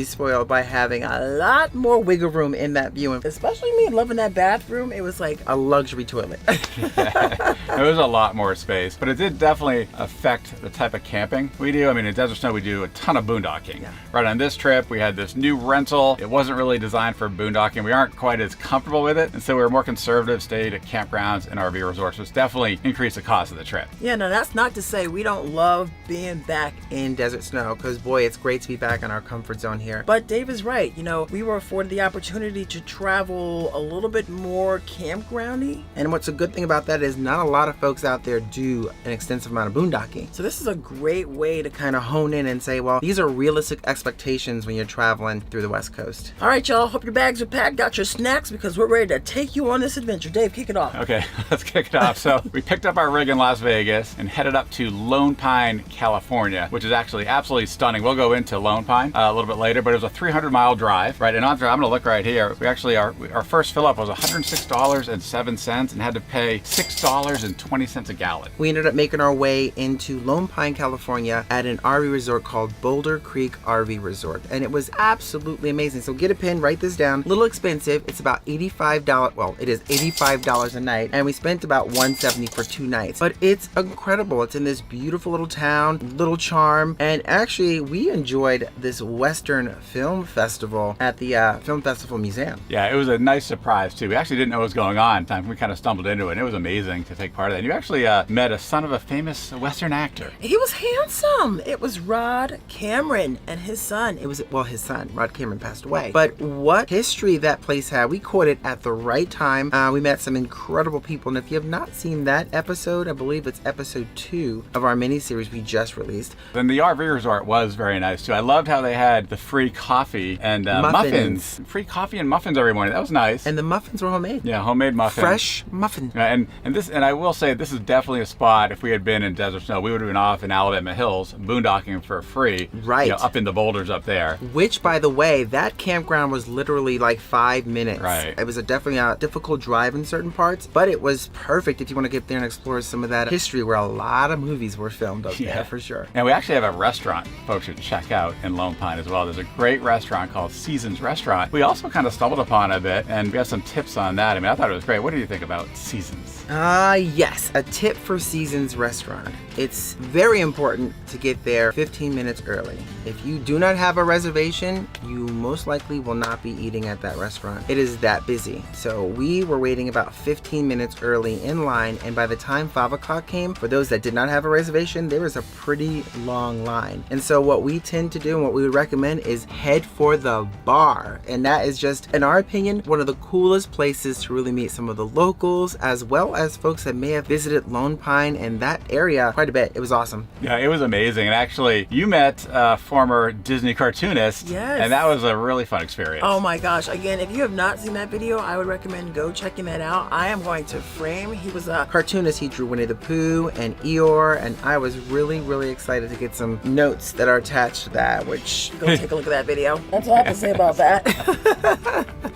spoiled by having a lot more wiggle room in that View. And especially me loving that bathroom, it was like a luxury toilet. It was a lot more space, but it did definitely affect the type of camping we do. I mean, in Desert Snow, we do a ton of boondocking. Yeah. Right on this trip, we had this new rental. It wasn't really designed for boondocking. We aren't quite as comfortable with it, and so we were more conservative, stayed at campgrounds and RV resorts, which definitely increased the cost of the trip. Yeah, no, that's not to say we don't love being back in Desert Snow, because boy, it's great to be back in our comfort zone here. But Dave is right. You know, we were afforded the opportunity to travel a little bit more campgroundy. And what's a good thing about that is not a lot of folks out there do an extensive amount of boondocking. So this is a great way to kind of hone in and say, well, these are realistic expectations when you're traveling through the West Coast. All right, y'all, hope your bags are packed, got your snacks, because we're ready to take you on this adventure. Dave, kick it off. Okay, let's kick it off. So we picked up our rig in Las Vegas and headed up to Lone Pine, California, which is actually absolutely stunning. We'll go into Lone Pine a little bit later, but it was a 300-mile drive, right? And I'm gonna look right here. We actually, our first fill up was $106.07 and had to pay $6.20 a gallon. We ended up making our way into Lone Pine, California at an RV resort called Boulder Creek RV Resort. And it was absolutely amazing. So get a pen, write this down. A little expensive. It's about $85. Well, it is $85 a night. And we spent about $170 for 2 nights. But it's incredible. It's in this beautiful little town, little charm. And actually, we enjoyed this Western Film Festival at the Film Festival Museum. Yeah, it was a nice surprise too. We actually didn't know what was going on. We kind of stumbled into it, and it was amazing to take part of that. And you actually met a son of a famous Western actor. He was handsome. It was Rod Cameron and his son. It was, well, his son, Rod Cameron, passed away. But what history that place had. We caught it at the right time. We met some incredible people. And if you have not seen that episode, I believe it's episode 2 of our mini-series we just released. And the RV resort was very nice too. I loved how they had the free coffee and and muffins. Free coffee and muffins every morning. That was nice. And the muffins were homemade. Yeah, homemade muffins. Fresh muffin. And I will say this is definitely a spot. If we had been in Desert Snow, we would have been off in Alabama Hills, boondocking for free. Right. You know, up in the boulders up there. Which, by the way, that campground was literally like 5 minutes. Right. It was definitely a difficult drive in certain parts, but it was perfect if you want to get there and explore some of that history where a lot of movies were filmed up there for sure. And we actually have a restaurant folks should check out in Lone Pine as well. There's a great restaurant called Seasons Restaurant. We also kind of stumbled upon a bit, and we have some tips on that. I mean, I thought it was great. What do you think about Seasons? Yes, a tip for Seasons Restaurant. It's very important to get there 15 minutes early. If you do not have a reservation, you most likely will not be eating at that restaurant. It is that busy. So we were waiting about 15 minutes early in line, and by the time 5 o'clock came, for those that did not have a reservation, there was a pretty long line. And so what we tend to do and what we would recommend is head for the bar. And that is just, in our opinion, one of the coolest places to really meet some of the locals, as well as folks that may have visited Lone Pine and that area quite a bit. It was awesome. Yeah, it was amazing. And actually, you met a former Disney cartoonist. Yes. And that was a really fun experience. Oh my gosh. Again, if you have not seen that video, I would recommend go checking that out. I am going to frame. He was a cartoonist. He drew Winnie the Pooh and Eeyore, and I was really, really excited to get some notes that are attached to that, which go take a look at that video. That's all I have to say about that.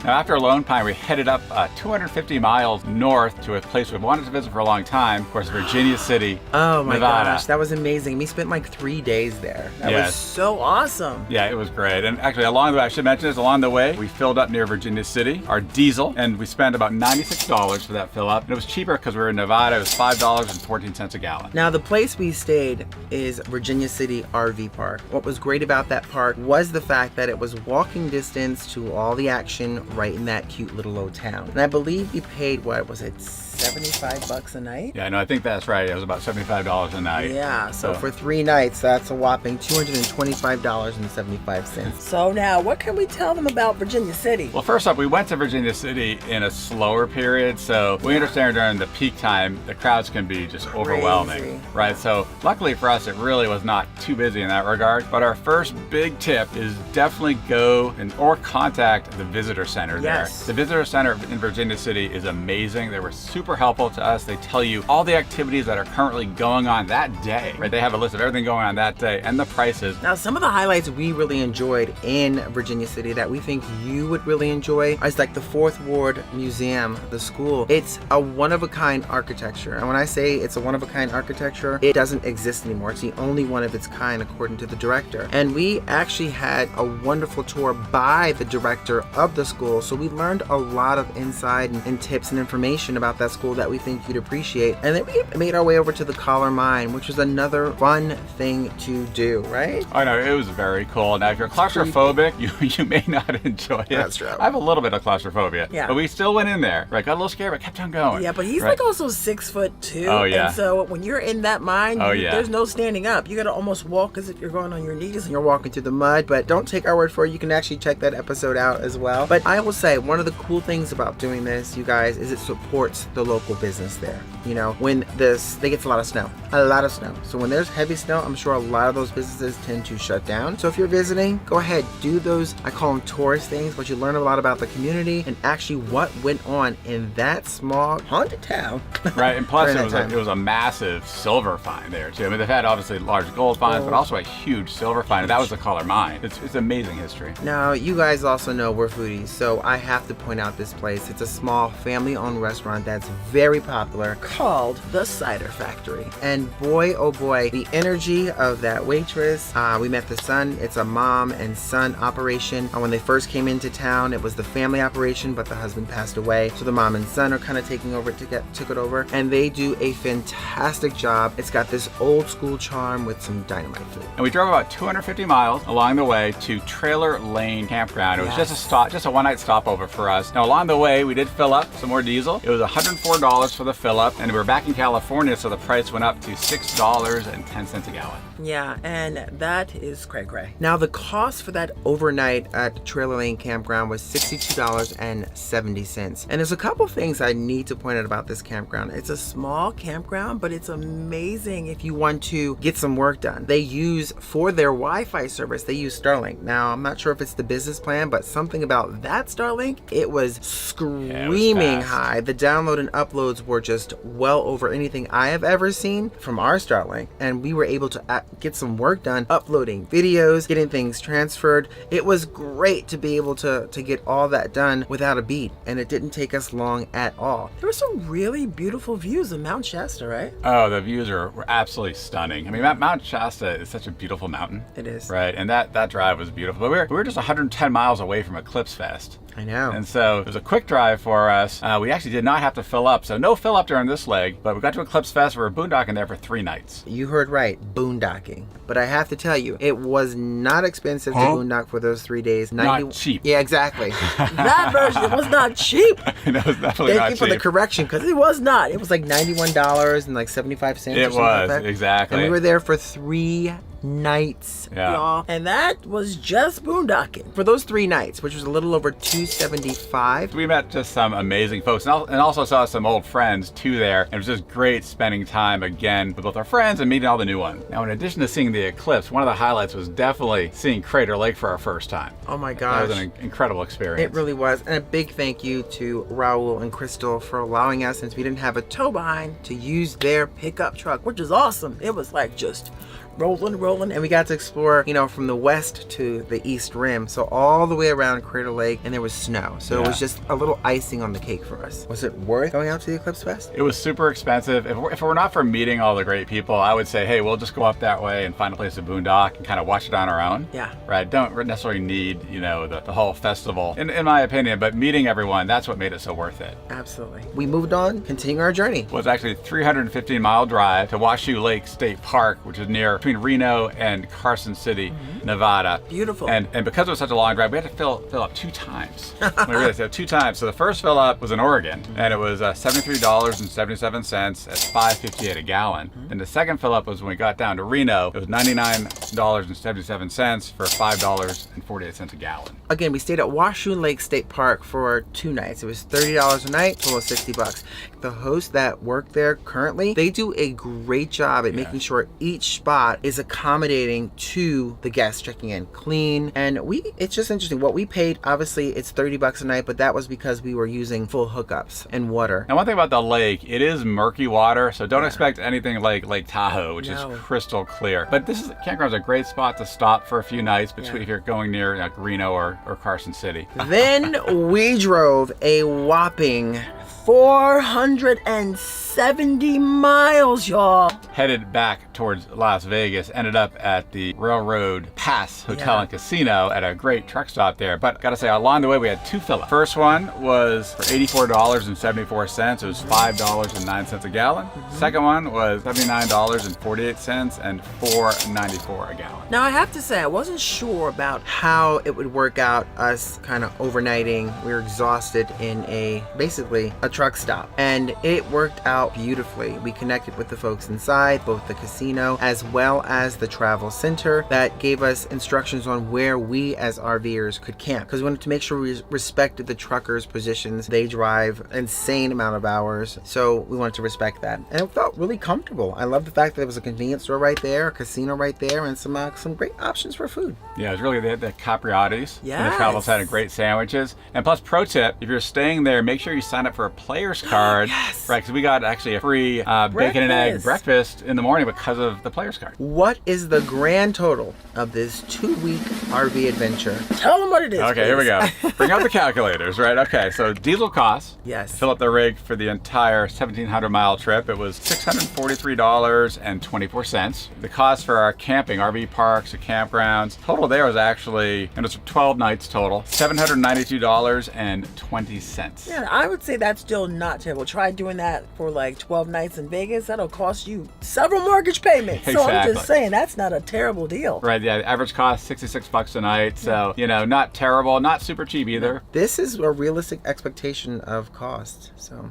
Now, after Lone Pine, we headed up 250 miles north to a place we've wanted to visit for a long time. Of course, Virginia City, oh my Nevada. gosh, that was amazing. We spent like 3 days there. That was so awesome. Yeah, it was great. And actually, along the way, I should mention this, along the way, we filled up near Virginia City, our diesel, and we spent about $96 for that fill up. And it was cheaper because we were in Nevada. It was $5.14 a gallon. Now, the place we stayed is Virginia City RV Park. What was great about that park was the fact that it was walking distance to all the action right in that cute little old town. And I believe we paid, what was it, $75 a night? Yeah, no, I think that's right. It was about $75 a night. Yeah, so for 3 nights, that's a whopping $225.75. So now, what can we tell them about Virginia City? Well, first up, we went to Virginia City in a slower period, so we understand during the peak time, the crowds can be just overwhelming, right? So luckily for us, it really was not too busy in that regard. But our first big tip is definitely go or contact the visitor center there. The visitor center in Virginia City is amazing. They were super helpful to us. They tell you all the activities that are currently going on that day, right? They have a list of everything going on that day and the prices. Now, some of the highlights we really enjoyed in Virginia City that we think you would really enjoy is like the 4th Ward Museum, the school. It's a one-of-a-kind architecture. And when I say it's a one-of-a-kind architecture, it doesn't exist anymore. It's the only one of its kind according to the director. And we actually had a wonderful tour by the director of the school. So we learned a lot of insight and tips and information about that school that we think you'd appreciate. And then we made our way over to the Collar Mine, which was another fun thing to do, right? I know, it was very cool. Now, if you're claustrophobic, you may not enjoy it. That's true. I have a little bit of claustrophobia. Yeah. But we still went in there, right? Got a little scared, but kept on going. Yeah, but he's like also 6'2". Oh, yeah. And so when you're in that mine, Oh, yeah. there's no standing up. You gotta almost walk as if you're going on your knees. And you're walking through the mud, but don't take our word for it. You can actually check that episode out as well. But I will say, one of the cool things about doing this, you guys, is it supports the local business there. You know, when they get a lot of snow. So when there's heavy snow, I'm sure a lot of those businesses tend to shut down. So if you're visiting, go ahead, do those, I call them tourist things, but you learn a lot about the community and actually what went on in that small haunted town. Right, and plus during that it was a massive silver find there too. I mean, they've had obviously large gold finds, but also a huge silver find. And that was the Collar Mine. It's amazing history. Now, you guys also know we're foodies, so I have to point out this place. It's a small family-owned restaurant that's very popular called The Cider Factory. And boy, oh boy, the energy of that waitress. We met the son. It's a mom and son operation. When they first came into town, it was the family operation, but the husband passed away. So the mom and son are kind of taking over took it over, and they do a fantastic job. It's got this old school charm with some dynamite food. And we drove about 250 miles along the way to Trailer Lane Campground. It was just a one-night stopover for us. Now, along the way, we did fill up some more diesel. It was $140 $34 for the fill-up, and we're back in California, so the price went up to $6.10 a gallon. Yeah, and that is cray-cray. Now, the cost for that overnight at Trailer Lane Campground was $62.70. And there's a couple things I need to point out about this campground. It's a small campground, but it's amazing if you want to get some work done. They use, for their Wi-Fi service, they use Starlink. Now, I'm not sure if it's the business plan, but something about that Starlink, it was screaming high. The download and uploads were just well over anything I have ever seen from our Starlink. And we were able to get some work done, uploading videos, getting things transferred. It was great to be able to get all that done without a beat, and it didn't take us long at all. There were some really beautiful views of Mount Shasta, right? Oh, the views were absolutely stunning. I mean, Mount Shasta is such a beautiful mountain. It is. Right, and that drive was beautiful. But we were just 110 miles away from Eclipse Fest. I know. And so it was a quick drive for us. We actually did not have to fill up, so no fill up during this leg, but we got to Eclipse Fest. We were boondocking there for 3 nights. You heard right, boondocking. But I have to tell you, it was not expensive to boondock for those 3 days. Not cheap. Yeah, exactly. That version was not cheap. It was definitely not Thank you for the cheap. correction, because it was not. It was like $91 and like 75 cents. It or something was, like that. exactly. And we were there for 3 nights, y'all. And that was just boondocking. For those 3 nights, which was a little over $275. We met just some amazing folks and also saw some old friends too there. And it was just great spending time again with both our friends and meeting all the new ones. Now, in addition to seeing the eclipse, one of the highlights was definitely seeing Crater Lake for our first time. Oh my gosh. That was an incredible experience. It really was. And a big thank you to Raul and Crystal for allowing us, since we didn't have a tow behind, to use their pickup truck, which is awesome. It was like just rolling, and we got to explore, from the west to the east rim, so all the way around Crater Lake, and there was snow, so it was just a little icing on the cake for us. Was it worth going out to the Eclipse Fest? It was super expensive. If it were not for meeting all the great people, I would say, hey, we'll just go up that way and find a place to boondock and kind of watch it on our own. Yeah. Right? Don't necessarily need, the whole festival, in my opinion, but meeting everyone, that's what made it so worth it. Absolutely. We moved on, continuing our journey. It was actually a 315-mile drive to Washoe Lake State Park, which is between Reno and Carson City, Nevada. Beautiful. And because it was such a long drive, we had to fill up 2 times. We really said 2 times. So the first fill up was in Oregon, and it was $73.77 at $5.58 a gallon. And the second fill up was when we got down to Reno. It was $99.77 for $5.48 a gallon. Again, we stayed at Washoe Lake State Park for 2 nights. It was $30 a night, total of $60. The hosts that work there currently, they do a great job at making sure each spot is accommodating to the guests checking in, clean. And it's just interesting. What we paid, obviously it's $30 a night, but that was because we were using full hookups and water. Now, one thing about the lake, it is murky water, so don't expect anything like Lake Tahoe, which is crystal clear. But campground's a great spot to stop for a few nights if you're going near like Reno or Carson City. Then we drove a whopping 470 miles, y'all. Headed back towards Las Vegas, ended up at the Railroad Pass Hotel and Casino at a great truck stop there. But gotta say, along the way, we had 2 fill-ups. First one was for $84.74. It was $5.09 a gallon. Second one was $79.48 and $4.94 a gallon. Now, I have to say, I wasn't sure about how it would work out, us kind of overnighting. We were exhausted in basically a truck stop, and it worked out beautifully. We connected with the folks inside, both the casino as well as the travel center, that gave us instructions on where we as RVers could camp, because we wanted to make sure we respected the truckers' positions. They drive an insane amount of hours, so we wanted to respect that, and it felt really comfortable. I love the fact that there was a convenience store right there, a casino right there, and some great options for food. Yeah, it was really the Capriati's. Yes. And the travel side had great sandwiches. And plus, pro tip, if you're staying there, make sure you sign up for a player's card. Yes. Right, because we got actually a free bacon and egg breakfast in the morning because of the player's card. What is the grand total of this 2-week RV adventure? Tell them what it is. Okay, here we go. Bring out the calculators, right? Okay, so diesel costs. Yes. To fill up the rig for the entire 1,700-mile trip, it was $643.24. The cost for our camping, RV parks, the campgrounds, total there was actually, and it's 12 nights total, $792.20. Yeah, I would say that's still not terrible. Try doing that for like 12 nights in Vegas. That'll cost you several mortgage payments. So I'm just saying, that's not a terrible deal. Right, yeah, the average cost $66 a night. So, not terrible, not super cheap either. This is a realistic expectation of cost. So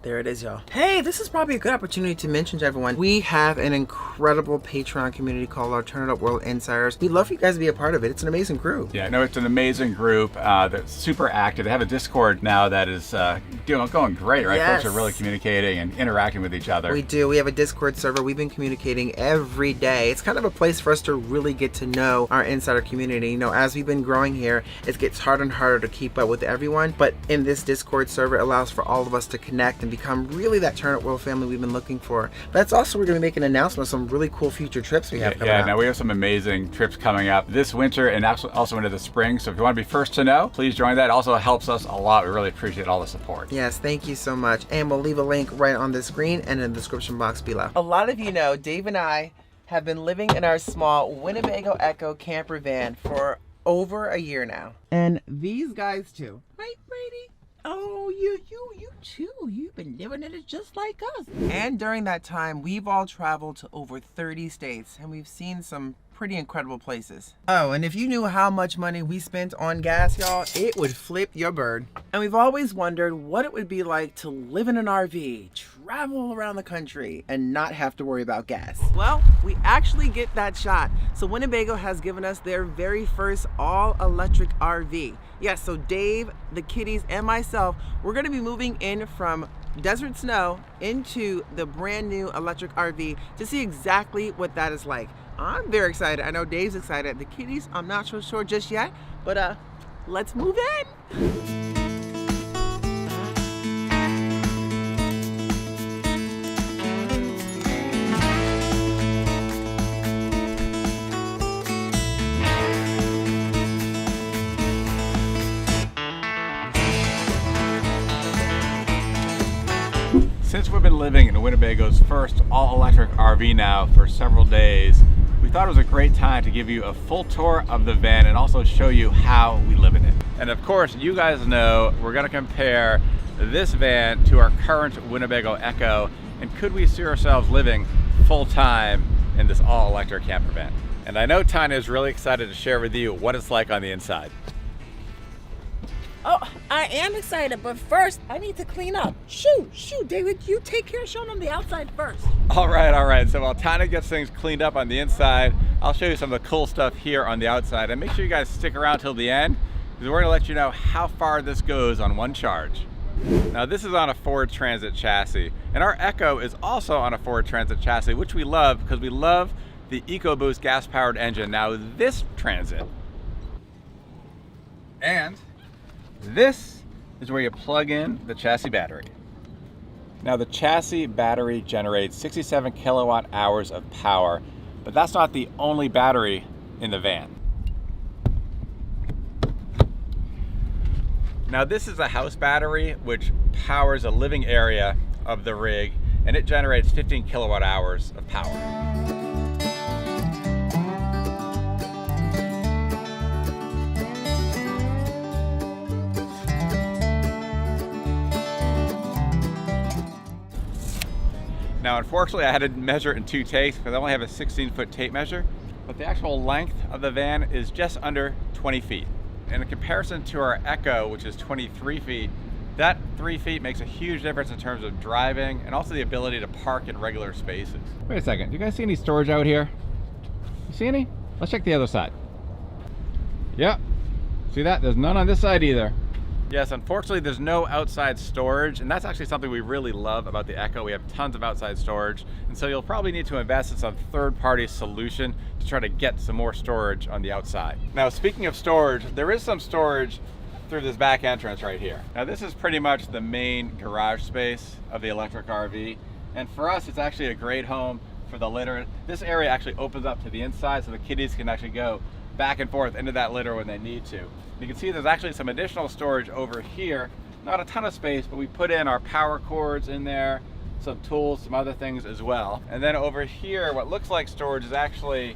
There it is, y'all. Hey, this is probably a good opportunity to mention to everyone, we have an incredible Patreon community called our Turn It Up World Insiders. We'd love for you guys to be a part of it. It's an amazing group. Yeah, no, it's an amazing group that's super active. They have a Discord now that is going great, right? Yes. Folks are really communicating and interacting with each other. We do. We have a Discord server. We've been communicating every day. It's kind of a place for us to really get to know our insider community. You know, as we've been growing here, it gets harder and harder to keep up with everyone. But in this Discord server, it allows for all of us to connect and become really that Turn It World family we've been looking for. That's also, we're going to be making an announcement of some really cool future trips we have coming up. Now we have some amazing trips coming up this winter and also into the spring. So if you want to be first to know, please join that. It also helps us a lot. We really appreciate all the support. Yes, thank you so much. And we'll leave a link right on the screen and in the description box below. A lot of you know, Dave and I have been living in our small Winnebago Echo camper van for over a year now. And these guys too. Right, Brady? Oh, you too. You've been living in it just like us. And during that time, we've all traveled to over 30 states and we've seen some pretty incredible places. Oh, and if you knew how much money we spent on gas, y'all, it would flip your bird. And we've always wondered what it would be like to live in an RV, travel around the country, and not have to worry about gas. Well, we actually get that shot. So Winnebago has given us their very first all-electric RV. Yes, so Dave, the kiddies, and myself, we're gonna be moving in from desert snow into the brand new electric RV to see exactly what that is like. I'm very excited. I know Dave's excited. The kiddies, I'm not so sure just yet, but let's move in. Since we've been living in Winnebago's first all-electric RV now for several days, we thought it was a great time to give you a full tour of the van and also show you how we live in it. And of course, you guys know we're going to compare this van to our current Winnebago Echo, and could we see ourselves living full-time in this all-electric camper van? And I know Tanya is really excited to share with you what it's like on the inside. Oh, I am excited, but first I need to clean up. Shoot, David, you take care of showing on the outside first. All right. So while Tanya gets things cleaned up on the inside, I'll show you some of the cool stuff here on the outside. And make sure you guys stick around till the end, because we're gonna let you know how far this goes on one charge. Now this is on a Ford Transit chassis, and our Echo is also on a Ford Transit chassis, which we love because we love the EcoBoost gas-powered engine. Now this Transit, and this is where you plug in the chassis battery. Now the chassis battery generates 67 kilowatt hours of power, but that's not the only battery in the van. Now this is a house battery which powers a living area of the rig, and it generates 15 kilowatt hours of power. Now, unfortunately, I had to measure it in 2 takes because I only have a 16-foot tape measure, but the actual length of the van is just under 20 feet. And in comparison to our Echo, which is 23 feet, that 3 feet makes a huge difference in terms of driving and also the ability to park in regular spaces. Wait a second, do you guys see any storage out here? You see any? Let's check the other side. Yep, see that? There's none on this side either. Yes, unfortunately there's no outside storage, and that's actually something we really love about the Echo. We have tons of outside storage, and so you'll probably need to invest in some third-party solution to try to get some more storage on the outside. Now, speaking of storage, there is some storage through this back entrance right here. Now, this is pretty much the main garage space of the electric RV, and for us, it's actually a great home for the litter. This area actually opens up to the inside, so the kiddies can actually go back and forth into that litter when they need to. You can see there's actually some additional storage over here. Not a ton of space, but we put in our power cords in there, some tools, some other things as well. And then over here, what looks like storage is actually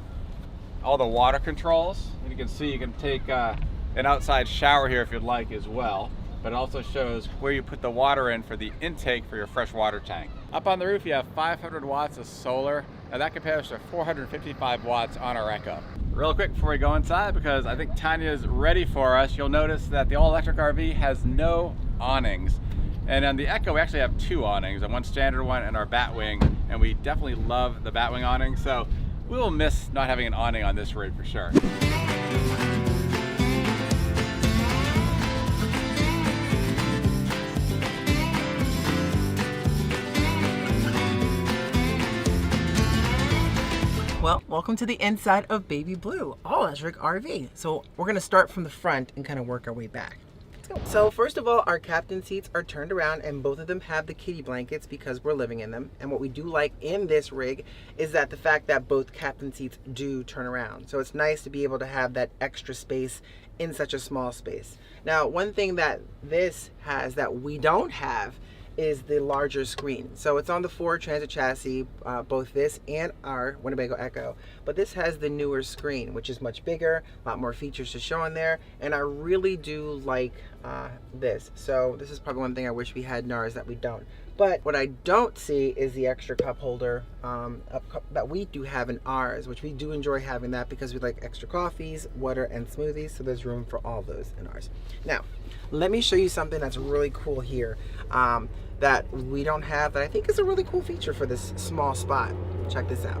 all the water controls. And you can see you can take an outside shower here if you'd like as well. But it also shows where you put the water in for the intake for your fresh water tank. Up on the roof, you have 500 watts of solar. Now that compares to 455 watts on our Echo. Real quick before we go inside, because I think Tanya's ready for us, you'll notice that the all-electric RV has no awnings. And on the Echo, we actually have 2 awnings, one standard one and our Batwing, and we definitely love the Batwing awning, so we will miss not having an awning on this rig for sure. Well, welcome to the inside of Baby Blue, all electric RV. So we're gonna start from the front and kind of work our way back. Let's go. So first of all, our captain seats are turned around and both of them have the kitty blankets because we're living in them. And what we do like in this rig is that the fact that both captain seats do turn around. So it's nice to be able to have that extra space in such a small space. Now, one thing that this has that we don't have is the larger screen. So it's on the Ford Transit chassis, both this and our Winnebago Echo, but this has the newer screen, which is much bigger, a lot more features to show on there, and I really do like this. So this is probably one thing I wish we had in ours that we don't. But what I don't see is the extra cup holder that we do have in ours, which we do enjoy having that because we like extra coffees, water, and smoothies, so there's room for all those in ours. Now, let me show you something that's really cool here that we don't have that I think is a really cool feature for this small spot. Check this out.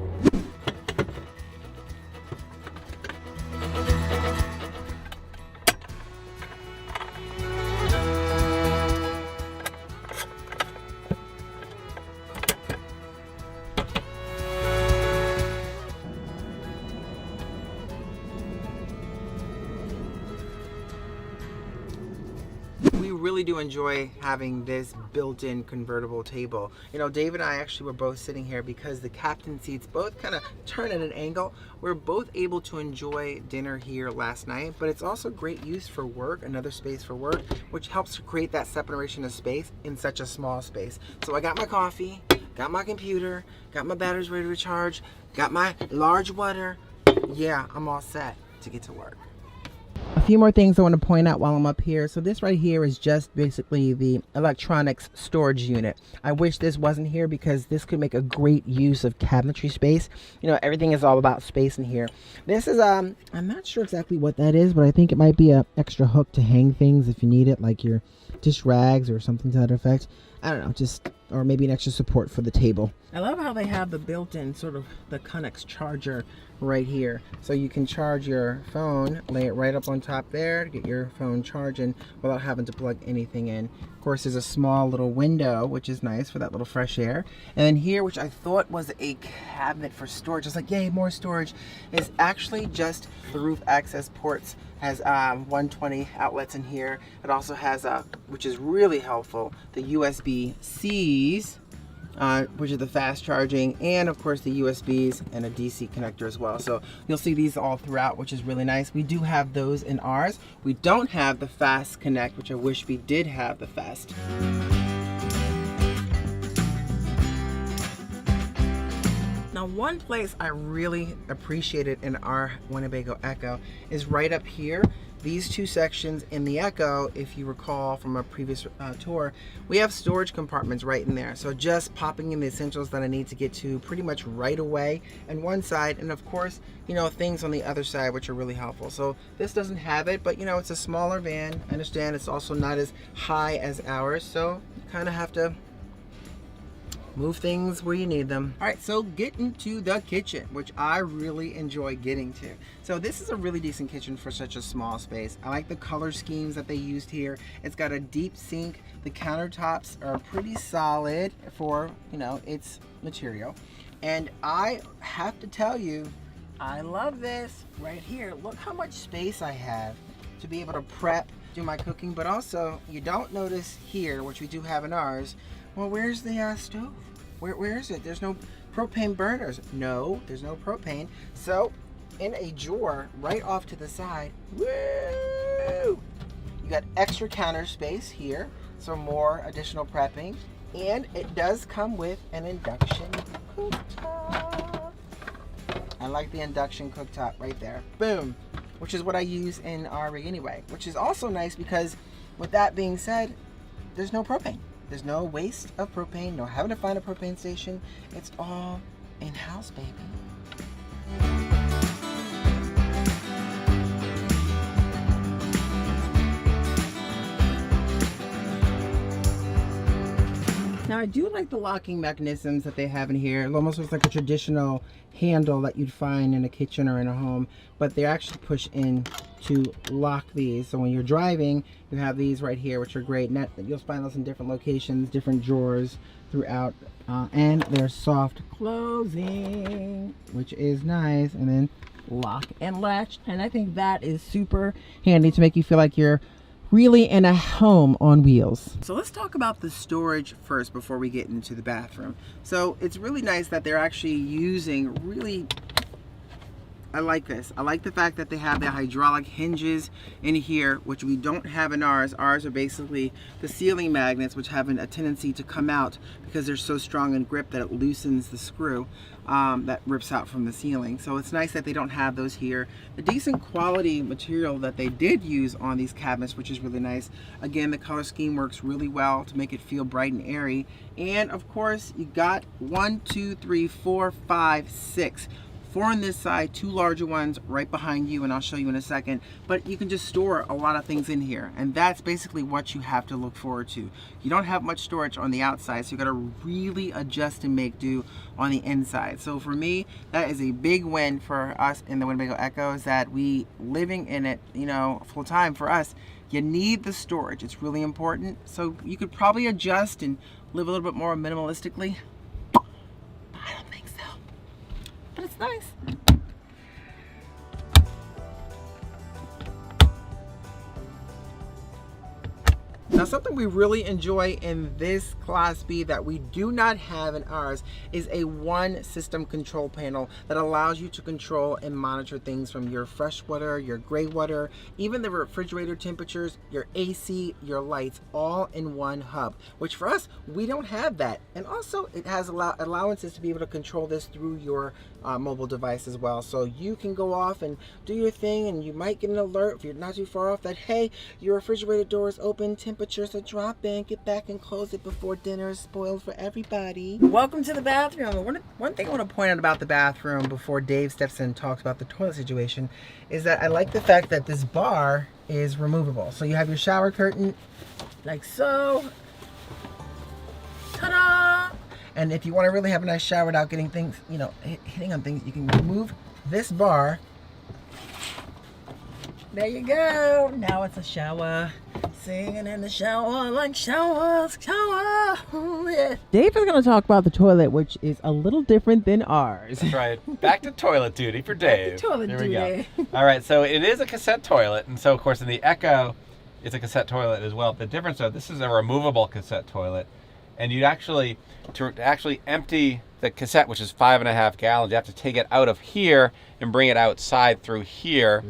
Really do enjoy having this built-in convertible table. You know, Dave and I actually were both sitting here because the captain seats both kind of turn at an angle. We're both able to enjoy dinner here last night, but it's also great use for work, another space for work, which helps to create that separation of space in such a small space. So I got my coffee, got my computer, got my batteries ready to recharge, got my large water. Yeah, I'm all set to get to work. A few more things I want to point out while I'm up here. So this right here is just basically the electronics storage unit. I wish this wasn't here because this could make a great use of cabinetry space. You know, everything is all about space in here. This is, I'm not sure exactly what that is, but I think it might be an extra hook to hang things if you need it, like your dish rags or something to that effect. I don't know, just, or maybe an extra support for the table. I love how they have the built-in sort of the Connex charger right here. So you can charge your phone, lay it right up on top there to get your phone charging without having to plug anything in. Of course, there's a small little window, which is nice for that little fresh air. And then here, which I thought was a cabinet for storage, just like, yay, more storage, is actually just the roof access ports. Has 120 outlets in here. It also has, which is really helpful, the USB-Cs, which is the fast charging, and of course the USBs and a DC connector as well. So you'll see these all throughout, which is really nice. We do have those in ours. We don't have the fast connect, which I wish we did have the fast. Now, one place I really appreciated in our Winnebago Echo is right up here. These two sections in the Echo, if you recall from a previous tour, we have storage compartments right in there. So just popping in the essentials that I need to get to pretty much right away on one side, and of course, you know, things on the other side, which are really helpful. So this doesn't have it, but you know, it's a smaller van. I understand it's also not as high as ours, so you kind of have to move things where you need them. All right, so getting to the kitchen, which I really enjoy getting to. So this is a really decent kitchen for such a small space. I like the color schemes that they used here. It's got a deep sink. The countertops are pretty solid for, you know, its material. And I have to tell you, I love this right here. Look how much space I have to be able to prep, do my cooking, but also you don't notice here, which we do have in ours, well, where's the stove? Where is it? There's no propane burners. No, there's no propane. So, in a drawer right off to the side, woo! You got extra counter space here, so more additional prepping. And it does come with an induction cooktop. I like the induction cooktop right there. Boom! Which is what I use in our rig anyway. Which is also nice because, with that being said, there's no propane. There's no waste of propane, no having to find a propane station. It's all in-house, baby. Now I do like the locking mechanisms that they have in here. It almost looks like a traditional handle that you'd find in a kitchen or in a home, but they actually push in to lock these. So when you're driving, you have these right here, which are great. And you'll find those in different locations, different drawers throughout, and they're soft closing, which is nice. And then lock and latch, and I think that is super handy to make you feel like you're really in a home on wheels. So let's talk about the storage first before we get into the bathroom. So it's really nice that they're actually using I like this. I like the fact that they have the hydraulic hinges in here, which we don't have in ours. Ours are basically the ceiling magnets, which have a tendency to come out because they're so strong in grip that it loosens the screw that rips out from the ceiling. So it's nice that they don't have those here. The decent quality material that they did use on these cabinets, which is really nice. Again, the color scheme works really well to make it feel bright and airy. And of course, you got 1, 2, 3, 4, 5, 6. 4 on this side, 2 larger ones right behind you, and I'll show you in a second. But you can just store a lot of things in here, and that's basically what you have to look forward to. You don't have much storage on the outside, so you got to really adjust and make do on the inside. So for me, that is a big win for us in the Winnebago Echo, is that we living in it, you know, full time. For us, you need the storage. It's really important. So you could probably adjust and live a little bit more minimalistically. But it's nice. Now, something we really enjoy in this Class B that we do not have in ours is a one system control panel that allows you to control and monitor things from your fresh water, your gray water, even the refrigerator temperatures, your AC, your lights, all in one hub, which for us, we don't have that. And also it has allowances to be able to control this through your mobile device as well. So you can go off and do your thing, and you might get an alert if you're not too far off that, hey, your refrigerator door is open, temperatures are dropping, get back and close it before dinner is spoiled for everybody. Welcome to the bathroom. One thing I want to point out about the bathroom before Dave steps in and talks about the toilet situation is that I like the fact that this bar is removable. So you have your shower curtain like so. Ta-da! And if you want to really have a nice shower without getting things, you know, hitting on things, you can remove this bar. There you go. Now it's a shower. Singing in the shower like showers, shower. Yeah. Dave is going to talk about the toilet, which is a little different than ours. That's right. Back to toilet duty for Dave. Back to toilet Here duty. we go. All right, so it is a cassette toilet, and so of course in the Echo, it's a cassette toilet as well. The difference though, this is a removable cassette toilet, and you'd actually, to actually empty the cassette, which is 5.5 gallons, you have to take it out of here and bring it outside through here,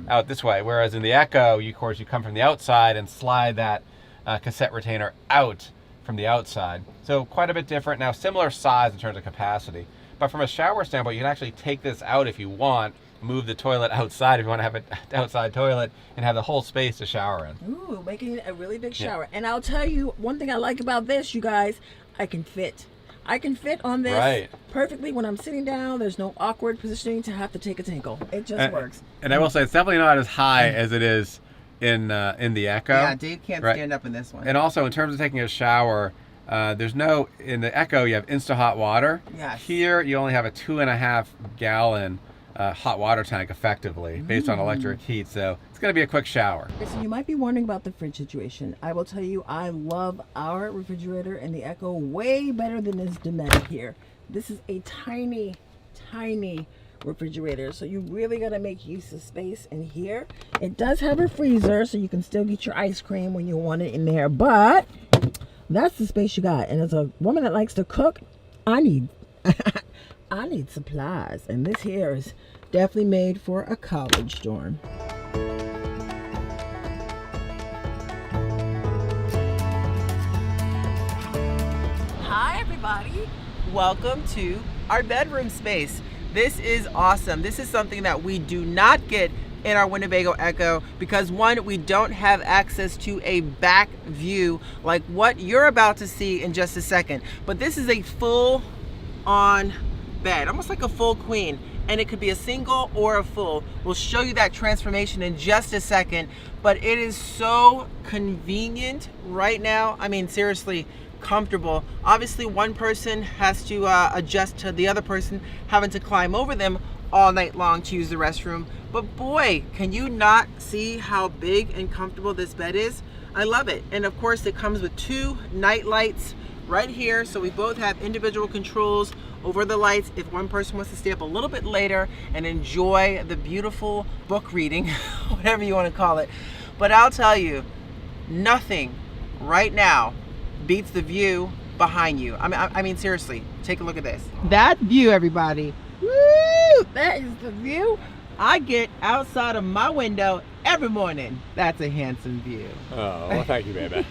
out this way. Whereas in the Echo, of course, you come from the outside and slide that cassette retainer out from the outside. So quite a bit different. Now, similar size in terms of capacity. But from a shower standpoint, you can actually take this out if you want, move the toilet outside if you want to have an outside toilet, and have the whole space to shower in. Ooh, making it a really big shower. And I'll tell you, one thing I like about this, you guys, I can fit on this perfectly when I'm sitting down. There's no awkward positioning to have to take a tinkle. It just works. And I will say, it's definitely not as high as it is in the Echo. Yeah, Dave can't stand up in this one. And also, in terms of taking a shower, in the Echo, you have Insta hot water. Yes. Here, you only have a 2.5 gallon hot water tank, effectively, based on electric heat. So it's going to be a quick shower. So you might be wondering about the fridge situation. I will tell you, I love our refrigerator and the Echo way better than this Dometic here. This is a tiny, tiny refrigerator, so you really got to make use of space in here. It does have a freezer, so you can still get your ice cream when you want it in there, but that's the space you got. And as a woman that likes to cook, I need I need supplies, and this here is definitely made for a college dorm. Hi everybody, welcome to our bedroom space. This is awesome. This is something that we do not get in our Winnebago Echo because, one, we don't have access to a back view like what you're about to see in just a second. But this is a full on bed, almost like a full queen, and it could be a single or a full. We'll show you that transformation in just a second, but it is so convenient right now. I mean, seriously, comfortable. Obviously, one person has to adjust to the other person having to climb over them all night long to use the restroom. But boy, can you not see how big and comfortable this bed is? I love it. And of course, it comes with 2 night lights right here, so we both have individual controls over the lights if one person wants to stay up a little bit later and enjoy the beautiful book reading, whatever you want to call it. But I'll tell you, nothing right now beats the view behind you. I mean seriously, take a look at this. That view, everybody. Woo! That is the view I get outside of my window every morning. That's a handsome view. Oh, well, thank you, baby.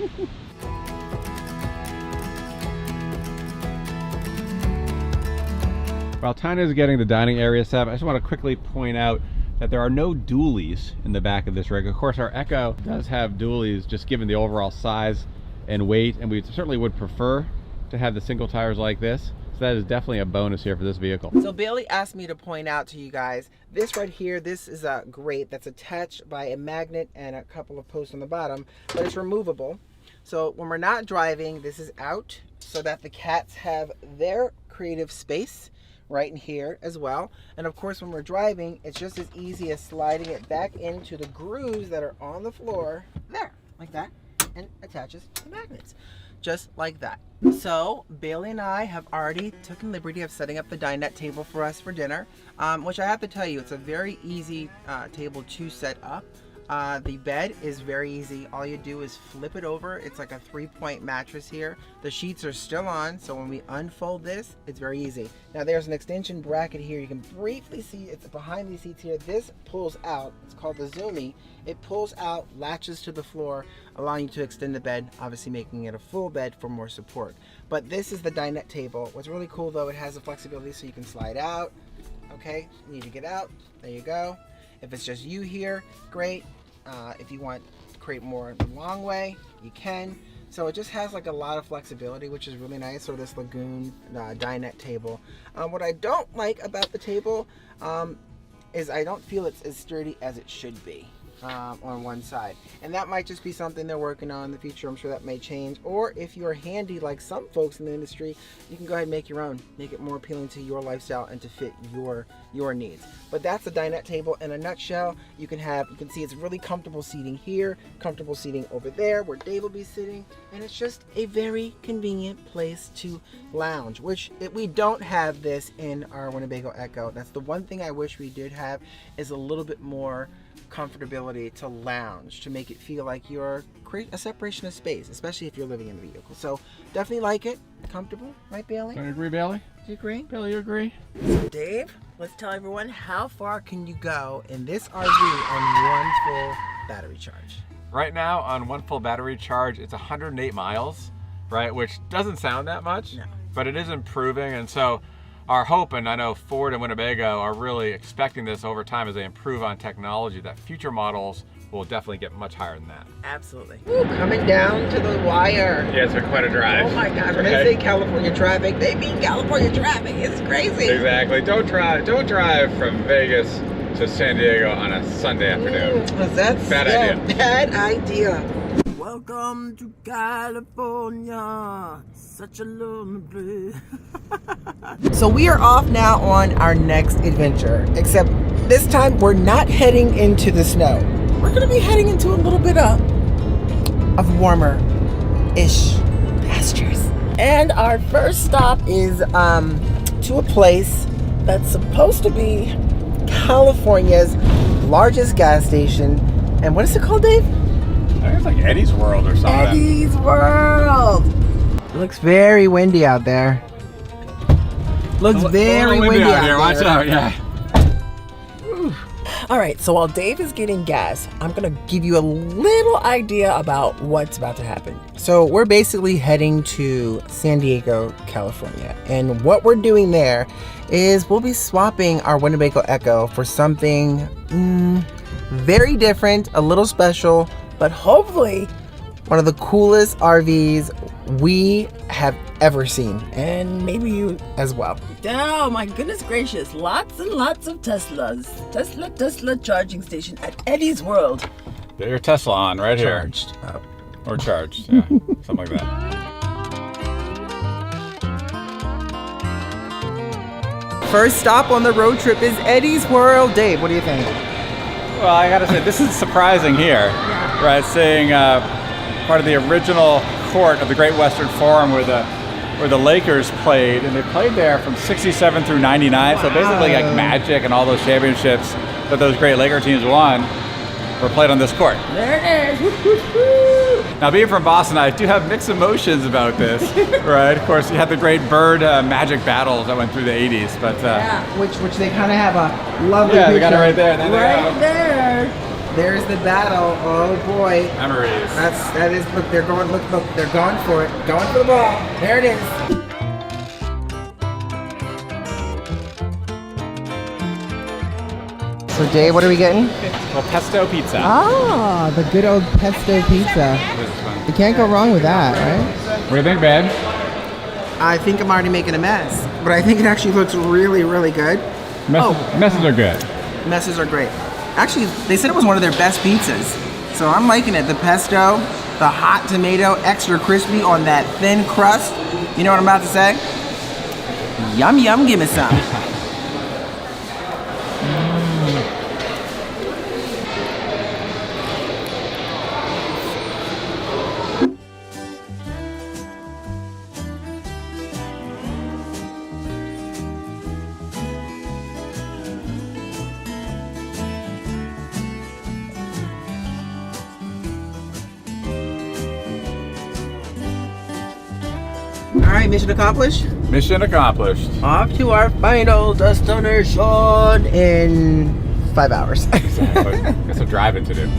While Tanya is getting the dining area set up, I just want to quickly point out that there are no dualies in the back of this rig. Of course, our Echo does have dualies, just given the overall size and weight, and we certainly would prefer to have the single tires like this. So that is definitely a bonus here for this vehicle. So Bailey asked me to point out to you guys, this right here, this is a grate that's attached by a magnet and a couple of posts on the bottom, but it's removable. So when we're not driving, this is out so that the cats have their creative space right in here as well. And of course, when we're driving, it's just as easy as sliding it back into the grooves that are on the floor there, like that, and attaches to magnets, just like that. So Bailey and I have already taken liberty of setting up the dinette table for us for dinner, which I have to tell you, it's a very easy table to set up. The bed is very easy. All you do is flip it over. It's like a 3-point mattress here. The sheets are still on, so when we unfold this, it's very easy. Now there's an extension bracket here. You can briefly see it's behind these seats here. This pulls out. It's called the Zoomy. It pulls out, latches to the floor, allowing you to extend the bed, obviously making it a full bed for more support. But this is the dinette table. What's really cool though, it has the flexibility so you can slide out. Okay, you need to get out. There you go. If it's just you here, great. If you want to create more the long way, you can. So it just has like a lot of flexibility, which is really nice. So this Lagoon dinette table. What I don't like about the table is I don't feel it's as sturdy as it should be on one side. And that might just be something they're working on in the future. I'm sure that may change. Or if you're handy like some folks in the industry, you can go ahead and make your own. Make it more appealing to your lifestyle and to fit your needs. But that's the dinette table in a nutshell. You can see it's really comfortable seating here, comfortable seating over there where Dave will be sitting, and it's just a very convenient place to lounge, which we don't have this in our Winnebago Echo. That's the one thing I wish we did have, is a little bit more comfortability to lounge, to make it feel like you're a separation of space, especially if you're living in the vehicle. So definitely like it. Comfortable, right, Bailey? Do you agree, Bailey? Do you agree? Bailey, you agree? So Dave, let's tell everyone, how far can you go in this RV on one full battery charge? Right now, on one full battery charge, it's 108 miles, right? Which doesn't sound that much, but it is improving. And so our hope, and I know Ford and Winnebago are really expecting this over time as they improve on technology, that future models will definitely get much higher than that. Absolutely. Ooh, coming down to the wire. Yeah, it's been quite a drive. Oh my gosh, when they say California traffic, they mean California traffic. It's crazy. Exactly. Don't drive from Vegas to San Diego on a Sunday afternoon. That's bad idea. Bad idea. Welcome to California, such a lonely place. So we are off now on our next adventure, except this time we're not heading into the snow. We're gonna be heading into a little bit of warmer-ish pastures. And our first stop is to a place that's supposed to be California's largest gas station. And what is it called, Dave? I think it's like Eddie's World or something. Eddie's World. It looks very windy out there. Looks very windy out there. Watch out, yeah. All right, so while Dave is getting gas, I'm gonna give you a little idea about what's about to happen. So we're basically heading to San Diego, California. And what we're doing there is we'll be swapping our Winnebago Echo for something very different, a little special, but hopefully one of the coolest RVs we have ever seen. And maybe you as well. Oh my goodness gracious, lots and lots of Teslas. Tesla charging station at Eddie's World. Get your Tesla on right here. Charged up. Or charged, yeah. Something like that. first stop on the road trip is Eddie's World. Dave, what do you think? Well, I gotta say, this is surprising here, right? Seeing part of the original court of the Great Western Forum where the Lakers played, and they played there from 67 through 99. Wow. So basically like Magic and all those championships that those great Laker teams won were played on this court. There it is. Woo, woo, woo. Now, being from Boston, I do have mixed emotions about this, right? Of course, you had the great Bird Magic battles that went through the 80s, but which they kind of have a lovely yeah, picture. they got it right there. Right there. There's the battle. Oh boy. Memories. That is. Look, they're going. Look, they're going for it. Going for the ball. There it is. So Dave, what are we getting? Well, pesto pizza. Ah, the good old pesto pizza. You can't go wrong with that, right? What do you think, babe? I think I'm already making a mess, but I think it actually looks really, really good. Messes are good. Messes are great. Actually, they said it was one of their best pizzas, so I'm liking it. The pesto, the hot tomato, extra crispy on that thin crust. You know what I'm about to say? Yum, yum, give me some. All right, mission accomplished? Mission accomplished. Off to our final destination in 5 hours. Exactly. Got some driving to do.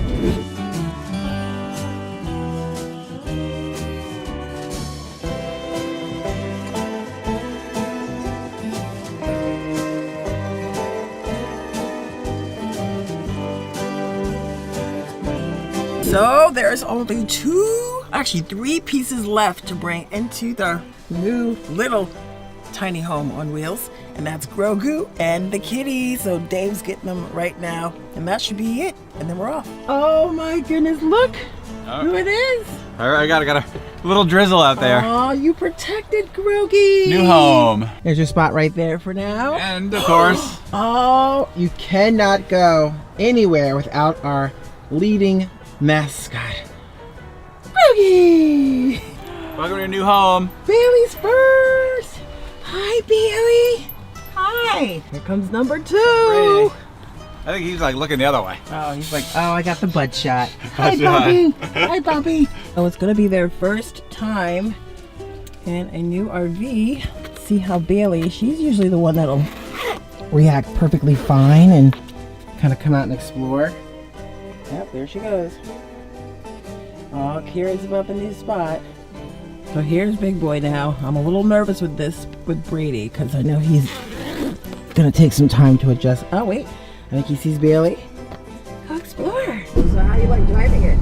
So there's only actually 3 pieces left to bring into the new little tiny home on wheels, and that's Grogu and the kitty. So Dave's getting them right now, and that should be it, and then we're off. Oh my goodness, look who it is. All right, I got a little drizzle out there. Oh, you protected Grogu. New home. There's your spot right there for now. And of course, oh, you cannot go anywhere without our leading mascot, Grogu. welcome to your new home. Bailey's first. Hi, Bailey. Hi. Here comes number 2. I think he's like looking the other way. Oh, he's like, oh, I got the butt shot. Hi, Bobby. Hi, Bobby. So it's gonna be their first time in a new RV. Let's see how Bailey, she's usually the one that'll react perfectly fine and kind of come out and explore. Yep, there she goes. Oh, curious about the new spot. So here's Big Boy now. I'm a little nervous with this with Brady because I know he's gonna take some time to adjust. Oh wait, I think he sees Bailey. Go explore. So how you like driving it?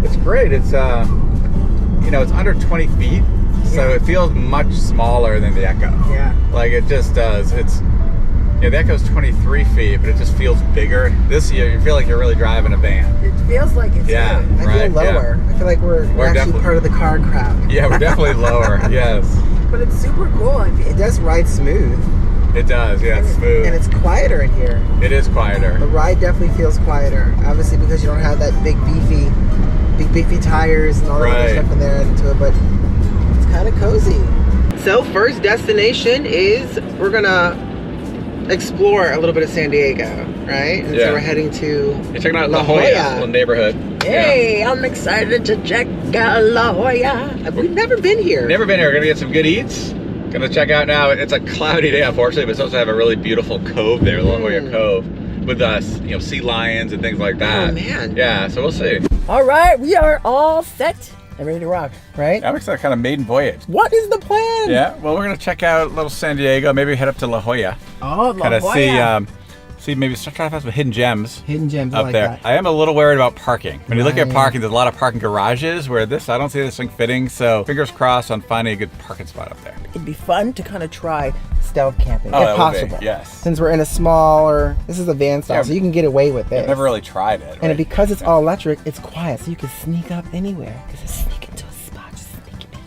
It's great. It's it's under 20 feet, so it feels much smaller than the Echo. Yeah. Like it just does. The Echo's 23 feet, but it just feels bigger. This year, you feel like you're really driving a van. It feels like it's I feel lower. Yeah. I feel like we're actually part of the car crowd. Yeah, we're definitely lower. Yes. But it's super cool. It does ride smooth. It does. Yeah, it's smooth. And it's quieter in here. It is quieter. The ride definitely feels quieter. Obviously, because you don't have that big beefy tires and all that other stuff in there into it, but it's kind of cozy. So first destination is we're gonna explore a little bit of San Diego, right? And so we're heading to You're checking out La Jolla, little neighborhood. Hey, I'm excited to check out La Jolla. We've never been here. Never been here. We're gonna get some good eats. Gonna check out now. It's a cloudy day, unfortunately, but it's supposed to have a really beautiful cove there, La Jolla Cove, with sea lions and things like that. Oh man. Yeah, so we'll see. All right, we are all set and ready to rock, right? I'm excited, kind of maiden voyage. What is the plan? Yeah, well, we're gonna check out little San Diego, maybe head up to La Jolla. Oh, La Kind of Jolla. see, maybe try to find some hidden gems. Hidden gems, up like there. that. I am a little worried about parking. When you look at parking, there's a lot of parking garages where I don't see this thing fitting, so fingers crossed on finding a good parking spot up there. It'd be fun to kind of try. Stealth camping, Oh, if that would be, possible. yes. Since we're in a smaller, this is a van style, so you can get away with it. I've never really tried it. And because it's all electric, it's quiet, so you can sneak up anywhere. Because it's sneak into a spot, just sneak it in.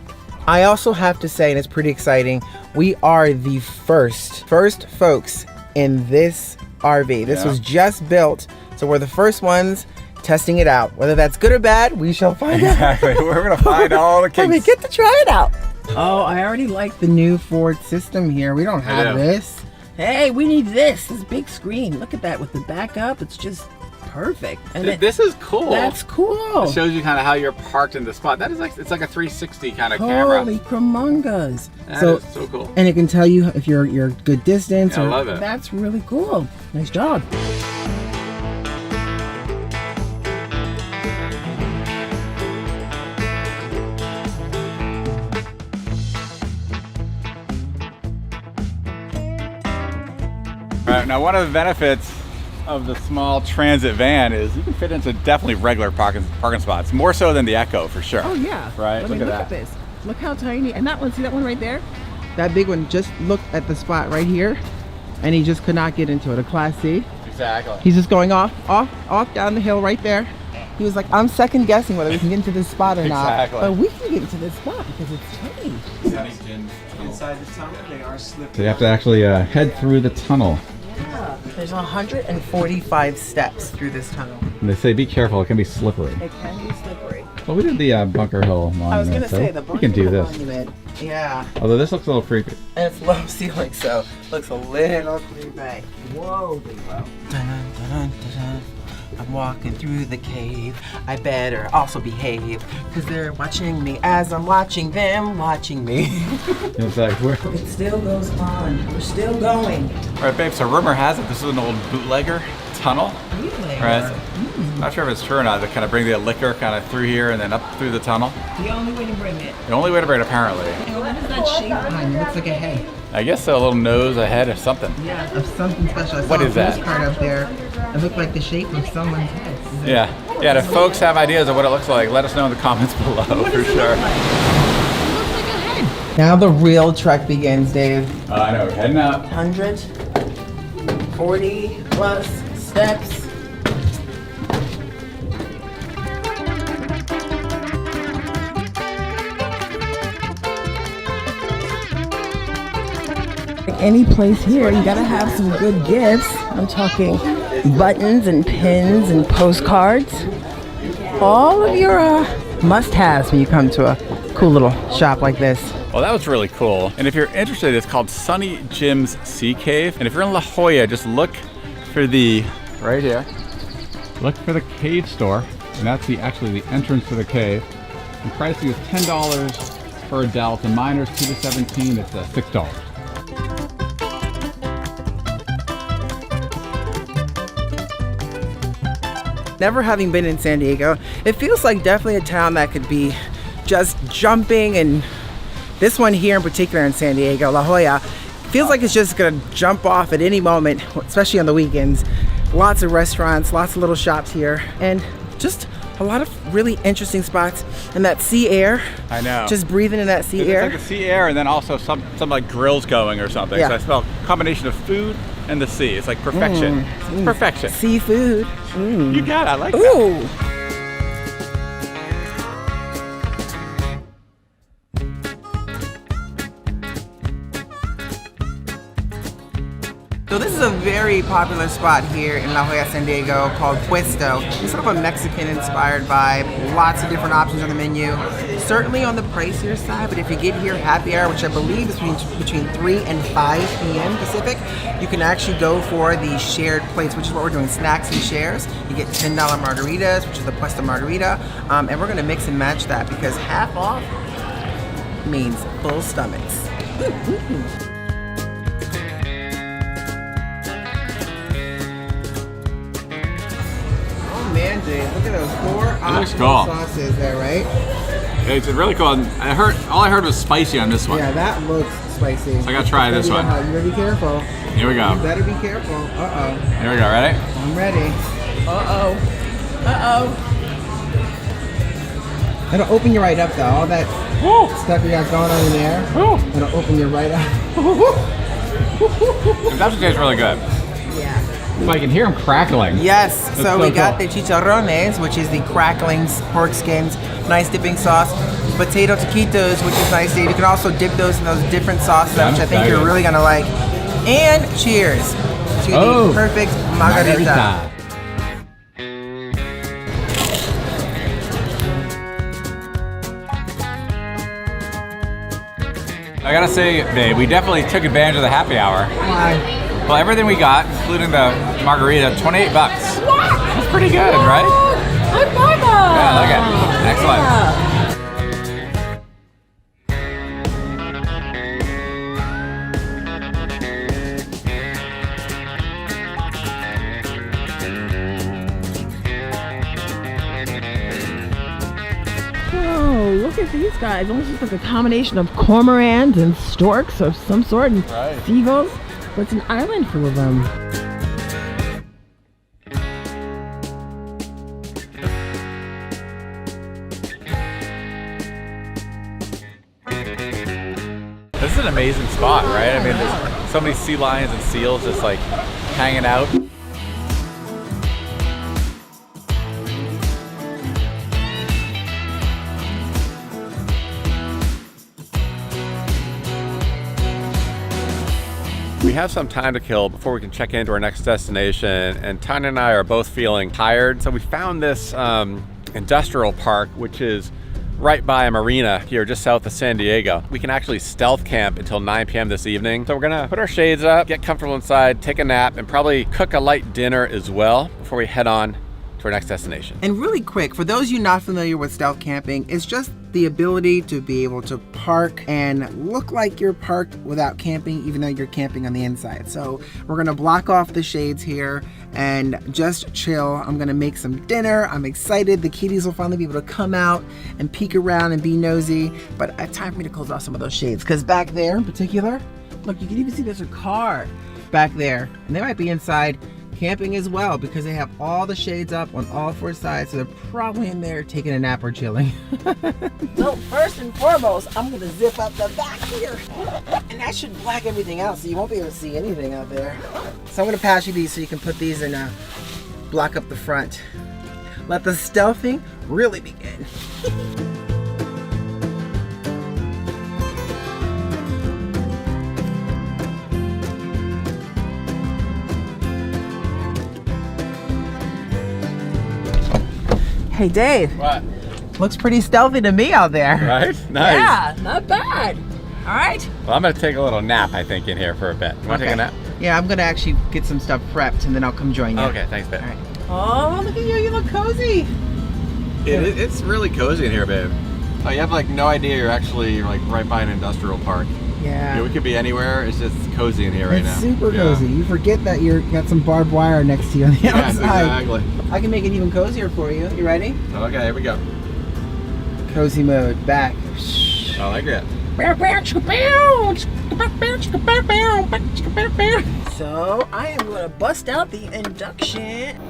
I also have to say, and it's pretty exciting, We are the first folks in this RV. This was just built, so we're the first ones testing it out. Whether that's good or bad, we shall find out. Exactly. We're gonna find all the kinks. We get to try it out. Oh, I already like the new Ford system here. We don't have this. Hey, we need this big screen. Look at that with the backup. It's just perfect. And this is cool. That's cool. It shows you kind of how you're parked in the spot. That is like, it's like a 360 kind of camera. Holy cremongas. That is so cool. And it can tell you if you're good distance. Yeah, I love it. That's really cool. Nice job. Right, now one of the benefits of the small transit van is you can fit into definitely regular parking spots, more so than the Echo for sure. Oh yeah. Right, look at this. Look how tiny. And that one, see that one right there? That big one just looked at the spot right here and he just could not get into it. A Class C. Exactly. He's just going off down the hill right there. He was like, I'm second guessing whether we can get into this spot or not. Exactly. But we can get into this spot because it's tiny. Inside the tunnel, they are slippery. So you have to actually head through the tunnel. Yeah. There's 145 steps through this tunnel. And they say be careful, it can be slippery. It can be slippery. Well, we did the Bunker Hill Monument, I was gonna say the we can do this. Monument. Yeah. Although this looks a little creepy. And it's low ceiling, so looks a little creepy. Whoa, big whoa. Dun, dun, dun, dun. I'm walking through the cave. I better also behave, because they're watching me as I'm watching them watching me. It's like, It still goes on. We're still going. All right, babe, so rumor has it this is an old bootlegger tunnel. Bootlegger? Right? Not sure if it's true or not. They kind of bring the liquor kind of through here and then up through the tunnel. The only way to bring it. The only way to bring it, apparently. And what is that shape behind you? It looks like a head. I guess so, a little nose, a head, or something. Yeah, of something special. I saw What is a that? postcard up there. It looked like the shape of someone's head. Yeah. Yeah, if folks have ideas of what it looks like, let us know in the comments below for sure. Now the real trek begins, Dave. I know, we're heading out. 140 plus steps. Any place here, you gotta have some good gifts. I'm talking buttons and pins and postcards. All of your must-haves when you come to a cool little shop like this. Well, that was really cool. And if you're interested, it's called Sunny Jim's Sea Cave. And if you're in La Jolla, just look for the, right here, look for the cave store. And that's actually the entrance to the cave. And pricing is $10 for adults, and minors 2 to 17, it's $6. Never having been in San Diego, it feels like definitely a town that could be just jumping, and this one here in particular in San Diego, La Jolla, feels like it's just gonna jump off at any moment, especially on the weekends. Lots of restaurants, lots of little shops here, and just a lot of really interesting spots. And that sea air, I know. Just breathing in that sea air. It's like the sea air and then also some like grills going or something. Yeah. So I smell a combination of food and the sea. It's like perfection. It's perfection. Seafood. You got it, I like that. Ooh. So this is a very popular spot here in La Jolla, San Diego called Puesto. It's sort of a Mexican-inspired vibe. Lots of different options on the menu. Certainly on the pricier side, but if you get here happy hour, which I believe is between 3 and 5 p.m. Pacific, you can actually go for the shared plates, which is what we're doing, snacks and shares. You get $10 margaritas, which is the Puesto margarita, and we're gonna mix and match that because half off means full stomachs. Man, Dave, look at those 4 optional sauces there, right? It's really cool. And all I heard was spicy on this one. Yeah, that looks spicy. So I gotta try this one. You better be careful. Here we go. You better be careful. Uh-oh. Here we go, ready? I'm ready. Uh-oh. Uh-oh. It'll open you right up though. All that stuff you got going on in there, it'll open you right up. It actually tastes really good. Yeah. So I can hear them crackling. Yes, That's so we got cool. the chicharrones, which is the crackling pork skins, nice dipping sauce. potato taquitos, which is nice, Dave. You can also dip those in those different sauces, I'm which I think you're excited. really gonna like. And cheers to the perfect margarita. I gotta say, babe, we definitely took advantage of the happy hour. Why? Well, everything we got, including the margarita, $28. That's pretty good, right? High five! Yeah, look at it. Excellent. Oh, look at these guys. Almost looks like a combination of cormorants and storks of some sort and seagulls. But it's an island full of them. This is an amazing spot, right? I mean, there's so many sea lions and seals just like hanging out. We have some time to kill before we can check into our next destination, and Tanya and I are both feeling tired. So we found this industrial park, which is right by a marina here just south of San Diego. We can actually stealth camp until 9 p.m. this evening. So we're gonna put our shades up, get comfortable inside, take a nap, and probably cook a light dinner as well before we head on to our next destination. And really quick, for those of you not familiar with stealth camping, it's just the ability to be able to park and look like you're parked without camping, even though you're camping on the inside. So we're gonna block off the shades here and just chill. I'm gonna make some dinner. I'm excited. The kitties will finally be able to come out and peek around and be nosy. But it's time for me to close off some of those shades, because back there in particular, look, you can even see there's a car back there, and they might be inside camping as well, because they have all the shades up on all 4 sides, so they're probably in there taking a nap or chilling. So first and foremost, I'm gonna zip up the back here, and that should black everything out, so you won't be able to see anything out there. So I'm gonna pass you these so you can put these in, block up the front. Let the stealthing really begin. Hey Dave. What? Looks pretty stealthy to me out there. Right? Nice. Yeah, not bad. All right. Well, I'm gonna take a little nap, I think, in here for a bit. You wanna take a nap? Yeah, I'm gonna actually get some stuff prepped and then I'll come join you. Okay, thanks, babe. All right. Oh, look at you, you look cozy. It's really cozy in here, babe. Oh, you have like no idea you're actually like right by an industrial park. Yeah. We could be anywhere. It's just cozy in here right now. It's super cozy. You forget that you're got some barbed wire next to you on the outside. Exactly. I can make it even cozier for you. You ready? Okay, here we go. Cozy mode, back. I like it. So I am gonna bust out the induction.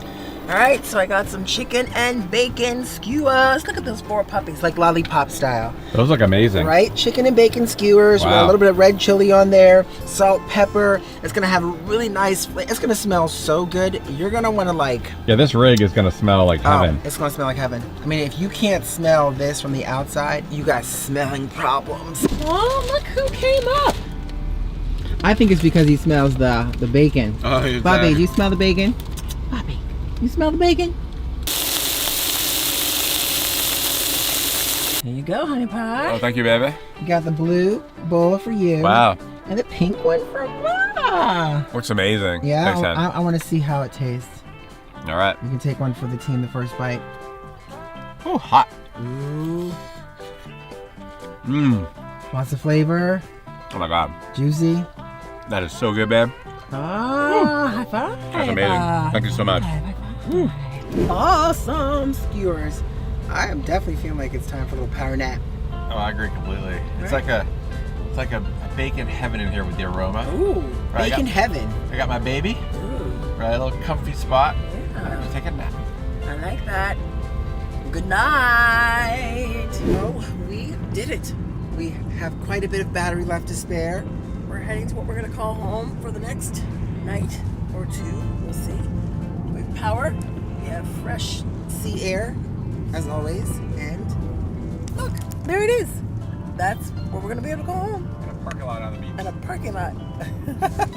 All right, so I got some chicken and bacon skewers. Look at those 4 puppies, like lollipop style. Those look amazing. Right? Chicken and bacon skewers with a Wow. little bit of red chili on there, salt, pepper. It's gonna have a really nice flavor. It's gonna smell so good. You're gonna wanna like, Yeah, this rig is gonna smell like heaven. it's gonna smell like heaven. I mean, if you can't smell this from the outside, you got smelling problems. Oh, look who came up. I think it's because he smells the bacon. Oh, he's Bobby, back. do you smell the bacon? Bobby, you smell the bacon? Here you go, honey pie. Oh, thank you, baby. You got the blue bowl for you. Wow. And the pink one for Ma. Looks amazing. Yeah, Thanks, Dad. I want to see how it tastes. All right. You can take one for the team the first bite. Oh, hot. Ooh. Mmm. Lots of flavor. Oh my God. Juicy. That is so good, babe. Ah, high five. That's amazing. Thank you so much. Awesome skewers. I am definitely feeling like it's time for a little power nap. Oh, I agree completely. It's like a bacon heaven in here with the aroma. Ooh, Right, bacon heaven. I got my baby. Right, a little comfy spot. Yeah. Just take a nap. I like that. Good night. Oh, we did it. We have quite a bit of battery left to spare. We're heading to what we're gonna call home for the next night or 2. We'll see. We have power. We have fresh Sea air, as always, and look, there it is. That's where we're gonna be able to go home. And a parking lot on the beach. And a parking lot.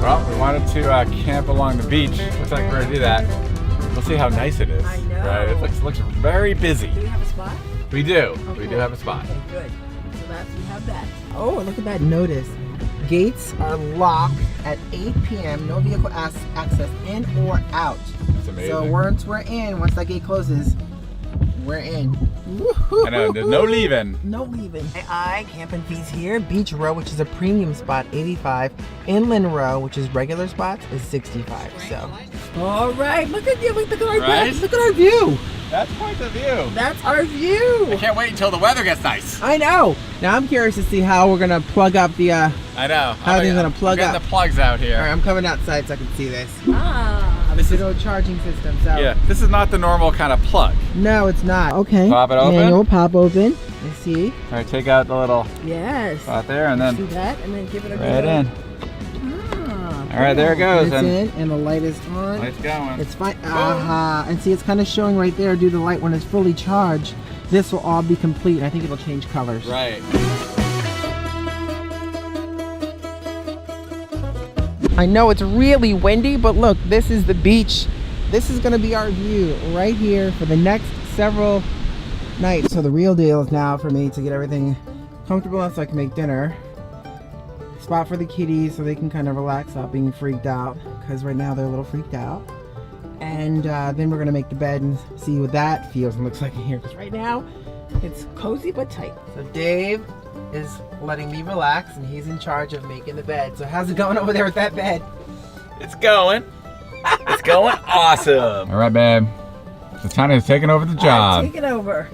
Well, we wanted to camp along the beach. Looks like we're gonna do that. We'll see how nice it is. I know. Right? It looks very busy. Do we have a spot? We do. Oh, We do cool. have a spot. Okay, good. So that's, we have that. Oh, and look at that notice. Gates are locked at 8 p.m. No vehicle access in or out. That's amazing. So once we're in, once that gate closes, we're in. I know, there's no leaving. No leaving. Camping fees here. Beach Row, which is a premium spot, 85. Inland Row, which is regular spots, is 65. So, all right, look at you. Look at our Right? Look at our view. That's quite the view. That's our view. I can't wait until the weather gets nice. I know. Now I'm curious to see how we're gonna plug up the. I know. How are they gonna plug I'm up? getting the plugs out here. All right, I'm coming outside so I can see this. This is a charging system. So. Yeah, this is not the normal kind of plug. No, it's not. Okay. Pop it open. Manual pop open. Let's see. All right, take out the little Yes. spot there, and then See that, and then give it a right good in. All right, there it goes. It's And in, and the light is on. light's going. It's fine. And see, it's kind of showing right there due to the light when it's fully charged. This will all be complete. I think it'll change colors. Right. I know it's really windy, but look, this is the beach. This is gonna be our view right here for the next several nights. So the real deal is now for me to get everything comfortable so I can make dinner. Spot for the kitties so they can kind of relax without being freaked out, because right now they're a little freaked out. And then we're gonna make the bed and see what that feels and looks like in here, because right now it's cozy but tight. So Dave is letting me relax and he's in charge of making the bed. So how's it going over there with that bed? It's going. It's going awesome. All right, babe. So Tana's taking over the job. Take it over.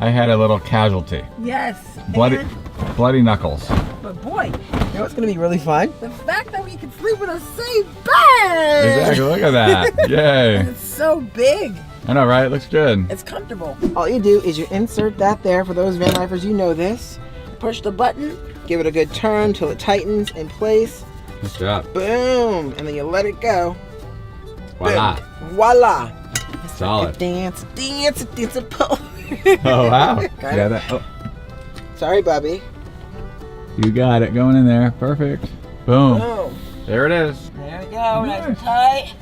I had a little casualty. Yes. Bloody knuckles. But boy, you know what's gonna be really fun? The fact that we can sleep in the same bed. Exactly. Look at that. Yay. And it's so big. I know, right? It looks good. It's comfortable. All you do is you insert that there. For those van lifers, you know this. Push the button, give it a good turn till it tightens in place. Good job. Boom, and then you let it go. Voila. Boom. Voila. Solid. Dance, a pole. Oh, wow. Got Yeah, it? that. Oh, Sorry, Bubby. you got it going in there. Perfect. Boom. Boom. There it is. There we go, nice and tight.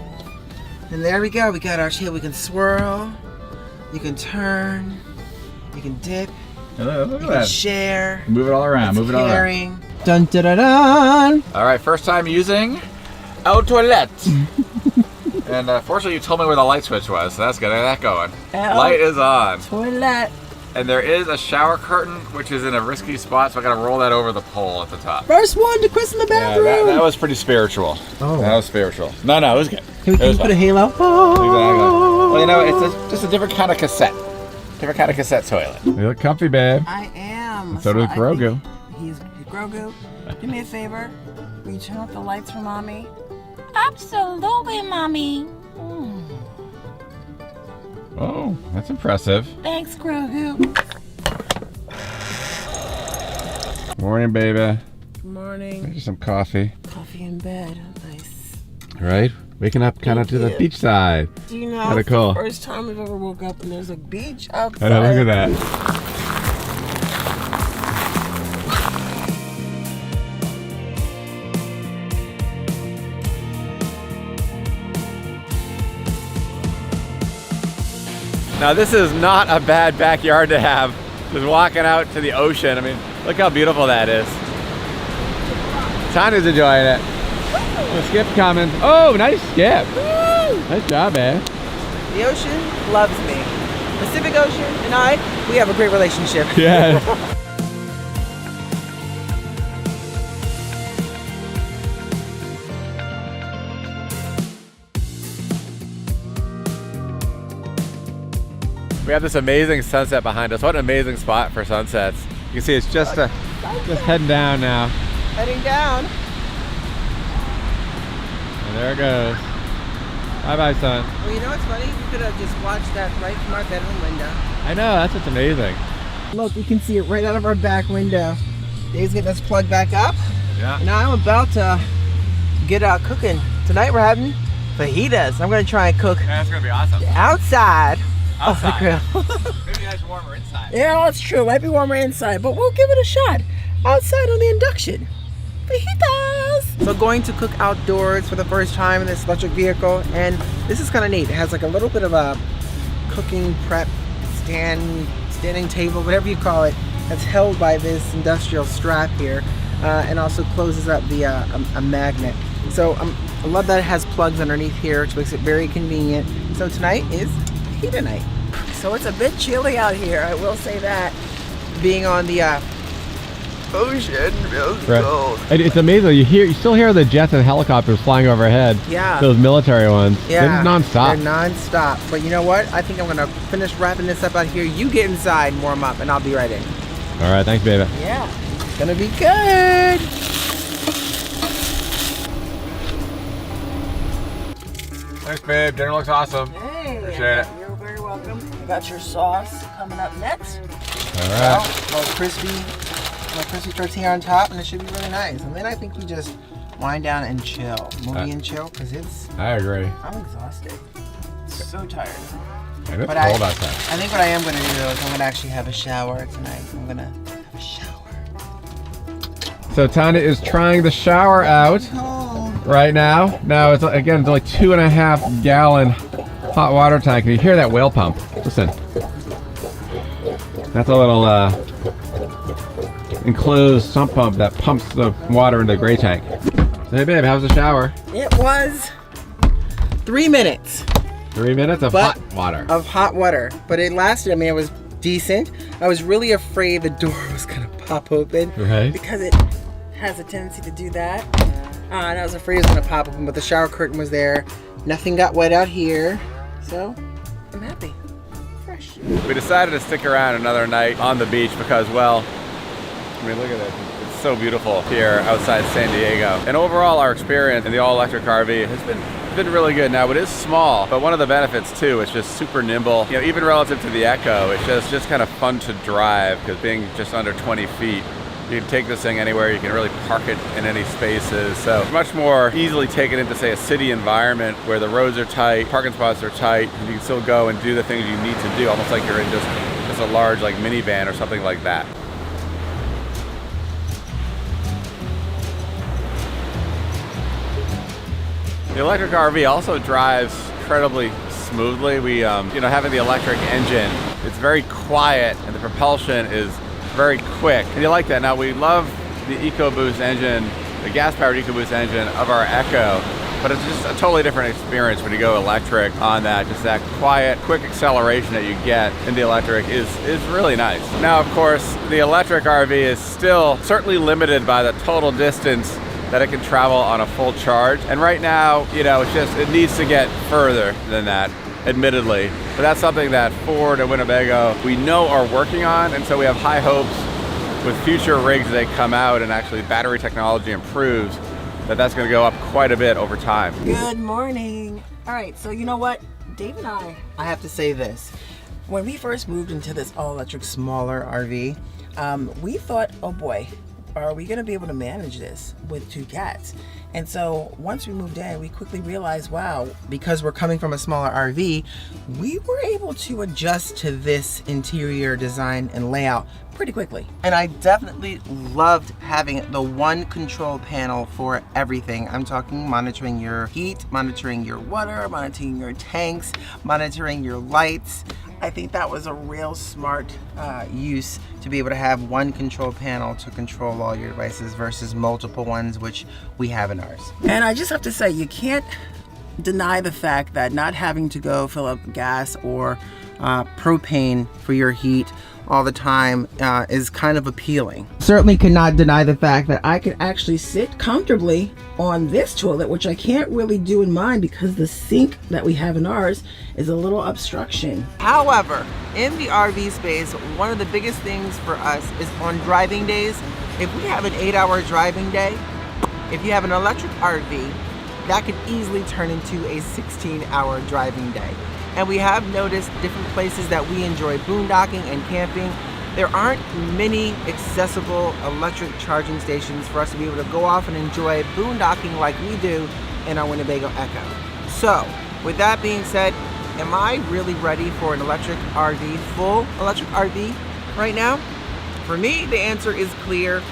And there we go, we got our tail. We can swirl, you can turn, you can dip, Look you at can that. share. Move it all around. Move it all around. Caring. Dun dun dun dun. All right, first time using our toilet. And fortunately, you told me where the light switch was, so that's good. I got that going. Light is on. Toilet. And there is a shower curtain, which is in a risky spot, so I gotta roll that over the pole at the top. First one to Chris in the bathroom. Yeah, that was pretty spiritual. Oh. That was spiritual. No, it was good. Can we put a halo? Exactly. Well, you know, it's just a different kind of cassette. Different kind of cassette toilet. You look comfy, babe. I am. And so does I Grogu. think He's Grogu. Do me a favor. Will you turn off the lights for mommy? Absolutely, mommy. Oh, that's impressive. Thanks, Grogu. Morning, baby. Good morning. Here's some coffee. Coffee in bed. Nice. Right? Waking up kind of to the you. beach side. Do you know Kinda it's cool. the first time we've ever woke up and there's a beach outside? I know, look at that. Now this is not a bad backyard to have. Just walking out to the ocean. I mean, look how beautiful that is. Tanya's enjoying it. The skip coming. Oh, nice skip. Nice job, man. The ocean loves me. Pacific Ocean and I, we have a great relationship. Yeah. We have this amazing sunset behind us. What an amazing spot for sunsets. You can see it's just heading down now. Heading down. And there it goes. Bye-bye, son. Well, you know what's funny? We could have just watched that right from our bedroom window. I know, that's what's amazing. Look, we can see it right out of our back window. Dave's getting us plugged back up. Yeah. Now I'm about to get cooking. Tonight we're having fajitas. I'm gonna try and cook That's gonna be awesome. outside of the Outside. grill. Maybe nice warmer inside. Yeah, that's true. Might be warmer inside, but we'll give it a shot outside on the induction. Fajitas! So going to cook outdoors for the first time in this electric vehicle, and this is kind of neat. It has like a little bit of a cooking prep standing table, whatever you call it, that's held by this industrial strap here, and also closes up the a magnet. So I love that it has plugs underneath here, which makes it very convenient. So tonight is fajita night. So it's a bit chilly out here, I will say that. Being on the ocean feels cold. And it's amazing. You still hear the jets and helicopters flying overhead. Yeah. Those military ones. Yeah. They're non-stop. They're non-stop. But you know what? I think I'm gonna finish wrapping this up out here. You get inside and warm up, and I'll be right in. All right, thanks, baby. Yeah. It's gonna be good. Thanks, babe. Dinner looks awesome. Hey, Appreciate it. you're very welcome. You got your sauce coming up next. All Well, right. a little crispy tortilla on top, and it should be really nice. And then I think we just wind down and chill. Movie and chill, because I agree. I'm exhausted. So tired. And it's But cold outside. I think what I am going to do though is I'm going to actually have a shower tonight. I'm going to have a shower. So Tanya is trying the shower out right now. Now it's again, it's only 2.5 gallon hot water tank. And you hear that whale pump? Listen. That's a little enclosed sump pump that pumps the water into the gray tank. So hey babe, how's the shower? It was 3 minutes. 3 minutes of hot water. Of hot water. But it lasted, I mean, it was decent. I was really afraid the door was going to pop open. Right. Because it has a tendency to do that. And I was afraid it was going to pop open, but the shower curtain was there. Nothing got wet out here. So, I'm happy. Fresh. We decided to stick around another night on the beach because, well, I mean, look at this. It's so beautiful here outside San Diego. And overall, our experience in the all-electric RV has been really good. Now, it is small, but one of the benefits too, it's just super nimble. You know, even relative to the Echo, it's just kind of fun to drive because being just under 20 feet, you can take this thing anywhere. You can really park it in any spaces. So it's much more easily taken into, say, a city environment where the roads are tight, parking spots are tight, and you can still go and do the things you need to do, almost like you're in just a large like minivan or something like that. The electric RV also drives incredibly smoothly. We, having the electric engine, it's very quiet and the propulsion is very quick. And you like that. Now we love the EcoBoost engine, the gas-powered EcoBoost engine of our Echo, but it's just a totally different experience when you go electric on that. Just that quiet, quick acceleration that you get in the electric is really nice. Now, of course, the electric RV is still certainly limited by the total distance that it can travel on a full charge. And right now, it needs to get further than that, admittedly. But that's something that Ford and Winnebago, we know are working on, and so we have high hopes with future rigs as they come out and actually battery technology improves, that's gonna go up quite a bit over time. Good morning. All right, so you know what? Dave and I have to say this. When we first moved into this all-electric smaller RV, we thought, oh boy, are we gonna be able to manage this with 2 cats? And so once we moved in, we quickly realized, wow, because we're coming from a smaller RV, we were able to adjust to this interior design and layout pretty quickly. And I definitely loved having the one control panel for everything. I'm talking monitoring your heat, monitoring your water, monitoring your tanks, monitoring your lights. I think that was a real smart use to be able to have one control panel to control all your devices versus multiple ones, which we have in ours. And I just have to say, you can't deny the fact that not having to go fill up gas or propane for your heat all the time is kind of appealing. Certainly cannot deny the fact that I can actually sit comfortably on this toilet, which I can't really do in mine because the sink that we have in ours is a little obstruction. However, in the RV space, one of the biggest things for us is on driving days. If we have an 8-hour driving day, if you have an electric RV, that could easily turn into a 16-hour driving day. And we have noticed different places that we enjoy boondocking and camping. There aren't many accessible electric charging stations for us to be able to go off and enjoy boondocking like we do in our Winnebago Echo. So, with that being said, am I really ready for an electric RV, full electric RV right now? For me, the answer is clear.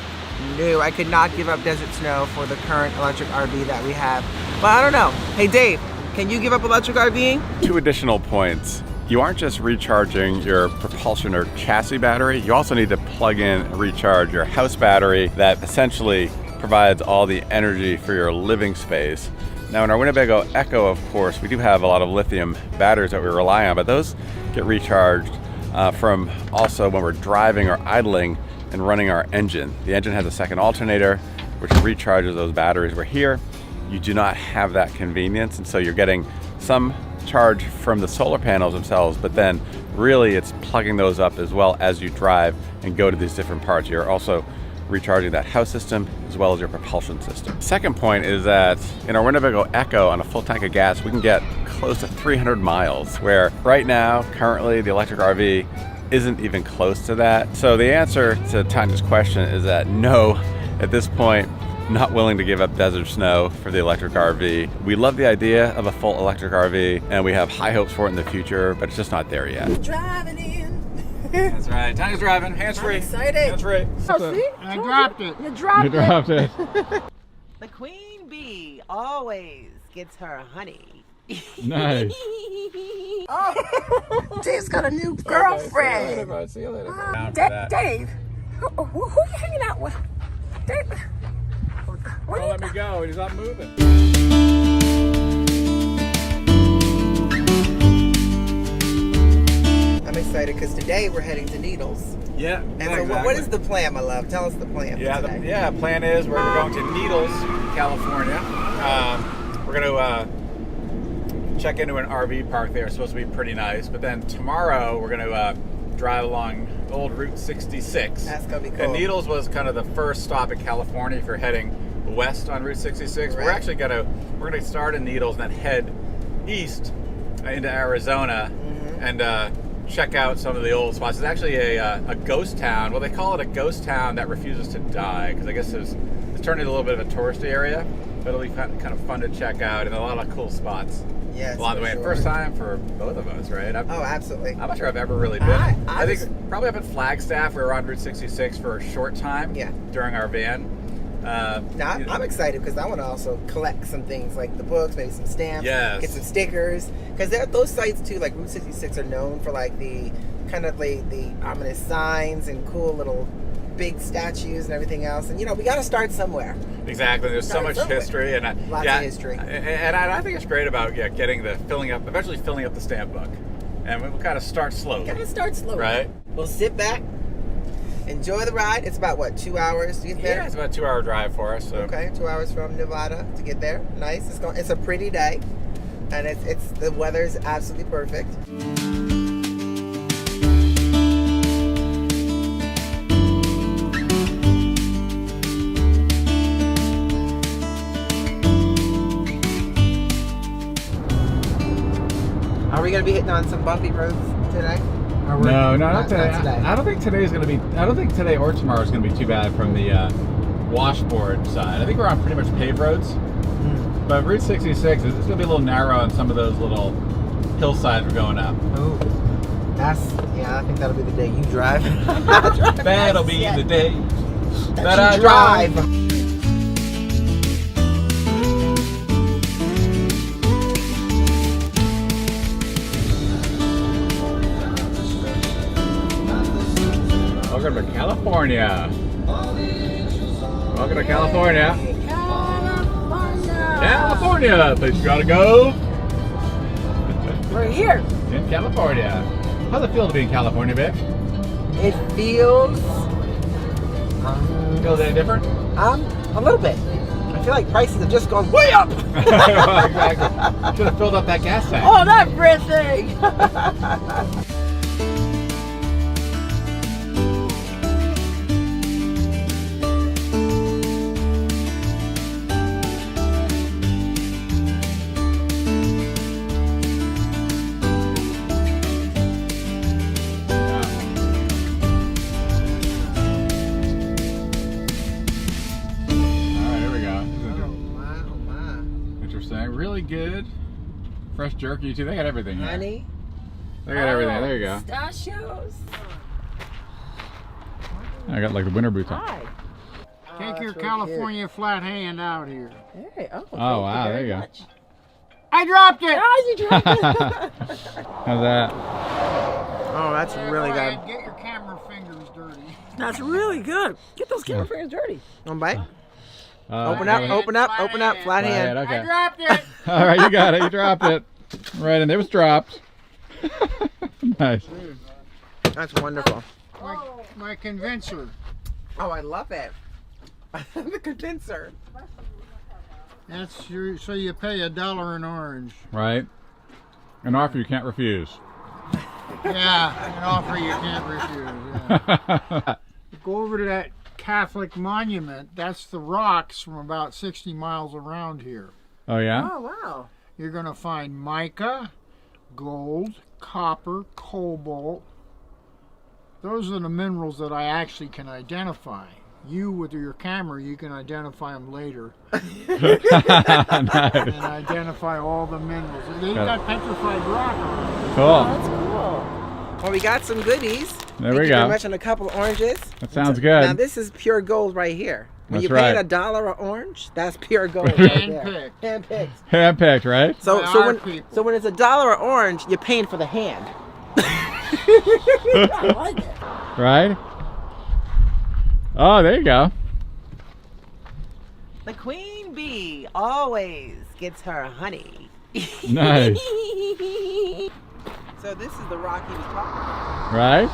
No, I could not give up desert snow for the current electric RV that we have. But I don't know. Hey Dave, can you give up electric RVing? 2 additional points. You aren't just recharging your propulsion or chassis battery, you also need to plug in and recharge your house battery that essentially provides all the energy for your living space. Now in our Winnebago Echo, of course, we do have a lot of lithium batteries that we rely on, but those get recharged from also when we're driving or idling and running our engine. The engine has a second alternator which recharges those batteries. Where here, you do not have that convenience, and so you're getting some charge from the solar panels themselves, but then really it's plugging those up as well as you drive and go to these different parts. You're also recharging that house system as well as your propulsion system. Second point is that in our Winnebago Echo, on a full tank of gas, we can get close to 300 miles, where right now, currently, the electric RV isn't even close to that. So the answer to Tanya's question is that no, at this point, not willing to give up desert snow for the electric RV. We love the idea of a full electric RV, and we have high hopes for it in the future, but it's just not there yet. Driving in. That's right. Tanya's driving, hands-free. I'm excited. Hands-free. Oh, see? I dropped it. You dropped You dropped it. The queen bee always gets her honey. Nice. Oh, Dave's got a new girlfriend. See you later. Dave, who are you hanging out with? Dave, Don't let me go. He's not moving. I'm excited because today we're heading to Needles. Yeah. And so what is the plan, my love? Tell us the plan. Yeah, for today. plan is we're going to Needles, California. We're going to check into an RV park there. It's supposed to be pretty nice. But then tomorrow we're going to drive along old Route 66. That's going to be cool. And Needles was kind of the first stop in California if you're heading west on Route 66. Right. We're actually going to start in Needles and then head east into Arizona and check out some of the old spots. It's actually a ghost town. Well, they call it a ghost town that refuses to die, because I guess it's turned into a little bit of a touristy area, but it'll be kind of fun to check out, and a lot of cool spots along the way. Sure. First time for both of us, right? Absolutely. I'm not sure I've ever really been. I think probably up at Flagstaff. We were on Route 66 for a short time during our van. Now, I'm excited because I want to also collect some things like the books, maybe some stamps, get some stickers. Because those sites too, like Route 66, are known for like the kind of the ominous signs and cool little big statues and everything else. And we got to start somewhere. Exactly. There's so much history and lots of history. And I think it's great about getting eventually filling up the stamp book. And we'll kind of start slowly. Right. We'll sit back. Enjoy the ride. It's about, 2 hours to get there? Yeah, it's about a 2-hour drive for us. So. Okay, 2 hours from Nevada to get there. Nice. It's a pretty day, and the weather's absolutely perfect. Are we gonna be hitting on some bumpy roads today? No, not today. I don't think today's going to be. I don't think today or tomorrow is going to be too bad from the washboard side. I think we're on pretty much paved roads. But Route 66 is going to be a little narrow on some of those little hillsides we're going up. Oh, I think that'll be the day you drive. That'll be the day that I drive. Welcome to California. Welcome to California. California, place you gotta go. We're here. In California. How's it feel to be in California, Bec? It feels... Feels any different? A little bit. I feel like prices have just gone way up. Exactly. Should have filled up that gas tank. Oh, that breath thing. Really good. fresh jerky too. They got everything here. Honey. They got everything. There you go. Pistachios. I got like the winter boots on. Hi. Take your really California flat hand out here. Hey, Oh wow, there you go. I dropped it! Oh, you dropped it. How's that? Oh, that's really good. Get your camera fingers dirty. That's really good. Get those camera fingers dirty. One bite. Open Open up, flat hand. Okay. I dropped it! All right, you got it. You dropped it. Right, and it was dropped. Nice. That's wonderful. My convincer. Oh, I love it. The condenser. That's your, so you pay $1 an orange. Right. An offer you can't refuse. Yeah, an offer you can't refuse. Yeah. Go over to that Catholic monument. That's the rocks from about 60 miles around here. Oh yeah? Oh, wow. You're going to find mica, gold, copper, cobalt. Those are the minerals that I actually can identify. You, with your camera, you can identify them later. Nice. And identify all the minerals. They've got petrified rock on them. Cool. Oh, that's cool. Well, we got some goodies. There Thank we you go. very much, and a couple of oranges. That sounds good. Now this is pure gold right here. When That's you're paying right. $1 an orange, that's pure gold right there. Handpicked. Handpicked. Handpicked, right? So Our when people. it's $1 an orange, you're paying for the hand. I like it. Right? Oh, there you go. The queen bee always gets her honey. Nice. So this is the rock he was talking about. Right?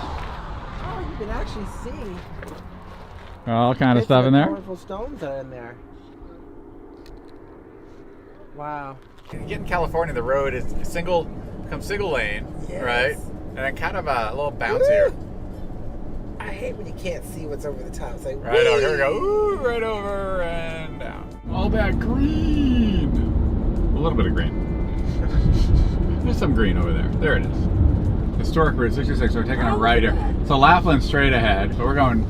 Oh, you can actually see All kind of bits stuff the in there. colorful stones that are in there. Wow. You get in California, the road is becomes single lane, Yes. right? And then kind of a little bouncier. I hate when you can't see what's over the top. It's like, Right over, here we whee! go. Ooh, right over and down. All that green. A little bit of green. There's some green over there. There it is. Historic Route 66. We're taking a right here. So Laughlin straight ahead, but we're going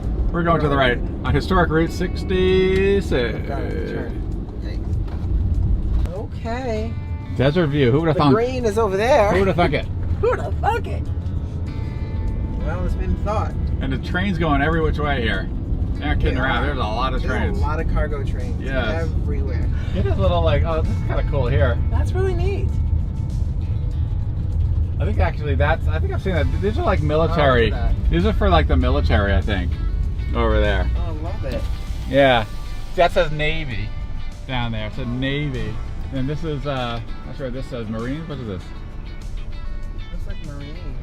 to the right on Historic Route 66. Okay. Desert View. Who would have The thunk? green is over there. Who would have thunk it? Who would have thunk it? Well, it's been thought. And the trains going every which way here. They're not kidding around. There's a lot of trains. There's a lot of cargo trains. Yes. Everywhere. It is a little like, oh, this is kind of cool here. That's really neat. I think actually I think I've seen that. These are like military. Oh, These are for like the military, I think. Over there. Oh, I love it. Yeah. That says Navy down there. It says Navy. And this is, not sure what this says. Marines? What is this? Looks like Marine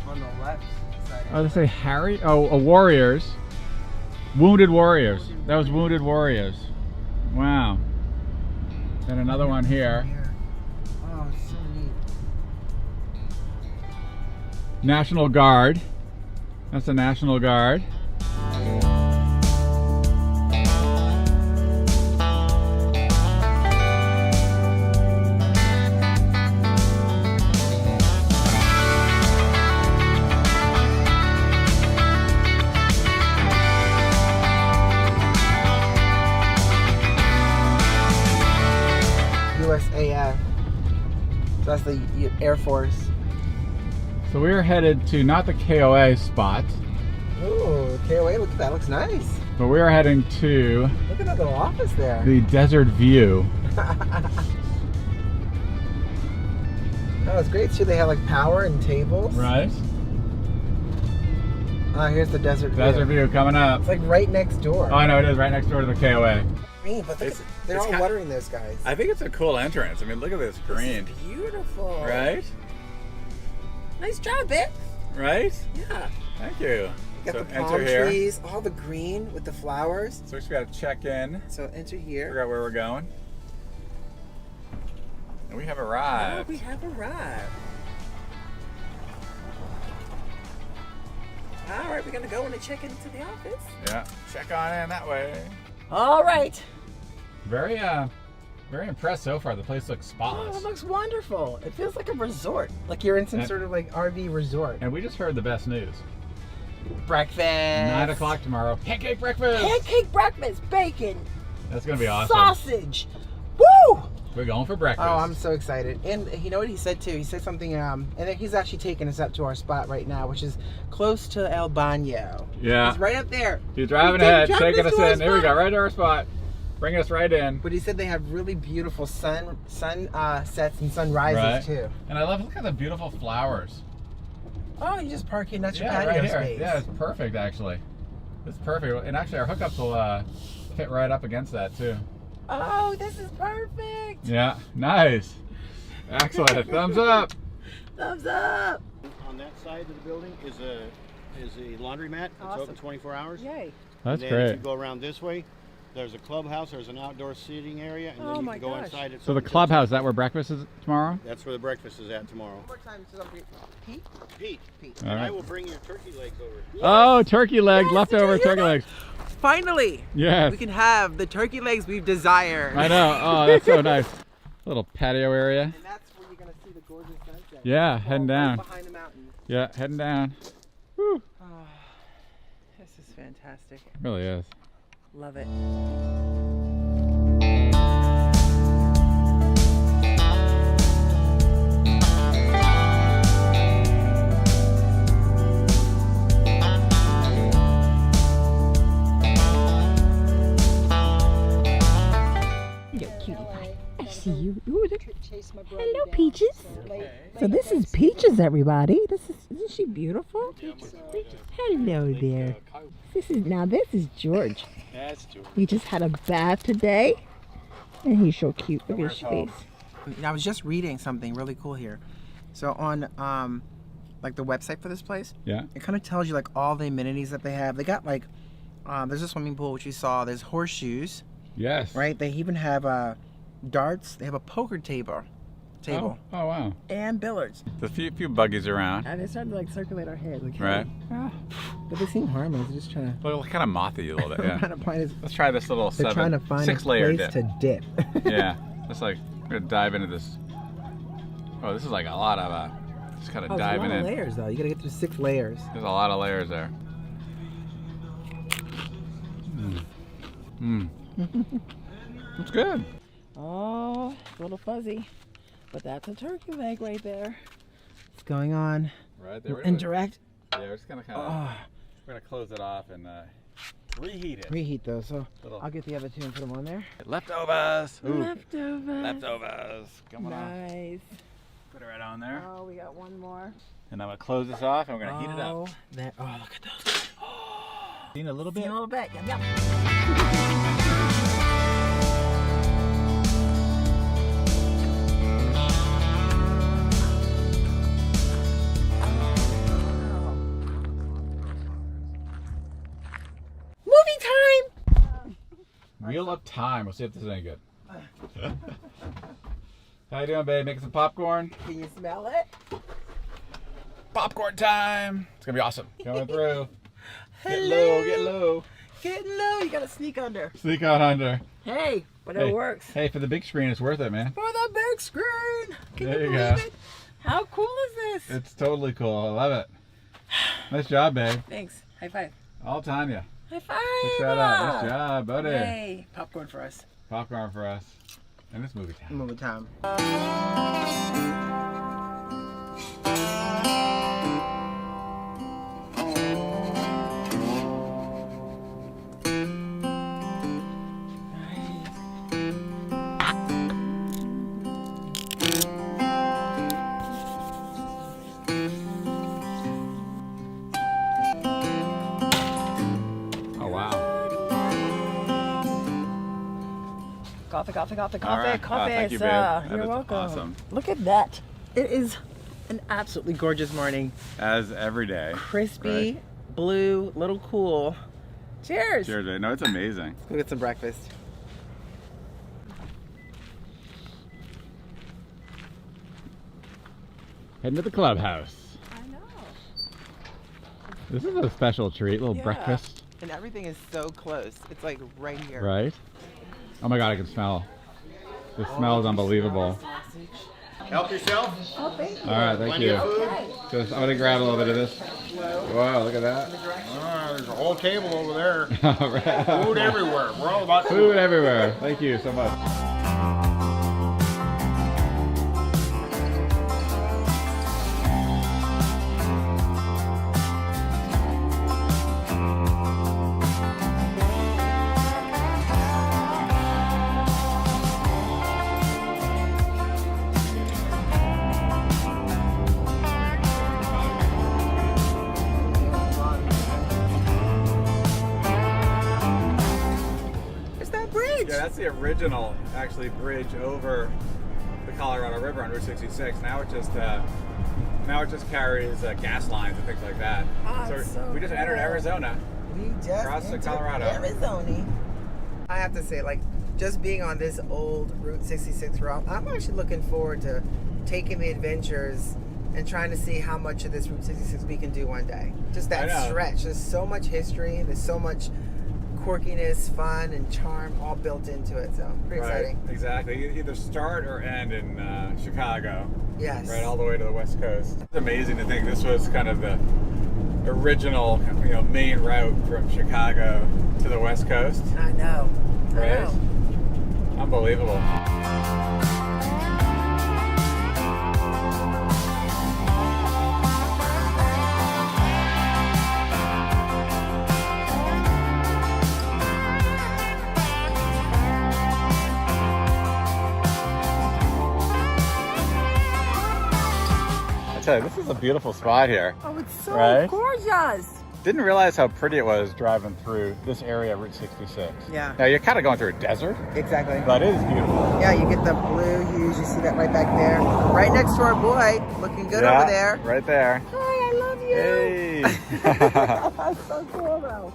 on the left side. Oh, they say Harry? Oh, Warriors. Wounded Warriors. That was Wounded Warriors. Wow. And another one here. Oh, it's so neat. National Guard. That's the National Guard. USAF. So that's the Air Force. So we are headed to not the KOA spot, Ooh, KOA, look at that, looks nice. but we are heading to Look at that little office there. the Desert View. Oh, it's great too. They have like power and tables. Right. Here's the Desert View. Desert View coming up. It's like right next door. Oh, I know it is right next door to the KOA. Green, but look, they're all watering those guys. I think it's a cool entrance. I mean, look at this green. This is beautiful. Right? Nice job, Vic. Right? Yeah. Thank you. You got So the palm enter here. trees, all the green with the flowers. So we just got to check in. So enter here. Figure out where we're going. And we have arrived. Oh, we have arrived. All right, we're gonna go in and check into the office. Yeah, check on in that way. All right. Very impressed so far. The place looks Oh, spotless. it looks wonderful. It feels like a resort. Like you're in some And- sort of like RV resort. And we just heard the best news. Breakfast. 9 o'clock tomorrow. Pancake breakfast. Pancake breakfast, bacon, That's gonna be awesome. sausage. Woo! We're going for breakfast. Oh, I'm so excited. And you know what he said too? He said something, and then he's actually taking us up to our spot right now, which is close to El Baño. Yeah. It's right up there. He's driving ahead, taking us in. Here we go, right to our spot. Bring us right in. But he said they have really beautiful sun sets and sunrises too. And I love, look at the beautiful flowers. Oh, you just park in, that's your patio right here. space. Yeah, it's perfect actually. It's perfect. And actually our hookups will fit right up against that too. Oh, this is perfect. Yeah, nice. Excellent. Thumbs up. Thumbs up. On that side of the building is a laundromat. It's open 24 hours. Yay. That's and then great. If you go around this way, there's a clubhouse. There's an outdoor seating area, and then you can go inside. So the clubhouse, is that where breakfast is tomorrow? That's where the breakfast is at tomorrow. One more time to Pete. Pete. All And right. I will bring your turkey legs over. Oh, turkey legs, leftover turkey legs. Finally. Yes. We can have the turkey legs we've desired. I know. Oh, that's so nice. Little patio area. And that's where you're gonna see the gorgeous sunset. Yeah, heading down. Right behind the mountains. Yeah, heading down. Woo. Oh, this is fantastic. Really is. Love it. Cutie pie. I see you. Ooh, look. Hello, Peaches. So this is Peaches, everybody. Isn't she beautiful? Hello there. This is George. That's George. We just had a bath today, and he's so cute. Look at his face. I was just reading something really cool here. So on like the website for this place, Yeah. it kind of tells you like all the amenities that they have. They got like there's a swimming pool which you saw. There's horseshoes. Yes. Right. They even have darts. They have a poker table. Oh wow. And billiards. There's a few buggies around. And they started to like circulate our head. Like, Right. But they seem harmless. They're just trying to. Look kind of mothy a little bit. Yeah. Kind of point is, Let's try this little they're trying to find a 6-layer place dip. to dip. Yeah. It's like we're gonna dive into this. Oh, this is like a lot of just kind of Oh, diving there's a lot in. of layers though. You gotta get through 6 layers. There's a lot of layers there. It's good. Oh, a little fuzzy, but that's a turkey leg right there. What's going on? Right there. Indirect. Yeah, we're just gonna we're gonna close it off and reheat it. Reheat those. So I'll get the other 2 and put them on there. Leftovers. Ooh. Leftovers. Leftovers. Come on. Nice. Put it right on there. Oh, we got one more. And I'm gonna close this off and we're gonna heat it up. Oh, look at those. Seen a little bit. A little bit. Yum, yum. Wheel up time. We'll see if this is any good. How you doing, babe? Making some popcorn? Can you smell it? Popcorn time. It's gonna be awesome. Coming through. Get Hello. low, get low. Get low. You gotta sneak under. Sneak on under. Hey, but it works. Hey, for the big screen, it's worth it, man. For the big screen. Can There you you believe go. it? How cool is this? It's totally cool. I love it. Nice job, babe. Thanks. High five. All Tanya. High five. Check that out. Nice job, buddy. Yay. Popcorn for us. Popcorn for us. And it's movie time. Movie time. Oh, wow. Coffee, coffee, coffee, All right. coffee. Thank you, sir. babe. That You're is welcome. awesome. Look at that. It is an absolutely gorgeous morning. As every day. Crispy, blue, little cool. Cheers. Cheers, babe. No, it's amazing. Go get some breakfast. Heading to the clubhouse. I know. This is a special treat, little Yeah. breakfast. And everything is so close. It's like right here. Right? Oh my God, I can smell. The smell is unbelievable. Help yourself. Oh, thank you. All right, thank Plenty you. of food. Just, I'm gonna grab a little bit of this. Wow, look at that. There's a whole table over there. All right. Food everywhere. We're all about Food everywhere. Thank you so much. original actually bridge over the Colorado River on Route 66. Now it just carries gas lines and things like that. So we just entered Arizona. We just crossed the entered Colorado. Arizona. I have to say, like, just being on this old Route 66 route, I'm actually looking forward to taking the adventures and trying to see how much of this Route 66 we can do one day. Just that stretch. There's so much history. There's so much quirkiness, fun, and charm all built into it. So pretty exciting. Exactly. You either start or end in Chicago. Yes. Right, all the way to the West Coast. It's amazing to think this was kind of the original, main route from Chicago to the West Coast. I know. Right? I know. Unbelievable. I tell you, this is a beautiful spot here. Oh, it's so right? gorgeous. Didn't realize how pretty it was driving through this area of Route 66. Yeah. Now you're kind of going through a desert. Exactly. But it is beautiful. Yeah, you get the blue hues. You see that right back there. Right next to our boy. Looking good over there. Right there. Hi, I love you. Hey. That's so cool, though.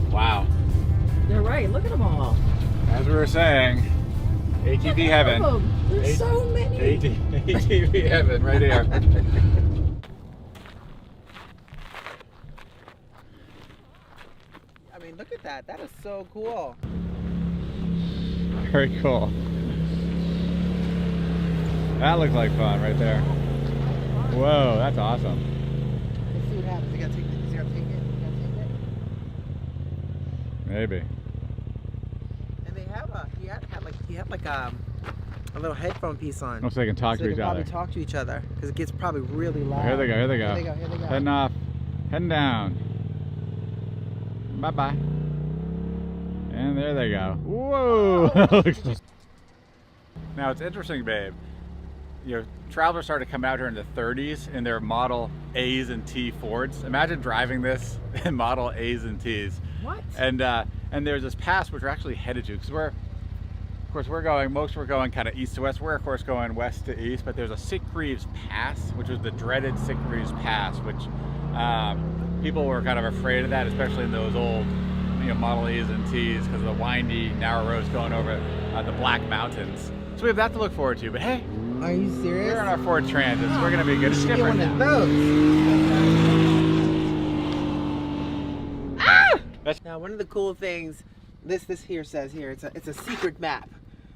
Wow. You're right. Look at them all. As we were saying, ATV heaven. There's so many. ATV heaven right here. I mean, look at that. That is so cool. Very cool. That looks like fun right there. Whoa, that's awesome. Let's see what happens. You gotta take it. You gotta take it. You gotta take it. Maybe. And they have a little headphone piece on. Oh, so they can talk to each other. Probably talk to each other because it gets probably really loud. Here they go. Here they go. Here they go. Here they go. Heading off. Heading down. Bye bye. And there they go. Whoa! Now it's interesting, babe. Travelers started to come out here in the 30s in their Model A's and T Fords. Imagine driving this in Model A's and T's. What? And there's this pass which we're actually headed to because most we're going kind of east to west. We're of course going west to east, but there's a Sick Reeves Pass, which was the dreaded Sick Reeves Pass, which people were kind of afraid of that, especially in those old Model A's and T's because of the windy, narrow roads going over the Black Mountains. So we have that to look forward to. But hey, are you serious? We're in our Ford Transit, so we're gonna be good. It's Get different one of now. those. Now, one of the cool things this here says here, it's a secret map.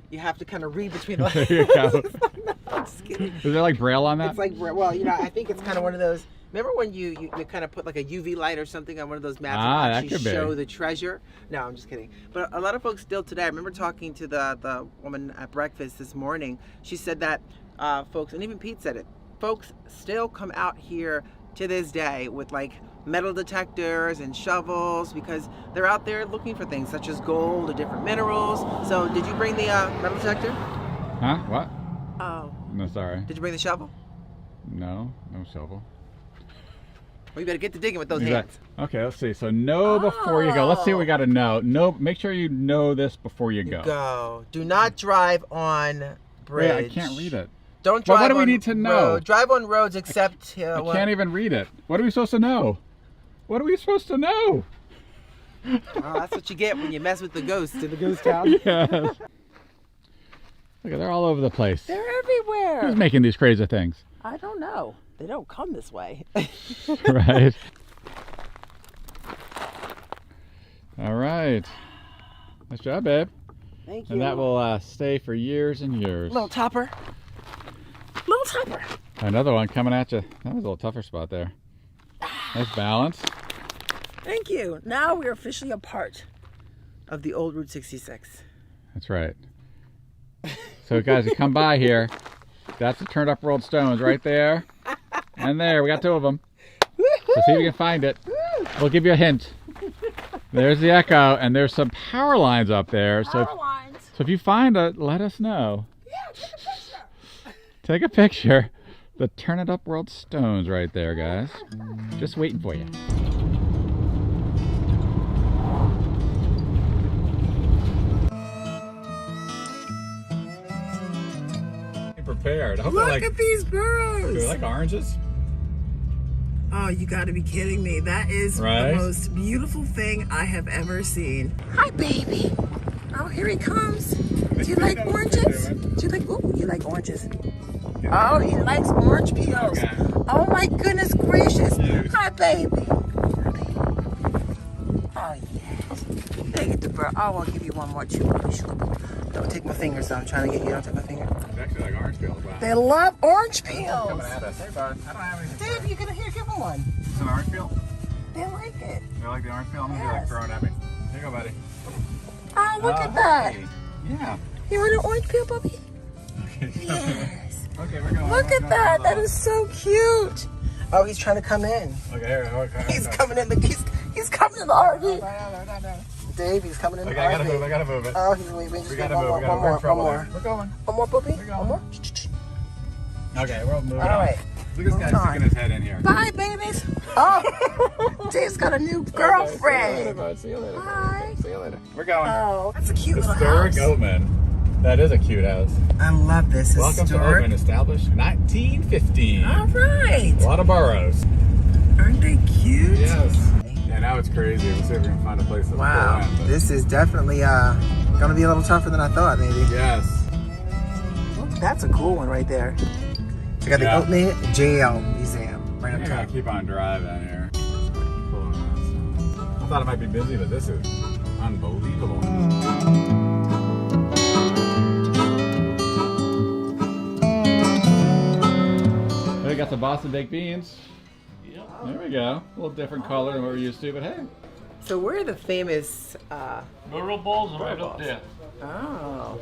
You have to kind of read between the lines. There you go. No, I'm just kidding. Is there like Braille on that? It's like, well, I think it's kind of one of those. Remember when you kind of put like a UV light or something on one of those maps and actually show the treasure? No, I'm just kidding. But a lot of folks still today, I remember talking to the woman at breakfast this morning. She said that folks, and even Pete said it, folks still come out here to this day with like metal detectors and shovels because they're out there looking for things such as gold or different minerals. So did you bring the metal detector? Huh? What? Oh. No, sorry. Did you bring the shovel? No shovel. Well, you better get to digging with those hands. Okay, let's see. So know before you go. Let's see what we got to know. Make sure you know this before you go. Do not drive on bridge. Wait, I can't read it. Don't drive what do we on need to know? road. Drive on roads except... I can't even read it. What are we supposed to know? What are we supposed to know? Oh, that's what you get when you mess with the ghosts in the ghost town. Yes. Look, they're all over the place. They're everywhere. Who's making these crazy things? I don't know. They don't come this way. Right. All right. Nice job, babe. Thank you. And that will stay for years and years. Little topper. Little topper. Another one coming at you. That was a little tougher spot there. Nice balance. Thank you. Now we're officially a part of the old Route 66. That's right. So guys, you come by here. That's the TurnItUpWorld stones right there. And there, we got two of them. So see if you can find it. We'll give you a hint. There's the Echo, and there's some power lines up there. So if you find it, let us know. Yeah, take a picture. Take a picture. The TurnItUpWorld stones right there, guys. Just waiting for you. prepared. I hope Look they like, at these girls. do they like oranges? Oh, you gotta be kidding me. That is Right? the most beautiful thing I have ever seen. Hi, baby. Oh, here he comes. Do you like oranges? Do you like, ooh, you like oranges? Oh, he likes orange peels. Oh my goodness gracious. Hi, baby. Oh, yes. Look at the bird. Oh, I'll give you one more chew. Don't take my fingers out. I'm trying to get you. Don't take my finger. They actually like orange peels. Wow. They love orange peels. Coming at us. Hey, bud. I don't have anything. Dave, you gonna here? Give him one. It's an orange peel? They like it. You like the orange peel? I'm gonna be like throwing at me. Here you go, buddy. Oh, look at that. Hey. Yeah. You want an orange peel, puppy? Okay. Yes. Okay, we're going. Look at that. That is so cute. Oh, he's trying to come in. Okay, here. Okay. He's coming in the he's coming in the RV. Dave, he's coming in the Okay, RV. I gotta move it. Oh, he's leaving. We gotta move. One more. We're going. One more, puppy. One more. Okay, we're moving. All right. Look at this guy sticking his head in here. Bye, babies. Oh, Dave's got a new girlfriend. Okay, see you later. Bye. See you later. We're going. Oh, that's a cute little Historic house. Oatman. That is a cute house. I love this. Welcome to Oatman, established 1915. All right. A lot of boroughs. Aren't they cute? Yes. Yeah, now it's crazy. We'll see if we can find a place to Wow. pull in. But This is definitely gonna be a little tougher than I thought, maybe. yes. That's a cool one right there. So I got Yeah. the Oatman Jail Museum right up I gotta top. keep on driving here. I thought it might be busy, but this is unbelievable. We got the Boston baked beans. There we go. A little different color than what we're used to, but hey. So where are the famous Burrow balls are right up there. Oh,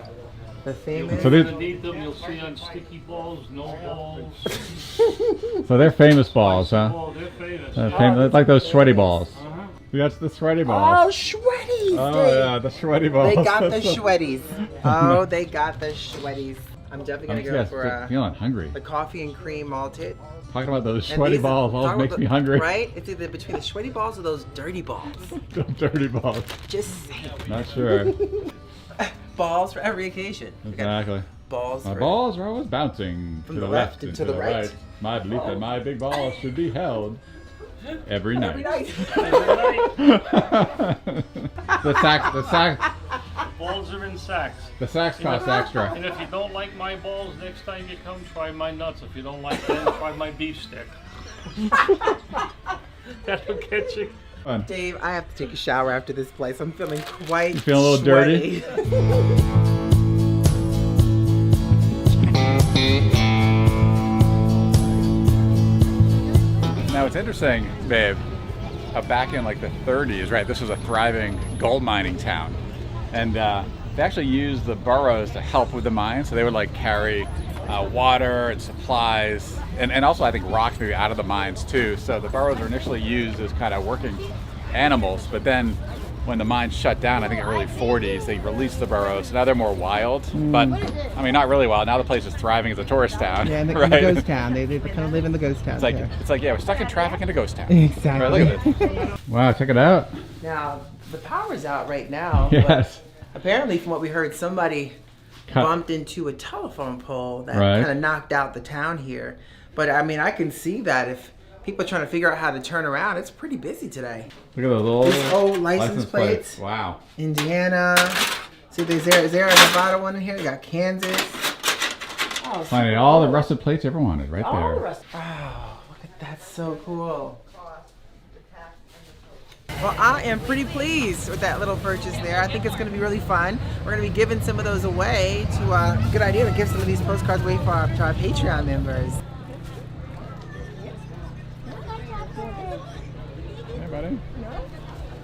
the famous. So these- Underneath them, you'll see on sticky balls, no balls. So they're famous balls, huh? Oh, they're famous. Like those sweaty balls. We got the sweaty Oh, balls. Shreddies! Oh, yeah, the sweaty balls. They got the Shreddies. Oh, they got the Shreddies. I'm definitely gonna go for feeling hungry. the coffee and cream malted. Talking about those And sweaty these- balls talk always about makes the- me hungry. Right? It's either between the sweaty balls or those dirty balls. Dirty balls. Just saying. Not sure. Balls for every occasion. We got Exactly. balls My for balls are always bouncing From to the the left left and and to to the the right. right. My belief that my big balls should be held every night. the sack. Balls are in sacks. The sacks cost extra. And if you don't like my balls, next time you come, try my nuts. If you don't like them, try my beef stick. That'll get you. Dave, I have to take a shower after this place. I'm feeling quite You feel a little dirty? Now it's interesting, babe, back in like the 30s, right, this was a thriving gold mining town. And they actually used the burros to help with the mine. So they would like carry water and supplies, and also I think rocks maybe out of the mines too. So the burros were initially used as kind of working animals, but then when the mine shut down, I think in the early 40s, they released the burros. So now they're more wild, but I mean, not really wild. Now the place is thriving as a tourist town. Yeah, in the, right? in the ghost town. They kind of live in the ghost town. It's like, yeah, we're stuck in traffic in a ghost town. Exactly. Right, look at this. Wow, check it out. Now, the power's out right now. Yes. But apparently, from what we heard, somebody bumped into a telephone pole that Right. kind of knocked out the town here. But I mean, I can see that if people are trying to figure out how to turn around, it's pretty busy today. Look at those little These old license plates. Wow. Indiana. See, is there a Nevada one in here? You got Kansas. Oh, Finding all the rusted plates you ever wanted right all there. the rest. Oh, look at that. So cool. Well, I am pretty pleased with that little purchase there. I think it's going to be really fun. We're going to be giving some of those away to, good idea to give some of these postcards away to our Patreon members. Hey, buddy.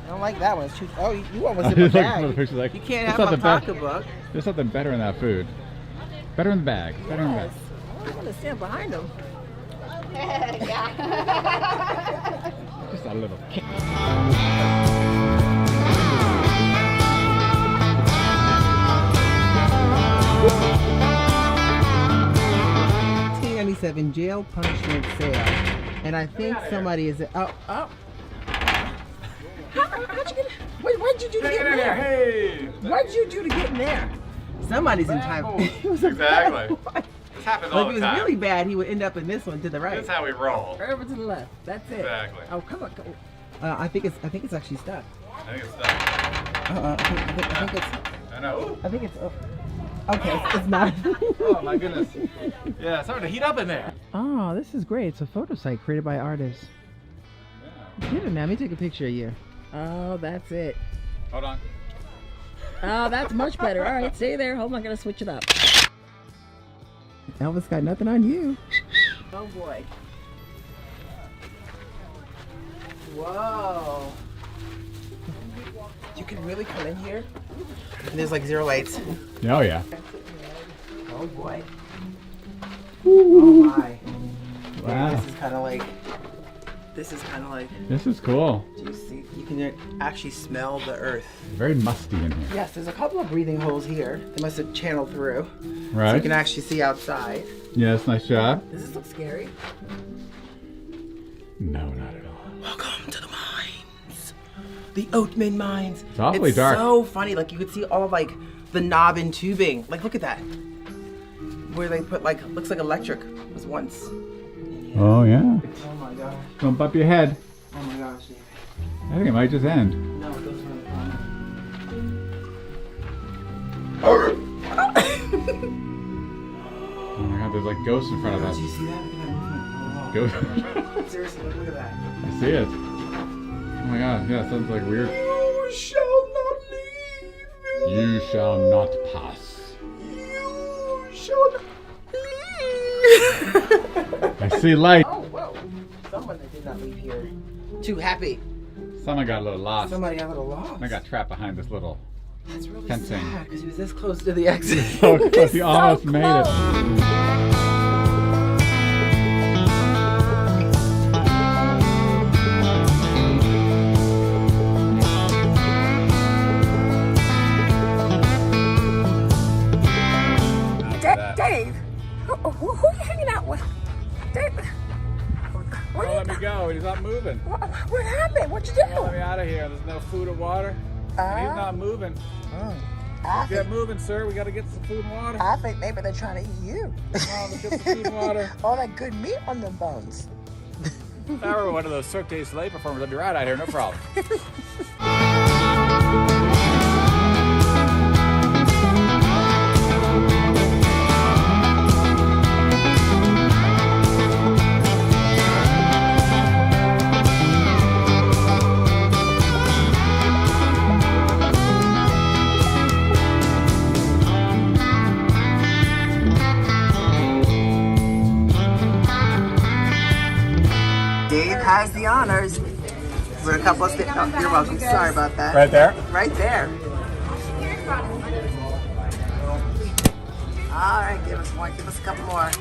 I don't like that one. It's too, oh, you almost I in my just looked bag. for the pictures like, You can't there's have my something pocketbook. There's something better in that food. Better in the bag. Better in the bag. I want to stand behind them. Just a little kick. $2.97 jail punishment sale, and I think somebody is. Oh. How'd you get? Wait, what'd you do to get in there? Hey. What'd you do to get in there? Somebody's in time. Exactly. This happens Like all if the it was time. really bad, he would end up in this one to the right. That's how we roll. Right over to the left. That's it. Exactly. Oh, come on. Come on. I think it's actually stuck. I think it's stuck. I think it's. I know. I think it's. Okay, it's not. Oh my goodness. Yeah, it's starting to heat up in there. Oh, this is great. It's a photo site created by artists. Get it, man. Let me take a picture of you. Oh, that's it. Hold on. Oh, that's much better. All right, stay there. Hold on, I'm gonna switch it up. Elvis got nothing on you. Oh boy. Whoa. You can really come in here. And there's like 0 lights. Oh yeah. Oh boy. Oh my. Wow. This is kind of like. This is cool. Do you see? You can actually smell the earth. Very musty in here. Yes, there's a couple of breathing holes here. They must have channeled through. So Right. you can actually see outside. Yes, nice job. Does this look scary? No, not at all. Welcome to the mines. The Oatman mines. It's awfully dark. So funny. Like you could see all of like the knob and tubing. Like look at that. Where they put like looks like electric was once. Oh yeah. Oh my gosh. Don't bump your head. Oh my gosh. David. I think it might just end. No, it goes Oh my god, there's like ghosts in front of us. Did you see that? Ghosts. Seriously, look at that. I see it. Oh my god, yeah, sounds like weird. You shall not leave. You shall not pass. You shall not I see light. Oh, whoa. Someone that did not leave here. Too happy. Someone got a little lost. Somebody got a little lost. I got trapped behind this little That's really fencing. sad because he was this close to the exit. So close, he So almost made it. Dave, who are you hanging out with? Dave, what Don't let me go. He's not moving. what happened? What'd you do? Let me out of here. There's no food or water. And he's not moving. Get moving, sir. We got to get some food and water. I think maybe they're trying to eat you. Come on, let's get some food and water. All that good meat on them bones. If I were one of those Cirque du Soleil performers, I'd be right out here, no problem. Dave has the honors. We're a couple of steps. Oh, you're welcome. Sorry about that. Right there? Right there. All right, give us one. Give us a couple more.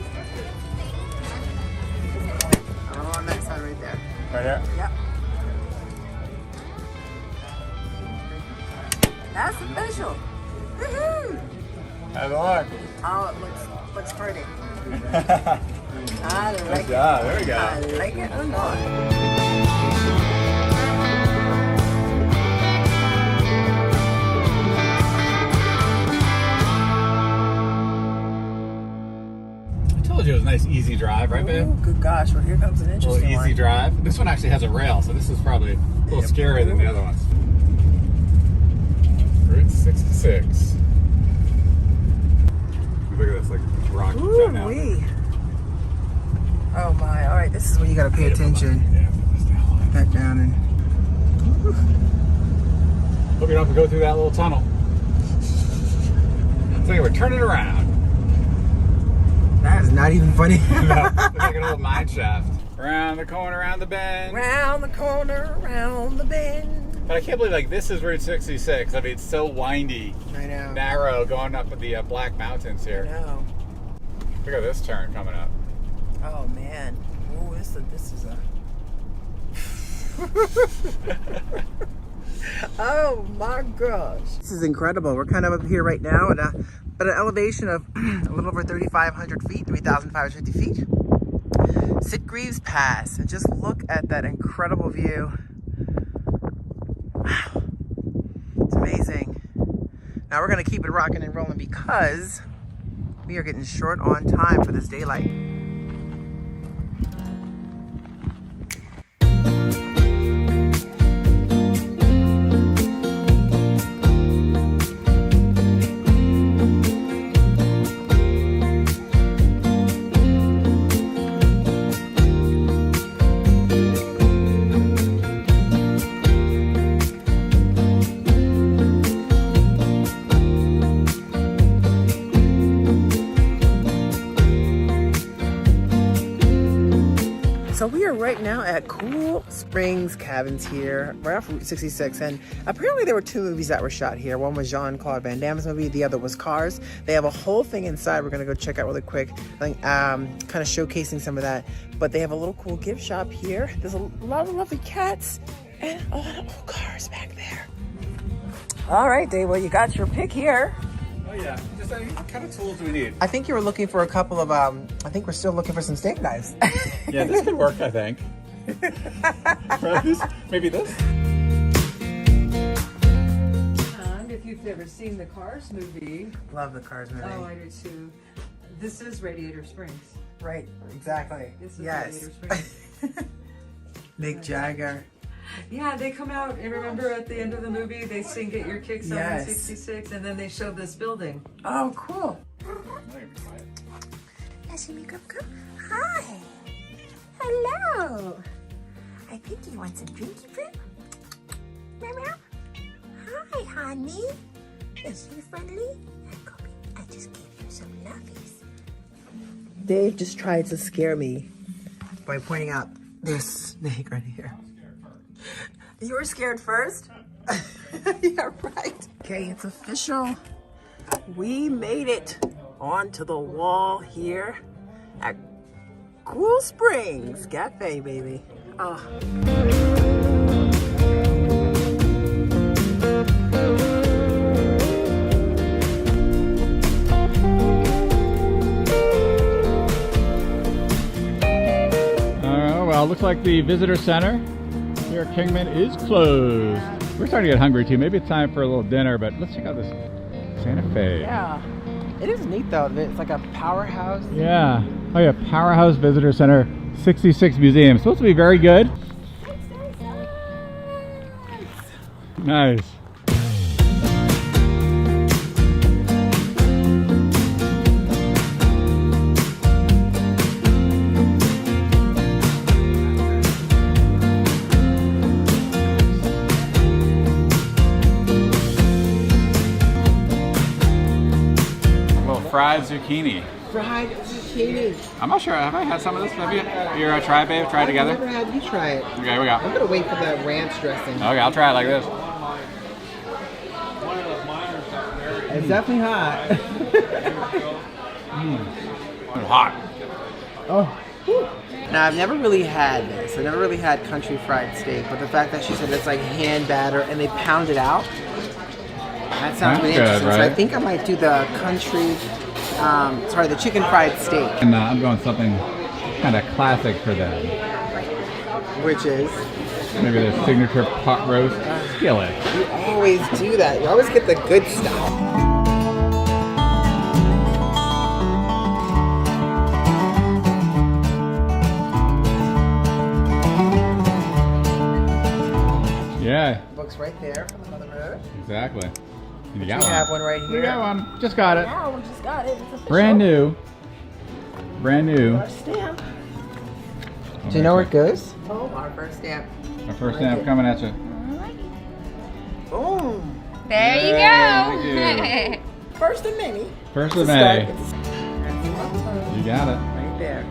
A little on that side right there. Right there? Yep. That's official. Woohoo! How's it look? Oh, it looks pretty. I like Good it. job. There we go. I like it or not. I told you it was a nice, easy drive, right, babe? Oh, good gosh. Well, here comes an A little interesting easy one. drive. This one actually has a rail, so this is probably a little scarier than the other ones. Route 66. Look at this, like rock jutting out. Ooh-wee. Oh my! All right, this is where you gotta pay attention. Back down and. Hope you don't have to go through that little tunnel. So anyway, we're turning around. That is not even funny. No, it's like an old mine shaft. Around the corner, around the bend. Round the corner, round the bend. But I can't believe like this is Route 66. I mean, it's so windy, I know. narrow, going up the Black Mountains here. I know. Look at this turn coming up. Oh man. Oh, this is a. Oh my gosh. This is incredible. We're kind of up here right now at an elevation of a little over 3,500 feet, 3,550 feet. Sitgreaves Pass, and just look at that incredible view. Wow, it's amazing. Now we're gonna keep it rocking and rolling because We are getting short on time for this daylight. So we are right now at Cool Springs Cabins here, right off Route 66, and apparently there were 2 movies that were shot here. One was Jean-Claude Van Damme's movie, the other was Cars. They have a whole thing inside we're gonna go check out really quick, like, kind of showcasing some of that. But they have a little cool gift shop here. There's a lot of lovely cats and a lot of old cars back there. All right, Dave, well, you got your pick here. Oh yeah, just what kind of tools do we need? I think you were looking for a couple of, I think we're still looking for some steak knives. Yeah, this could work, I think. Maybe this? And if you've never seen the Cars movie. Love the Cars movie. Oh, I do too. This is Radiator Springs. Right, exactly. This is Yes. Radiator Springs. Mick Jagger. Yeah, they come out and remember at the end of the movie they sing "Get Your Kicks On" in Yes. '66, and then they show this building. Oh, cool. Hi. Hello. I think you want some drinky fruit. Meow meow. Hi, honey. Is you friendly? I just gave you some lovies. Dave just tried to scare me by pointing out this snake right here. You were scared first? Yeah, right. Okay, it's official. We made it onto the wall here at Cool Springs Cafe, baby. Oh. Well, looks like the visitor center here at Kingman is closed. We're starting to get hungry too. Maybe it's time for a little dinner, but let's check out this Santa Fe. Yeah, it is neat though. It's like a powerhouse. Yeah. Oh yeah, Powerhouse Visitor Center, 66 Museum. Supposed to be very good. Nice. Fried zucchini. Fried zucchini. I'm not sure. Have I had some of this? Have you? You're try, babe. Try it together. I've never had you try it. Okay, we go. I'm gonna wait for the ranch dressing. Okay, I'll try it like this. It's definitely hot. It's hot. Oh. Whew. Now I've never really had this. I never really had country fried steak, but the fact that she said it's like hand batter and they pound it out. That sounds really interesting. Right? So I think I might do the country, the chicken fried steak. And I'm going something kind of classic for them. Which is? Maybe the signature pot roast skillet. You always do that. You always get the good stuff. Yeah. Book's right there from another road. Exactly. And you got We one. have one right here. You got one. Just got it. Yeah, we just got it. It's official. Brand new. Brand new. Our stamp. Do you know where it goes? Oh, our first stamp. Our first stamp coming at you. Boom. There you Thank go. First of many. First of May. Start. You got it. Right there.